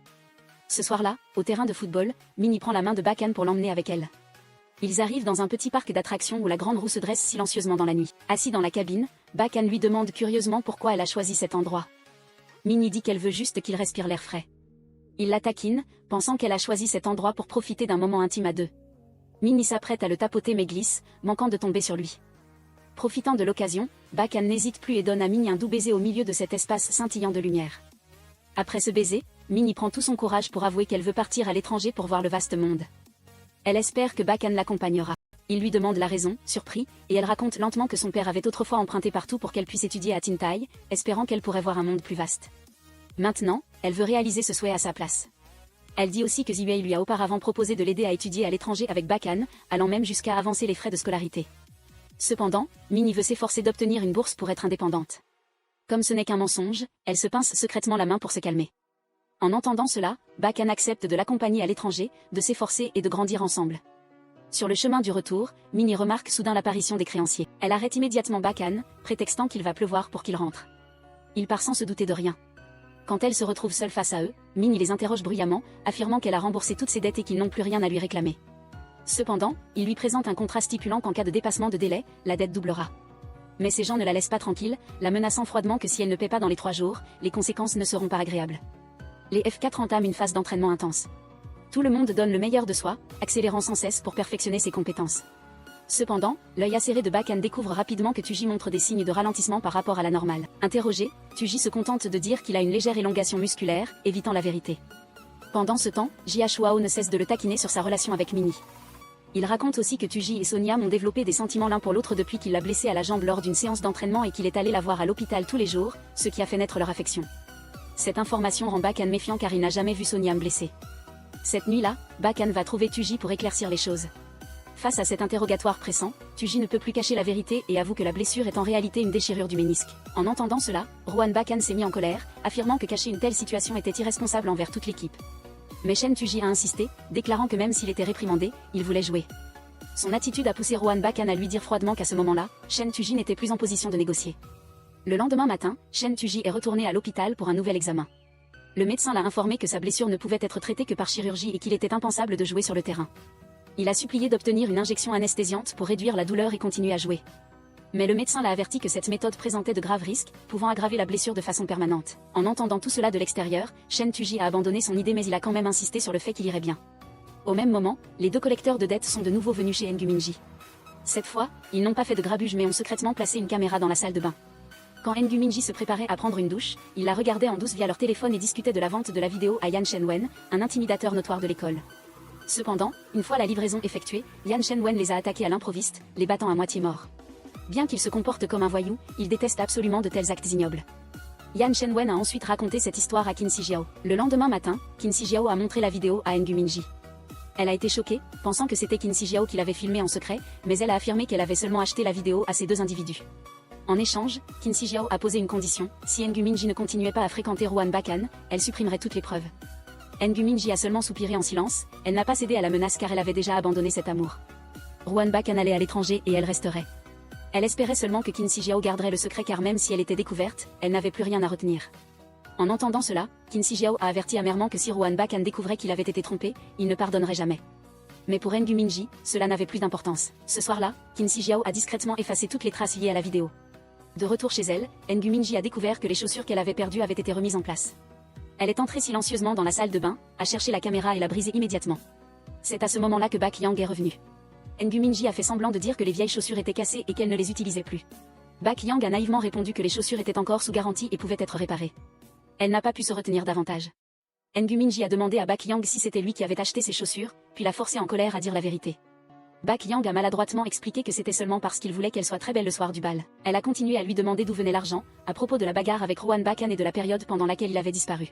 Ce soir-là, au terrain de football, Minnie prend la main de Bakan pour l'emmener avec elle. Ils arrivent dans un petit parc d'attractions où la grande roue se dresse silencieusement dans la nuit. Assis dans la cabine, Bakan lui demande curieusement pourquoi elle a choisi cet endroit. Minnie dit qu'elle veut juste qu'il respire l'air frais. Il la taquine, pensant qu'elle a choisi cet endroit pour profiter d'un moment intime à deux. Minnie s'apprête à le tapoter mais glisse, manquant de tomber sur lui. Profitant de l'occasion, Bakan n'hésite plus et donne à Minnie un doux baiser au milieu de cet espace scintillant de lumière. Après ce baiser, Minnie prend tout son courage pour avouer qu'elle veut partir à l'étranger pour voir le vaste monde. Elle espère que Bakan l'accompagnera. Il lui demande la raison, surpris, et elle raconte lentement que son père avait autrefois emprunté partout pour qu'elle puisse étudier à Tintai, espérant qu'elle pourrait voir un monde plus vaste. Maintenant, elle veut réaliser ce souhait à sa place. Elle dit aussi que Ziwei lui a auparavant proposé de l'aider à étudier à l'étranger avec Bakan, allant même jusqu'à avancer les frais de scolarité. Cependant, Minnie veut s'efforcer d'obtenir une bourse pour être indépendante. Comme ce n'est qu'un mensonge, elle se pince secrètement la main pour se calmer. En entendant cela, Bakan accepte de l'accompagner à l'étranger, de s'efforcer et de grandir ensemble. Sur le chemin du retour, Minnie remarque soudain l'apparition des créanciers. Elle arrête immédiatement Bakan, prétextant qu'il va pleuvoir pour qu'il rentre. Il part sans se douter de rien. Quand elle se retrouve seule face à eux, Minnie les interroge bruyamment, affirmant qu'elle a remboursé toutes ses dettes et qu'ils n'ont plus rien à lui réclamer. Cependant, il lui présente un contrat stipulant qu'en cas de dépassement de délai, la dette doublera. Mais ces gens ne la laissent pas tranquille, la menaçant froidement que si elle ne paie pas dans les 3 jours, les conséquences ne seront pas agréables. Les F4 entament une phase d'entraînement intense. Tout le monde donne le meilleur de soi, accélérant sans cesse pour perfectionner ses compétences. Cependant, l'œil acéré de Bakan découvre rapidement que Tuji montre des signes de ralentissement par rapport à la normale. Interrogé, Tuji se contente de dire qu'il a une légère élongation musculaire, évitant la vérité. Pendant ce temps, Jiachuao ne cesse de le taquiner sur sa relation avec Minnie. Il raconte aussi que Tuji et Sonia ont développé des sentiments l'un pour l'autre depuis qu'il l'a blessée à la jambe lors d'une séance d'entraînement et qu'il est allé la voir à l'hôpital tous les jours, ce qui a fait naître leur affection. Cette information rend Bakan méfiant car il n'a jamais vu Sonia blessée. Cette nuit-là, Bakan va trouver Tuji pour éclaircir les choses. Face à cet interrogatoire pressant, Tuji ne peut plus cacher la vérité et avoue que la blessure est en réalité une déchirure du ménisque. En entendant cela, Rohan Bakan s'est mis en colère, affirmant que cacher une telle situation était irresponsable envers toute l'équipe. Mais Shen Tuji a insisté, déclarant que même s'il était réprimandé, il voulait jouer. Son attitude a poussé Rohan Bakan à lui dire froidement qu'à ce moment-là, Shen Tuji n'était plus en position de négocier. Le lendemain matin, Shen Tuji est retourné à l'hôpital pour un nouvel examen. Le médecin l'a informé que sa blessure ne pouvait être traitée que par chirurgie et qu'il était impensable de jouer sur le terrain. Il a supplié d'obtenir une injection anesthésiante pour réduire la douleur et continuer à jouer. Mais le médecin l'a averti que cette méthode présentait de graves risques, pouvant aggraver la blessure de façon permanente. En entendant tout cela de l'extérieur, Shen Tuji a abandonné son idée mais il a quand même insisté sur le fait qu'il irait bien. Au même moment, les 2 collecteurs de dettes sont de nouveau venus chez Ngu Minji. Cette fois, ils n'ont pas fait de grabuge mais ont secrètement placé une caméra dans la salle de bain. Quand Ngu Minji se préparait à prendre une douche, il la regardait en douce via leur téléphone et discutait de la vente de la vidéo à Yan Shenwen, un intimidateur notoire de l'école. Cependant, une fois la livraison effectuée, Yan Shenwen les a attaqués à l'improviste, les battant à moitié morts. Bien qu'il se comporte comme un voyou, il déteste absolument de tels actes ignobles. Yan Shenwen a ensuite raconté cette histoire à Qin Shijiao. Le lendemain matin, Qin Shijiao a montré la vidéo à Ngu Minji. Elle a été choquée, pensant que c'était Qin Shijiao qui l'avait filmée en secret, mais elle a affirmé qu'elle avait seulement acheté la vidéo à ces 2 individus. En échange, Qin Shijiao a posé une condition, si Ngu Minji ne continuait pas à fréquenter Rohan Bakan, elle supprimerait toutes les preuves. Ngu Minji a seulement soupiré en silence, elle n'a pas cédé à la menace car elle avait déjà abandonné cet amour. Rohan Bakan allait à l'étranger et elle resterait. Elle espérait seulement que Qin Shijiao garderait le secret car même si elle était découverte, elle n'avait plus rien à retenir. En entendant cela, Qin Shijiao a averti amèrement que si Rohan Bakan découvrait qu'il avait été trompé, il ne pardonnerait jamais. Mais pour Ngu Minji, cela n'avait plus d'importance. Ce soir-là, Qin Shijiao a discrètement effacé toutes les traces liées à la vidéo. De retour chez elle, Ngu Minji a découvert que les chaussures qu'elle avait perdues avaient été remises en place. Elle est entrée silencieusement dans la salle de bain, a cherché la caméra et l'a brisée immédiatement. C'est à ce moment-là que Bak Yang est revenu. Ngu Minji a fait semblant de dire que les vieilles chaussures étaient cassées et qu'elle ne les utilisait plus. Bak Yang a naïvement répondu que les chaussures étaient encore sous garantie et pouvaient être réparées. Elle n'a pas pu se retenir davantage. Ngu Minji a demandé à Bak Yang si c'était lui qui avait acheté ses chaussures, puis l'a forcé en colère à dire la vérité. Bak Yang a maladroitement expliqué que c'était seulement parce qu'il voulait qu'elle soit très belle le soir du bal. Elle a continué à lui demander d'où venait l'argent, à propos de la bagarre avec Rohan Bakan et de la période pendant laquelle il avait disparu.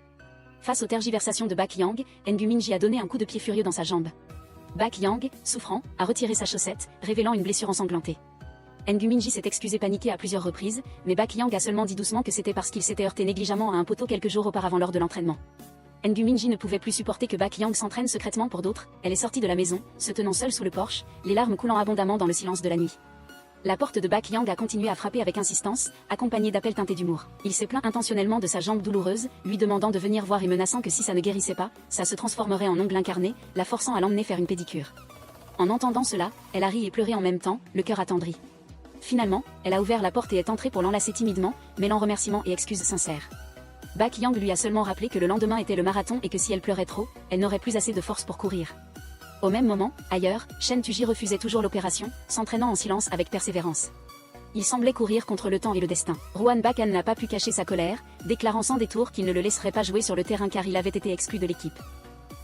Face aux tergiversations de Bak Yang, Ngu Minji a donné un coup de pied furieux dans sa jambe. Bak Yang, souffrant, a retiré sa chaussette, révélant une blessure ensanglantée. Ngu Minji s'est excusé paniqué à plusieurs reprises, mais Bak Yang a seulement dit doucement que c'était parce qu'il s'était heurté négligemment à un poteau quelques jours auparavant lors de l'entraînement. Ngu Minji ne pouvait plus supporter que Bak Yang s'entraîne secrètement pour d'autres, elle est sortie de la maison, se tenant seule sous le porche, les larmes coulant abondamment dans le silence de la nuit. La porte de Bak Yang a continué à frapper avec insistance, accompagnée d'appels teintés d'humour. Il s'est plaint intentionnellement de sa jambe douloureuse, lui demandant de venir voir et menaçant que si ça ne guérissait pas, ça se transformerait en ongle incarné, la forçant à l'emmener faire une pédicure. En entendant cela, elle a ri et pleuré en même temps, le cœur attendri. Finalement, elle a ouvert la porte et est entrée pour l'enlacer timidement, mêlant remerciements et excuses sincères. Bak Yang lui a seulement rappelé que le lendemain était le marathon et que si elle pleurait trop, elle n'aurait plus assez de force pour courir. Au même moment, ailleurs, Chen Tuji refusait toujours l'opération, s'entraînant en silence avec persévérance. Il semblait courir contre le temps et le destin. Ruan Bak-an n'a pas pu cacher sa colère, déclarant sans détour qu'il ne le laisserait pas jouer sur le terrain car il avait été exclu de l'équipe.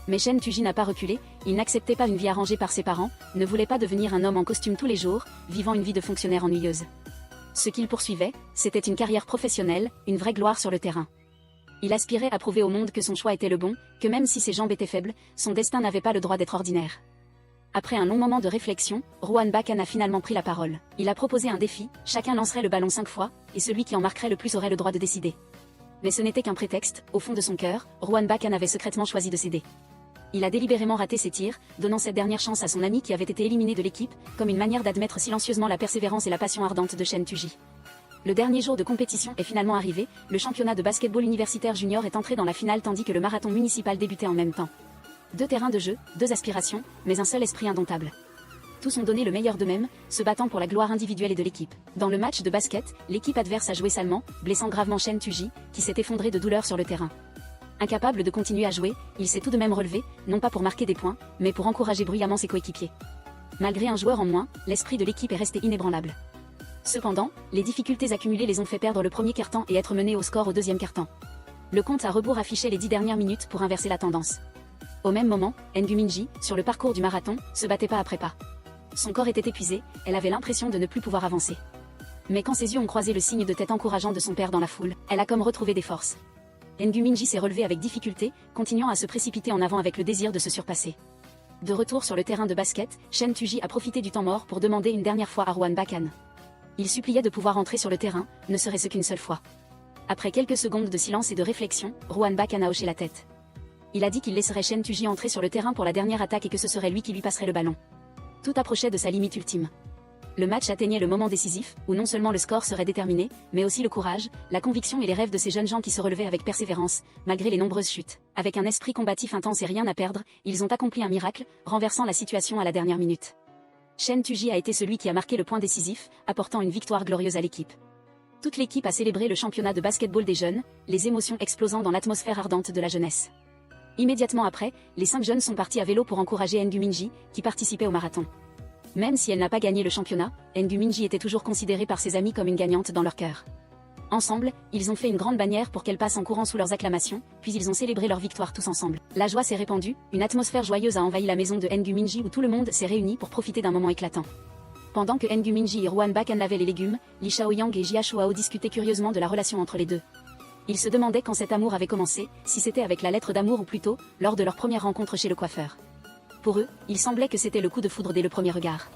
Mais Chen Tuji n'a pas reculé, il n'acceptait pas une vie arrangée par ses parents, ne voulait pas devenir un homme en costume tous les jours, vivant une vie de fonctionnaire ennuyeuse. Ce qu'il poursuivait, c'était une carrière professionnelle, une vraie gloire sur le terrain. Il aspirait à prouver au monde que son choix était le bon, que même si ses jambes étaient faibles, son destin n'avait pas le droit d'être ordinaire. Après un long moment de réflexion, Ruan Bak-an a finalement pris la parole. Il a proposé un défi, chacun lancerait le ballon 5 fois, et celui qui en marquerait le plus aurait le droit de décider. Mais ce n'était qu'un prétexte, au fond de son cœur, Ruan Bak-an avait secrètement choisi de céder. Il a délibérément raté ses tirs, donnant cette dernière chance à son ami qui avait été éliminé de l'équipe, comme une manière d'admettre silencieusement la persévérance et la passion ardente de Chen Tuji. Le dernier jour de compétition est finalement arrivé, le championnat de basketball universitaire junior est entré dans la finale tandis que le marathon municipal débutait en même temps. 2 terrains de jeu, 2 aspirations, mais un seul esprit indomptable. Tous ont donné le meilleur d'eux-mêmes, se battant pour la gloire individuelle et de l'équipe. Dans le match de basket, l'équipe adverse a joué salement, blessant gravement Chen Tuji, qui s'est effondré de douleur sur le terrain. Incapable de continuer à jouer, il s'est tout de même relevé, non pas pour marquer des points, mais pour encourager bruyamment ses coéquipiers. Malgré un joueur en moins, l'esprit de l'équipe est resté inébranlable. Cependant, les difficultés accumulées les ont fait perdre le premier quart-temps et être menés au score au deuxième quart-temps. Le compte à rebours affichait les 10 dernières minutes pour inverser la tendance. Au même moment, Ngu Minji, sur le parcours du marathon, se battait pas après pas. Son corps était épuisé, elle avait l'impression de ne plus pouvoir avancer. Mais quand ses yeux ont croisé le signe de tête encourageant de son père dans la foule, elle a comme retrouvé des forces. Ngu Minji s'est relevé avec difficulté, continuant à se précipiter en avant avec le désir de se surpasser. De retour sur le terrain de basket, Chen Tuji a profité du temps mort pour demander une dernière fois à Ruan Bak-an. Il suppliait de pouvoir entrer sur le terrain, ne serait-ce qu'une seule fois. Après quelques secondes de silence et de réflexion, Ruan Bak-an a hoché la tête. Il a dit qu'il laisserait Chen Tuji entrer sur le terrain pour la dernière attaque et que ce serait lui qui lui passerait le ballon. Tout approchait de sa limite ultime. Le match atteignait le moment décisif, où non seulement le score serait déterminé, mais aussi le courage, la conviction et les rêves de ces jeunes gens qui se relevaient avec persévérance, malgré les nombreuses chutes. Avec un esprit combatif intense et rien à perdre, ils ont accompli un miracle, renversant la situation à la dernière minute. Chen Tuji a été celui qui a marqué le point décisif, apportant une victoire glorieuse à l'équipe. Toute l'équipe a célébré le championnat de basketball des jeunes, les émotions explosant dans l'atmosphère ardente de la jeunesse. Immédiatement après, les 5 jeunes sont partis à vélo pour encourager Ngu Minji, qui participait au marathon. Même si elle n'a pas gagné le championnat, Ngu Minji était toujours considérée par ses amis comme une gagnante dans leur cœur. Ensemble, ils ont fait une grande bannière pour qu'elle passe en courant sous leurs acclamations, puis ils ont célébré leur victoire tous ensemble. La joie s'est répandue, une atmosphère joyeuse a envahi la maison de Ngu Minji où tout le monde s'est réuni pour profiter d'un moment éclatant. Pendant que Ngu Minji et Ruan Bak-an lavaient les légumes, Li Shaoyang et Jia Shuao discutaient curieusement de la relation entre les deux. Ils se demandaient quand cet amour avait commencé, si c'était avec la lettre d'amour ou plutôt, lors de leur première rencontre chez le coiffeur. Pour eux, il semblait que c'était le coup de foudre dès le premier regard.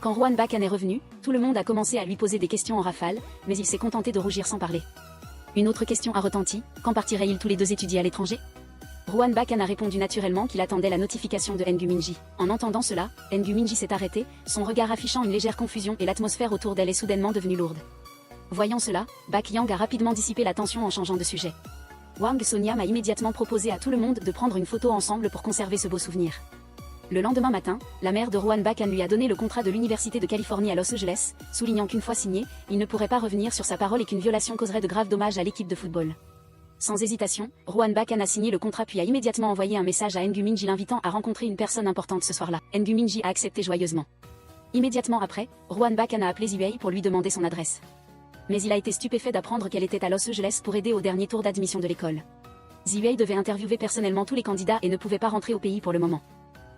Quand Ruan Bak-an est revenu, tout le monde a commencé à lui poser des questions en rafale, mais il s'est contenté de rougir sans parler. Une autre question a retenti, quand partiraient-ils tous les deux étudier à l'étranger? Ruan Bak-an a répondu naturellement qu'il attendait la notification de Ngu Minji. En entendant cela, Ngu Minji s'est arrêté, son regard affichant une légère confusion et l'atmosphère autour d'elle est soudainement devenue lourde. Voyant cela, Bak Yang a rapidement dissipé la tension en changeant de sujet. Wang Sonyam a immédiatement proposé à tout le monde de prendre une photo ensemble pour conserver ce beau souvenir. Le lendemain matin, la mère de Ruan Bak-an lui a donné le contrat de l'Université de Californie à Los Angeles, soulignant qu'une fois signé, il ne pourrait pas revenir sur sa parole et qu'une violation causerait de graves dommages à l'équipe de football. Sans hésitation, Ruan Bak-an a signé le contrat puis a immédiatement envoyé un message à Ngu Minji l'invitant à rencontrer une personne importante ce soir-là. Ngu Minji a accepté joyeusement. Immédiatement après, Ruan Bak-an a appelé Ziwei pour lui demander son adresse. Mais il a été stupéfait d'apprendre qu'elle était à Los Angeles pour aider au dernier tour d'admission de l'école. Ziwei devait interviewer personnellement tous les candidats et ne pouvait pas rentrer au pays pour le moment.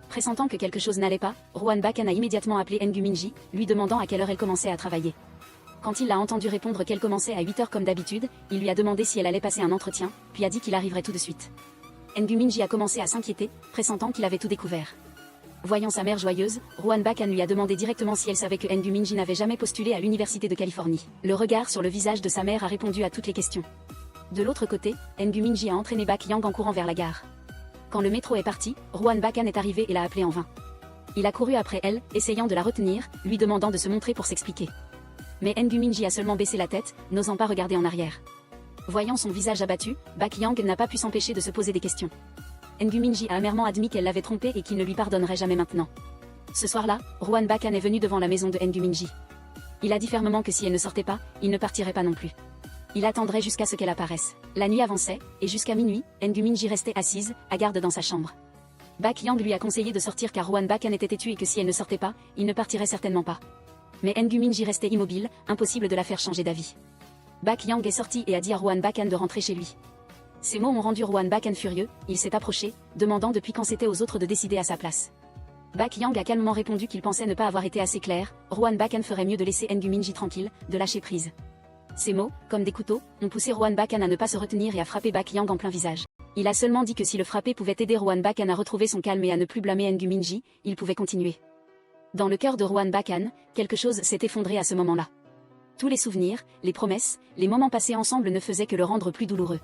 Pressentant que quelque chose n'allait pas, Ruan Bak-an a immédiatement appelé Ngu Minji, lui demandant à quelle heure elle commençait à travailler. Quand il l'a entendu répondre qu'elle commençait à 8 h comme d'habitude, il lui a demandé si elle allait passer un entretien, puis a dit qu'il arriverait tout de suite. Ngu Minji a commencé à s'inquiéter, pressentant qu'il avait tout découvert. Voyant sa mère joyeuse, Ruan Bak-an lui a demandé directement si elle savait que Ngu Minji n'avait jamais postulé à l'Université de Californie. Le regard sur le visage de sa mère a répondu à toutes les questions. De l'autre côté, Ngu Minji a entraîné Bak Yang en courant vers la gare. Quand le métro est parti, Ruan Bak-an est arrivé et l'a appelée en vain. Il a couru après elle, essayant de la retenir, lui demandant de se montrer pour s'expliquer. Mais Ngu Minji a seulement baissé la tête, n'osant pas regarder en arrière. Voyant son visage abattu, Bak Yang n'a pas pu s'empêcher de se poser des questions. Ngu Minji a amèrement admis qu'elle l'avait trompé et qu'il ne lui pardonnerait jamais maintenant. Ce soir-là, Ruan Bak-an est venu devant la maison de Ngu Minji. Il a dit fermement que si elle ne sortait pas, il ne partirait pas non plus. Il attendrait jusqu'à ce qu'elle apparaisse. La nuit avançait, et jusqu'à minuit, N'Gu Minji restait assise, à garde dans sa chambre. Bak Yang lui a conseillé de sortir car Rohan Bakan était têtu et que si elle ne sortait pas, il ne partirait certainement pas. Mais N'Gu Minji restait immobile, impossible de la faire changer d'avis. Bak Yang est sorti et a dit à Rohan Bakan de rentrer chez lui. Ces mots ont rendu Rohan Bakan furieux, il s'est approché, demandant depuis quand c'était aux autres de décider à sa place. Bak Yang a calmement répondu qu'il pensait ne pas avoir été assez clair, Rohan Bakan ferait mieux de laisser N'Gu Minji tranquille, de lâcher prise. Ces mots, comme des couteaux, ont poussé Rohan Bakan à ne pas se retenir et à frapper Bak Yang en plein visage. Il a seulement dit que si le frapper pouvait aider Rohan Bakan à retrouver son calme et à ne plus blâmer N'Gu Minji, il pouvait continuer. Dans le cœur de Rohan Bakan, quelque chose s'est effondré à ce moment-là. Tous les souvenirs, les promesses, les moments passés ensemble ne faisaient que le rendre plus douloureux.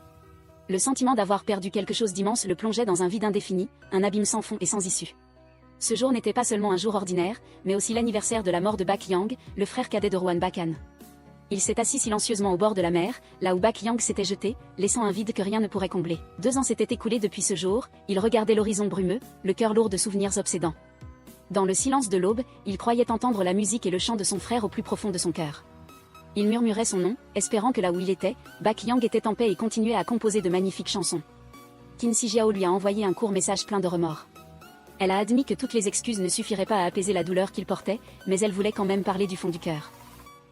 Le sentiment d'avoir perdu quelque chose d'immense le plongeait dans un vide indéfini, un abîme sans fond et sans issue. Ce jour n'était pas seulement un jour ordinaire, mais aussi l'anniversaire de la mort de Bak Yang, le frère cadet de Rohan Bakan. Il s'est assis silencieusement au bord de la mer, là où Bak Yang s'était jeté, laissant un vide que rien ne pourrait combler. 2 ans s'étaient écoulés depuis ce jour, il regardait l'horizon brumeux, le cœur lourd de souvenirs obsédants. Dans le silence de l'aube, il croyait entendre la musique et le chant de son frère au plus profond de son cœur. Il murmurait son nom, espérant que là où il était, Bak Yang était en paix et continuait à composer de magnifiques chansons. Qin Shi Jiao lui a envoyé un court message plein de remords. Elle a admis que toutes les excuses ne suffiraient pas à apaiser la douleur qu'il portait, mais elle voulait quand même parler du fond du cœur.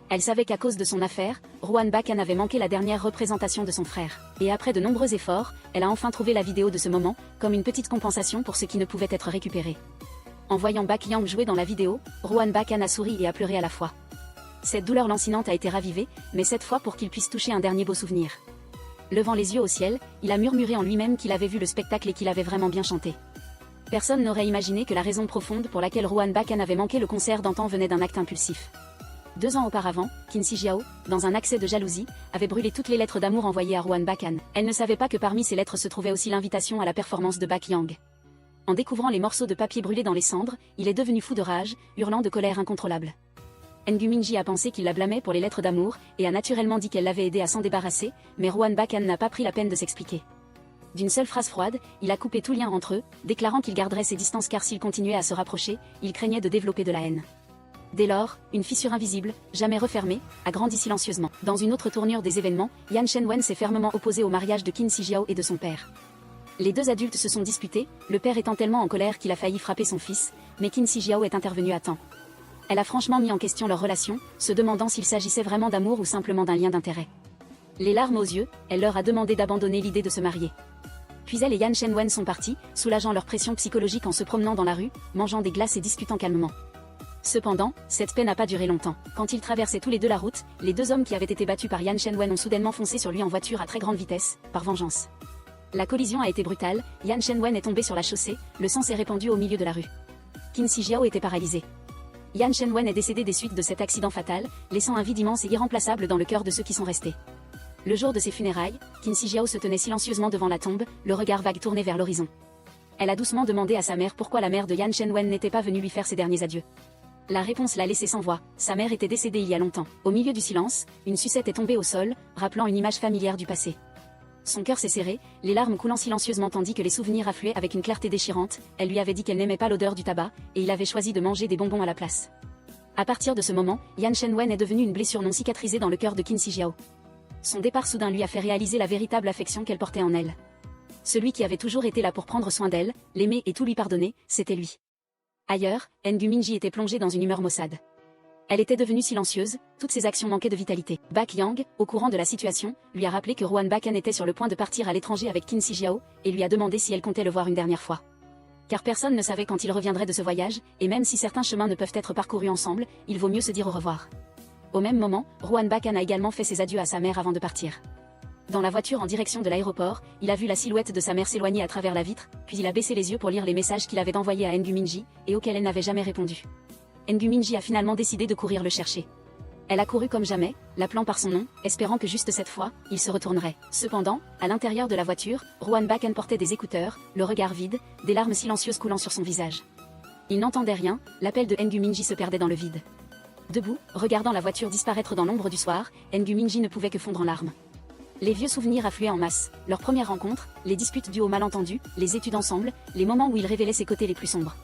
Elle savait qu'à cause de son affaire, Rohan Bakan avait manqué la dernière représentation de son frère. Et après de nombreux efforts, elle a enfin trouvé la vidéo de ce moment, comme une petite compensation pour ce qui ne pouvait être récupéré. En voyant Bak Yang jouer dans la vidéo, Rohan Bakan a souri et a pleuré à la fois. Cette douleur lancinante a été ravivée, mais cette fois pour qu'il puisse toucher un dernier beau souvenir. Levant les yeux au ciel, il a murmuré en lui-même qu'il avait vu le spectacle et qu'il avait vraiment bien chanté. Personne n'aurait imaginé que la raison profonde pour laquelle Rohan Bakan avait manqué le concert d'antan venait d'un acte impulsif. 2 ans auparavant, Qin Shi Jiao, dans un accès de jalousie, avait brûlé toutes les lettres d'amour envoyées à Rohan Bakan. Elle ne savait pas que parmi ces lettres se trouvait aussi l'invitation à la performance de Bak Yang. En découvrant les morceaux de papier brûlés dans les cendres, il est devenu fou de rage, hurlant de colère incontrôlable. N'Gu Minji a pensé qu'il la blâmait pour les lettres d'amour, et a naturellement dit qu'elle l'avait aidé à s'en débarrasser, mais Rohan Bakan n'a pas pris la peine de s'expliquer. D'une seule phrase froide, il a coupé tout lien entre eux, déclarant qu'il garderait ses distances car s'il continuait à se rapprocher, il craignait de développer de la haine. Dès lors, une fissure invisible, jamais refermée, a grandi silencieusement. Dans une autre tournure des événements, Yan Shenwen s'est fermement opposé au mariage de Qin Shi Jiao et de son père. Les 2 adultes se sont disputés, le père étant tellement en colère qu'il a failli frapper son fils, mais Qin Shi Jiao est intervenu à temps. Elle a franchement mis en question leur relation, se demandant s'il s'agissait vraiment d'amour ou simplement d'un lien d'intérêt. Les larmes aux yeux, elle leur a demandé d'abandonner l'idée de se marier. Puis elle et Yan Shenwen sont partis, soulageant leur pression psychologique en se promenant dans la rue, mangeant des glaces et discutant calmement. Cependant, cette paix n'a pas duré longtemps. Quand ils traversaient tous les 2 la route, les 2 hommes qui avaient été battus par Yan Shenwen ont soudainement foncé sur lui en voiture à très grande vitesse, par vengeance. La collision a été brutale, Yan Shenwen est tombé sur la chaussée, le sang s'est répandu au milieu de la rue. Qin Shi Jiao était paralysé. Yan Shenwen est décédé des suites de cet accident fatal, laissant un vide immense et irremplaçable dans le cœur de ceux qui sont restés. Le jour de ses funérailles, Qin Shi Jiao se tenait silencieusement devant la tombe, le regard vague tourné vers l'horizon. Elle a doucement demandé à sa mère pourquoi la mère de Yan Shenwen n'était pas venue lui faire ses derniers adieux. La réponse l'a laissé sans voix, sa mère était décédée il y a longtemps. Au milieu du silence, une sucette est tombée au sol, rappelant une image familière du passé. Son cœur s'est serré, les larmes coulant silencieusement tandis que les souvenirs affluaient avec une clarté déchirante. Elle lui avait dit qu'elle n'aimait pas l'odeur du tabac, et il avait choisi de manger des bonbons à la place. À partir de ce moment, Yan Shenwen est devenue une blessure non cicatrisée dans le cœur de Qin Shi Jiao. Son départ soudain lui a fait réaliser la véritable affection qu'elle portait en elle. Celui qui avait toujours été là pour prendre soin d'elle, l'aimer et tout lui pardonner, c'était lui. Ailleurs, N'Gu Minji était plongée dans une humeur maussade. Elle était devenue silencieuse, toutes ses actions manquaient de vitalité. Bak Yang, au courant de la situation, lui a rappelé que Rohan Bakan était sur le point de partir à l'étranger avec Qin Shi Jiao, et lui a demandé si elle comptait le voir une dernière fois. Car personne ne savait quand il reviendrait de ce voyage, et même si certains chemins ne peuvent être parcourus ensemble, il vaut mieux se dire au revoir. Au même moment, Rohan Bakan a également fait ses adieux à sa mère avant de partir. Dans la voiture en direction de l'aéroport, il a vu la silhouette de sa mère s'éloigner à travers la vitre, puis il a baissé les yeux pour lire les messages qu'il avait envoyés à N'Gu Minji, et auxquels elle n'avait jamais répondu. N'Gu Minji a finalement décidé de courir le chercher. Elle a couru comme jamais, l'appelant par son nom, espérant que juste cette fois, il se retournerait. Cependant, à l'intérieur de la voiture, Rohan Bakan portait des écouteurs, le regard vide, des larmes silencieuses coulant sur son visage. Il n'entendait rien, l'appel de N'Gu Minji se perdait dans le vide. Debout, regardant la voiture disparaître dans l'ombre du soir, N'Gu Minji ne pouvait que fondre en larmes. Les vieux souvenirs affluaient en masse, leur première rencontre, les disputes dues aux malentendus, les études ensemble, les moments où il révélait ses côtés les plus sombres.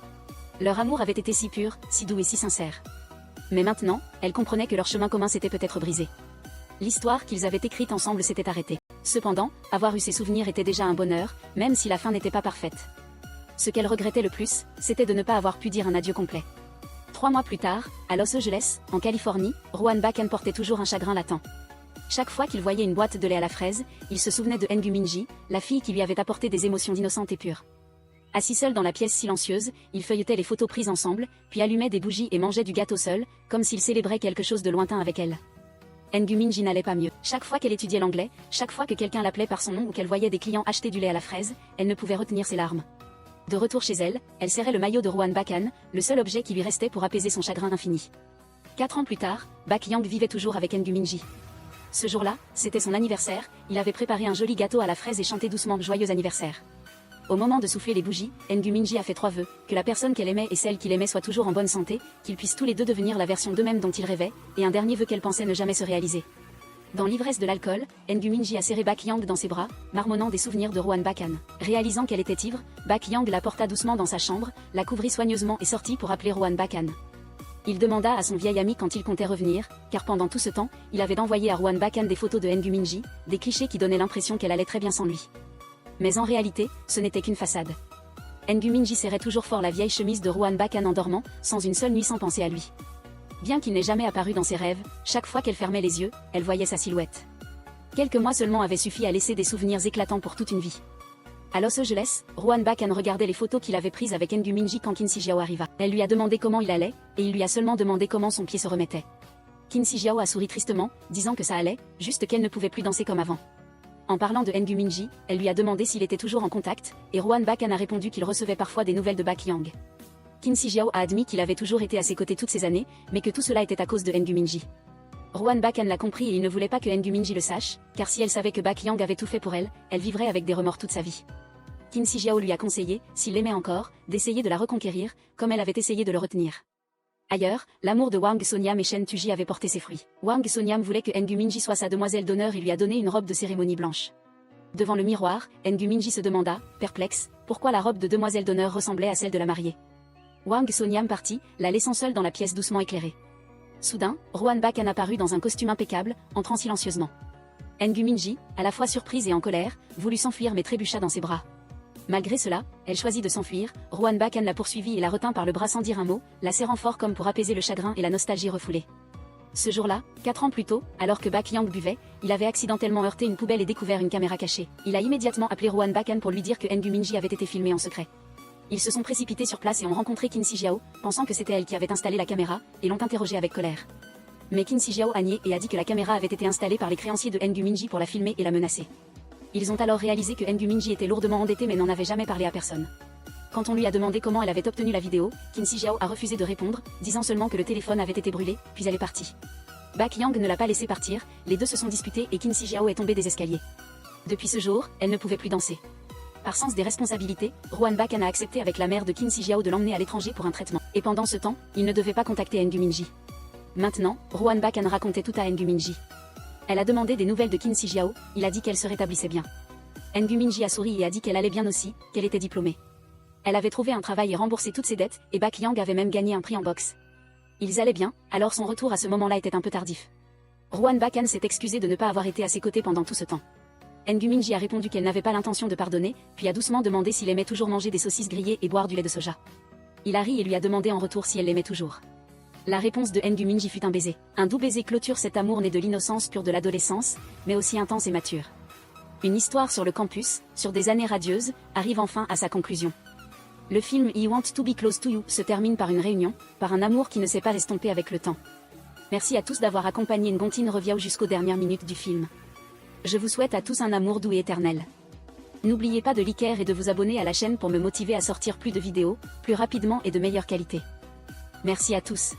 Leur amour avait été si pur, si doux et si sincère. Mais maintenant, elle comprenait que leur chemin commun s'était peut-être brisé. L'histoire qu'ils avaient écrite ensemble s'était arrêtée. Cependant, avoir eu ces souvenirs était déjà un bonheur, même si la fin n'était pas parfaite. Ce qu'elle regrettait le plus, c'était de ne pas avoir pu dire un adieu complet. 3 mois plus tard, à Los Angeles, en Californie, Rowan Bachan portait toujours un chagrin latent. Chaque fois qu'il voyait une boîte de lait à la fraise, il se souvenait de Ngu Minji, la fille qui lui avait apporté des émotions innocentes et pures. Assis seul dans la pièce silencieuse, il feuilletait les photos prises ensemble, puis allumait des bougies et mangeait du gâteau seul, comme s'il célébrait quelque chose de lointain avec elle. Ngu Minji n'allait pas mieux. Chaque fois qu'elle étudiait l'anglais, chaque fois que quelqu'un l'appelait par son nom ou qu'elle voyait des clients acheter du lait à la fraise, elle ne pouvait retenir ses larmes. De retour chez elle, elle serrait le maillot de Rowan Bachan, le seul objet qui lui restait pour apaiser son chagrin infini. 4 ans plus tard, Bak Yang vivait toujours avec Ngu Minji. Ce jour-là, c'était son anniversaire, il avait préparé un joli gâteau à la fraise et chanté doucement « Joyeux anniversaire ». Au moment de souffler les bougies, Ngu Minji a fait 3 vœux, que la personne qu'elle aimait et celle qu'il aimait soient toujours en bonne santé, qu'ils puissent tous les deux devenir la version d'eux-mêmes dont ils rêvaient, et un dernier vœu qu'elle pensait ne jamais se réaliser. Dans l'ivresse de l'alcool, Ngu Minji a serré Bak Yang dans ses bras, marmonnant des souvenirs de Rowan Bachan. Réalisant qu'elle était ivre, Bak Yang la porta doucement dans sa chambre, la couvrit soigneusement et sortit pour appeler Rowan Bachan. Il demanda à son vieil ami quand il comptait revenir, car pendant tout ce temps, il avait envoyé à Rowan Bachan des photos de Ngu Minji, des clichés qui donnaient l'impression qu'elle allait très bien sans lui. Mais en réalité, ce n'était qu'une façade. Ngu Minji serrait toujours fort la vieille chemise de Rowan Bachan en dormant, sans une seule nuit sans penser à lui. Bien qu'il n'ait jamais apparu dans ses rêves, chaque fois qu'elle fermait les yeux, elle voyait sa silhouette. Quelques mois seulement avaient suffi à laisser des souvenirs éclatants pour toute une vie. À Los Angeles, Rowan Bachan regardait les photos qu'il avait prises avec Ngu Minji quand Qin Shijiao arriva. Elle lui a demandé comment il allait, et il lui a seulement demandé comment son pied se remettait. Qin Shijiao a souri tristement, disant que ça allait, juste qu'elle ne pouvait plus danser comme avant. En parlant de Ngu Minji, elle lui a demandé s'il était toujours en contact, et Rowan Bachan a répondu qu'il recevait parfois des nouvelles de Bak Yang. Qin Shijiao a admis qu'il avait toujours été à ses côtés toutes ces années, mais que tout cela était à cause de Ngu Minji. Rowan Bachan l'a compris et il ne voulait pas que Ngu Minji le sache, car si elle savait que Bak Yang avait tout fait pour elle, elle vivrait avec des remords toute sa vie. Qin Shijiao lui a conseillé, s'il l'aimait encore, d'essayer de la reconquérir, comme elle avait essayé de le retenir. Ailleurs, l'amour de Wang Sonyam et Shen Tuji avait porté ses fruits. Wang Sonyam voulait que Ngu Minji soit sa demoiselle d'honneur et lui a donné une robe de cérémonie blanche. Devant le miroir, Ngu Minji se demanda, perplexe, pourquoi la robe de demoiselle d'honneur ressemblait à celle de la mariée. Wang Sonyam partit, la laissant seule dans la pièce doucement éclairée. Soudain, Rowan Bachan apparut dans un costume impeccable, entrant silencieusement. Ngu Minji, à la fois surprise et en colère, voulut s'enfuir mais trébucha dans ses bras. Malgré cela, elle choisit de s'enfuir, Rowan Bachan la poursuivit et la retint par le bras sans dire un mot, la serrant fort comme pour apaiser le chagrin et la nostalgie refoulée. Ce jour-là, 4 ans plus tôt, alors que Bak Yang buvait, il avait accidentellement heurté une poubelle et découvert une caméra cachée. Il a immédiatement appelé Rowan Bachan pour lui dire que Ngu Minji avait été filmé en secret. Ils se sont précipités sur place et ont rencontré Qin Shijiao, pensant que c'était elle qui avait installé la caméra, et l'ont interrogée avec colère. Mais Qin Shijiao a nié et a dit que la caméra avait été installée par les créanciers de Ngu Minji pour la filmer et la menacer. Ils ont alors réalisé que Ngu Minji était lourdement endettée mais n'en avait jamais parlé à personne. Quand on lui a demandé comment elle avait obtenu la vidéo, Qin Shijiao a refusé de répondre, disant seulement que le téléphone avait été brûlé, puis elle est partie. Bak Yang ne l'a pas laissé partir, les deux se sont disputés et Qin Shijiao est tombée des escaliers. Depuis ce jour, elle ne pouvait plus danser. Par sens des responsabilités, Rowan Bachan a accepté avec la mère de Qin Shijiao de l'emmener à l'étranger pour un traitement. Et pendant ce temps, il ne devait pas contacter Ngu Minji. Maintenant, Rowan Bachan racontait tout à Ngu Minji. Elle a demandé des nouvelles de Qin Shijiao, il a dit qu'elle se rétablissait bien. Ngu Minji a souri et a dit qu'elle allait bien aussi, qu'elle était diplômée. Elle avait trouvé un travail et remboursé toutes ses dettes, et Bak Yang avait même gagné un prix en boxe. Ils allaient bien, alors son retour à ce moment-là était un peu tardif. Rowan Bachan s'est excusé de ne pas avoir été à ses côtés pendant tout ce temps. Ngu Minji a répondu qu'elle n'avait pas l'intention de pardonner, puis a doucement demandé s'il aimait toujours manger des saucisses grillées et boire du lait de soja. Il a ri et lui a demandé en retour si elle l'aimait toujours. La réponse de Ngu Minji fut un baiser. Un doux baiser clôture cet amour né de l'innocence pure de l'adolescence, mais aussi intense et mature. Une histoire sur le campus, sur des années radieuses, arrive enfin à sa conclusion. Le film I Want to Be Close to You se termine par une réunion, par un amour qui ne s'est pas estompé avec le temps. Merci à tous d'avoir accompagné Ngontine Reviao jusqu'aux dernières minutes du film. Je vous souhaite à tous un amour doux et éternel. N'oubliez pas de liker et de vous abonner à la chaîne pour me motiver à sortir plus de vidéos, plus rapidement et de meilleure qualité. Merci à tous.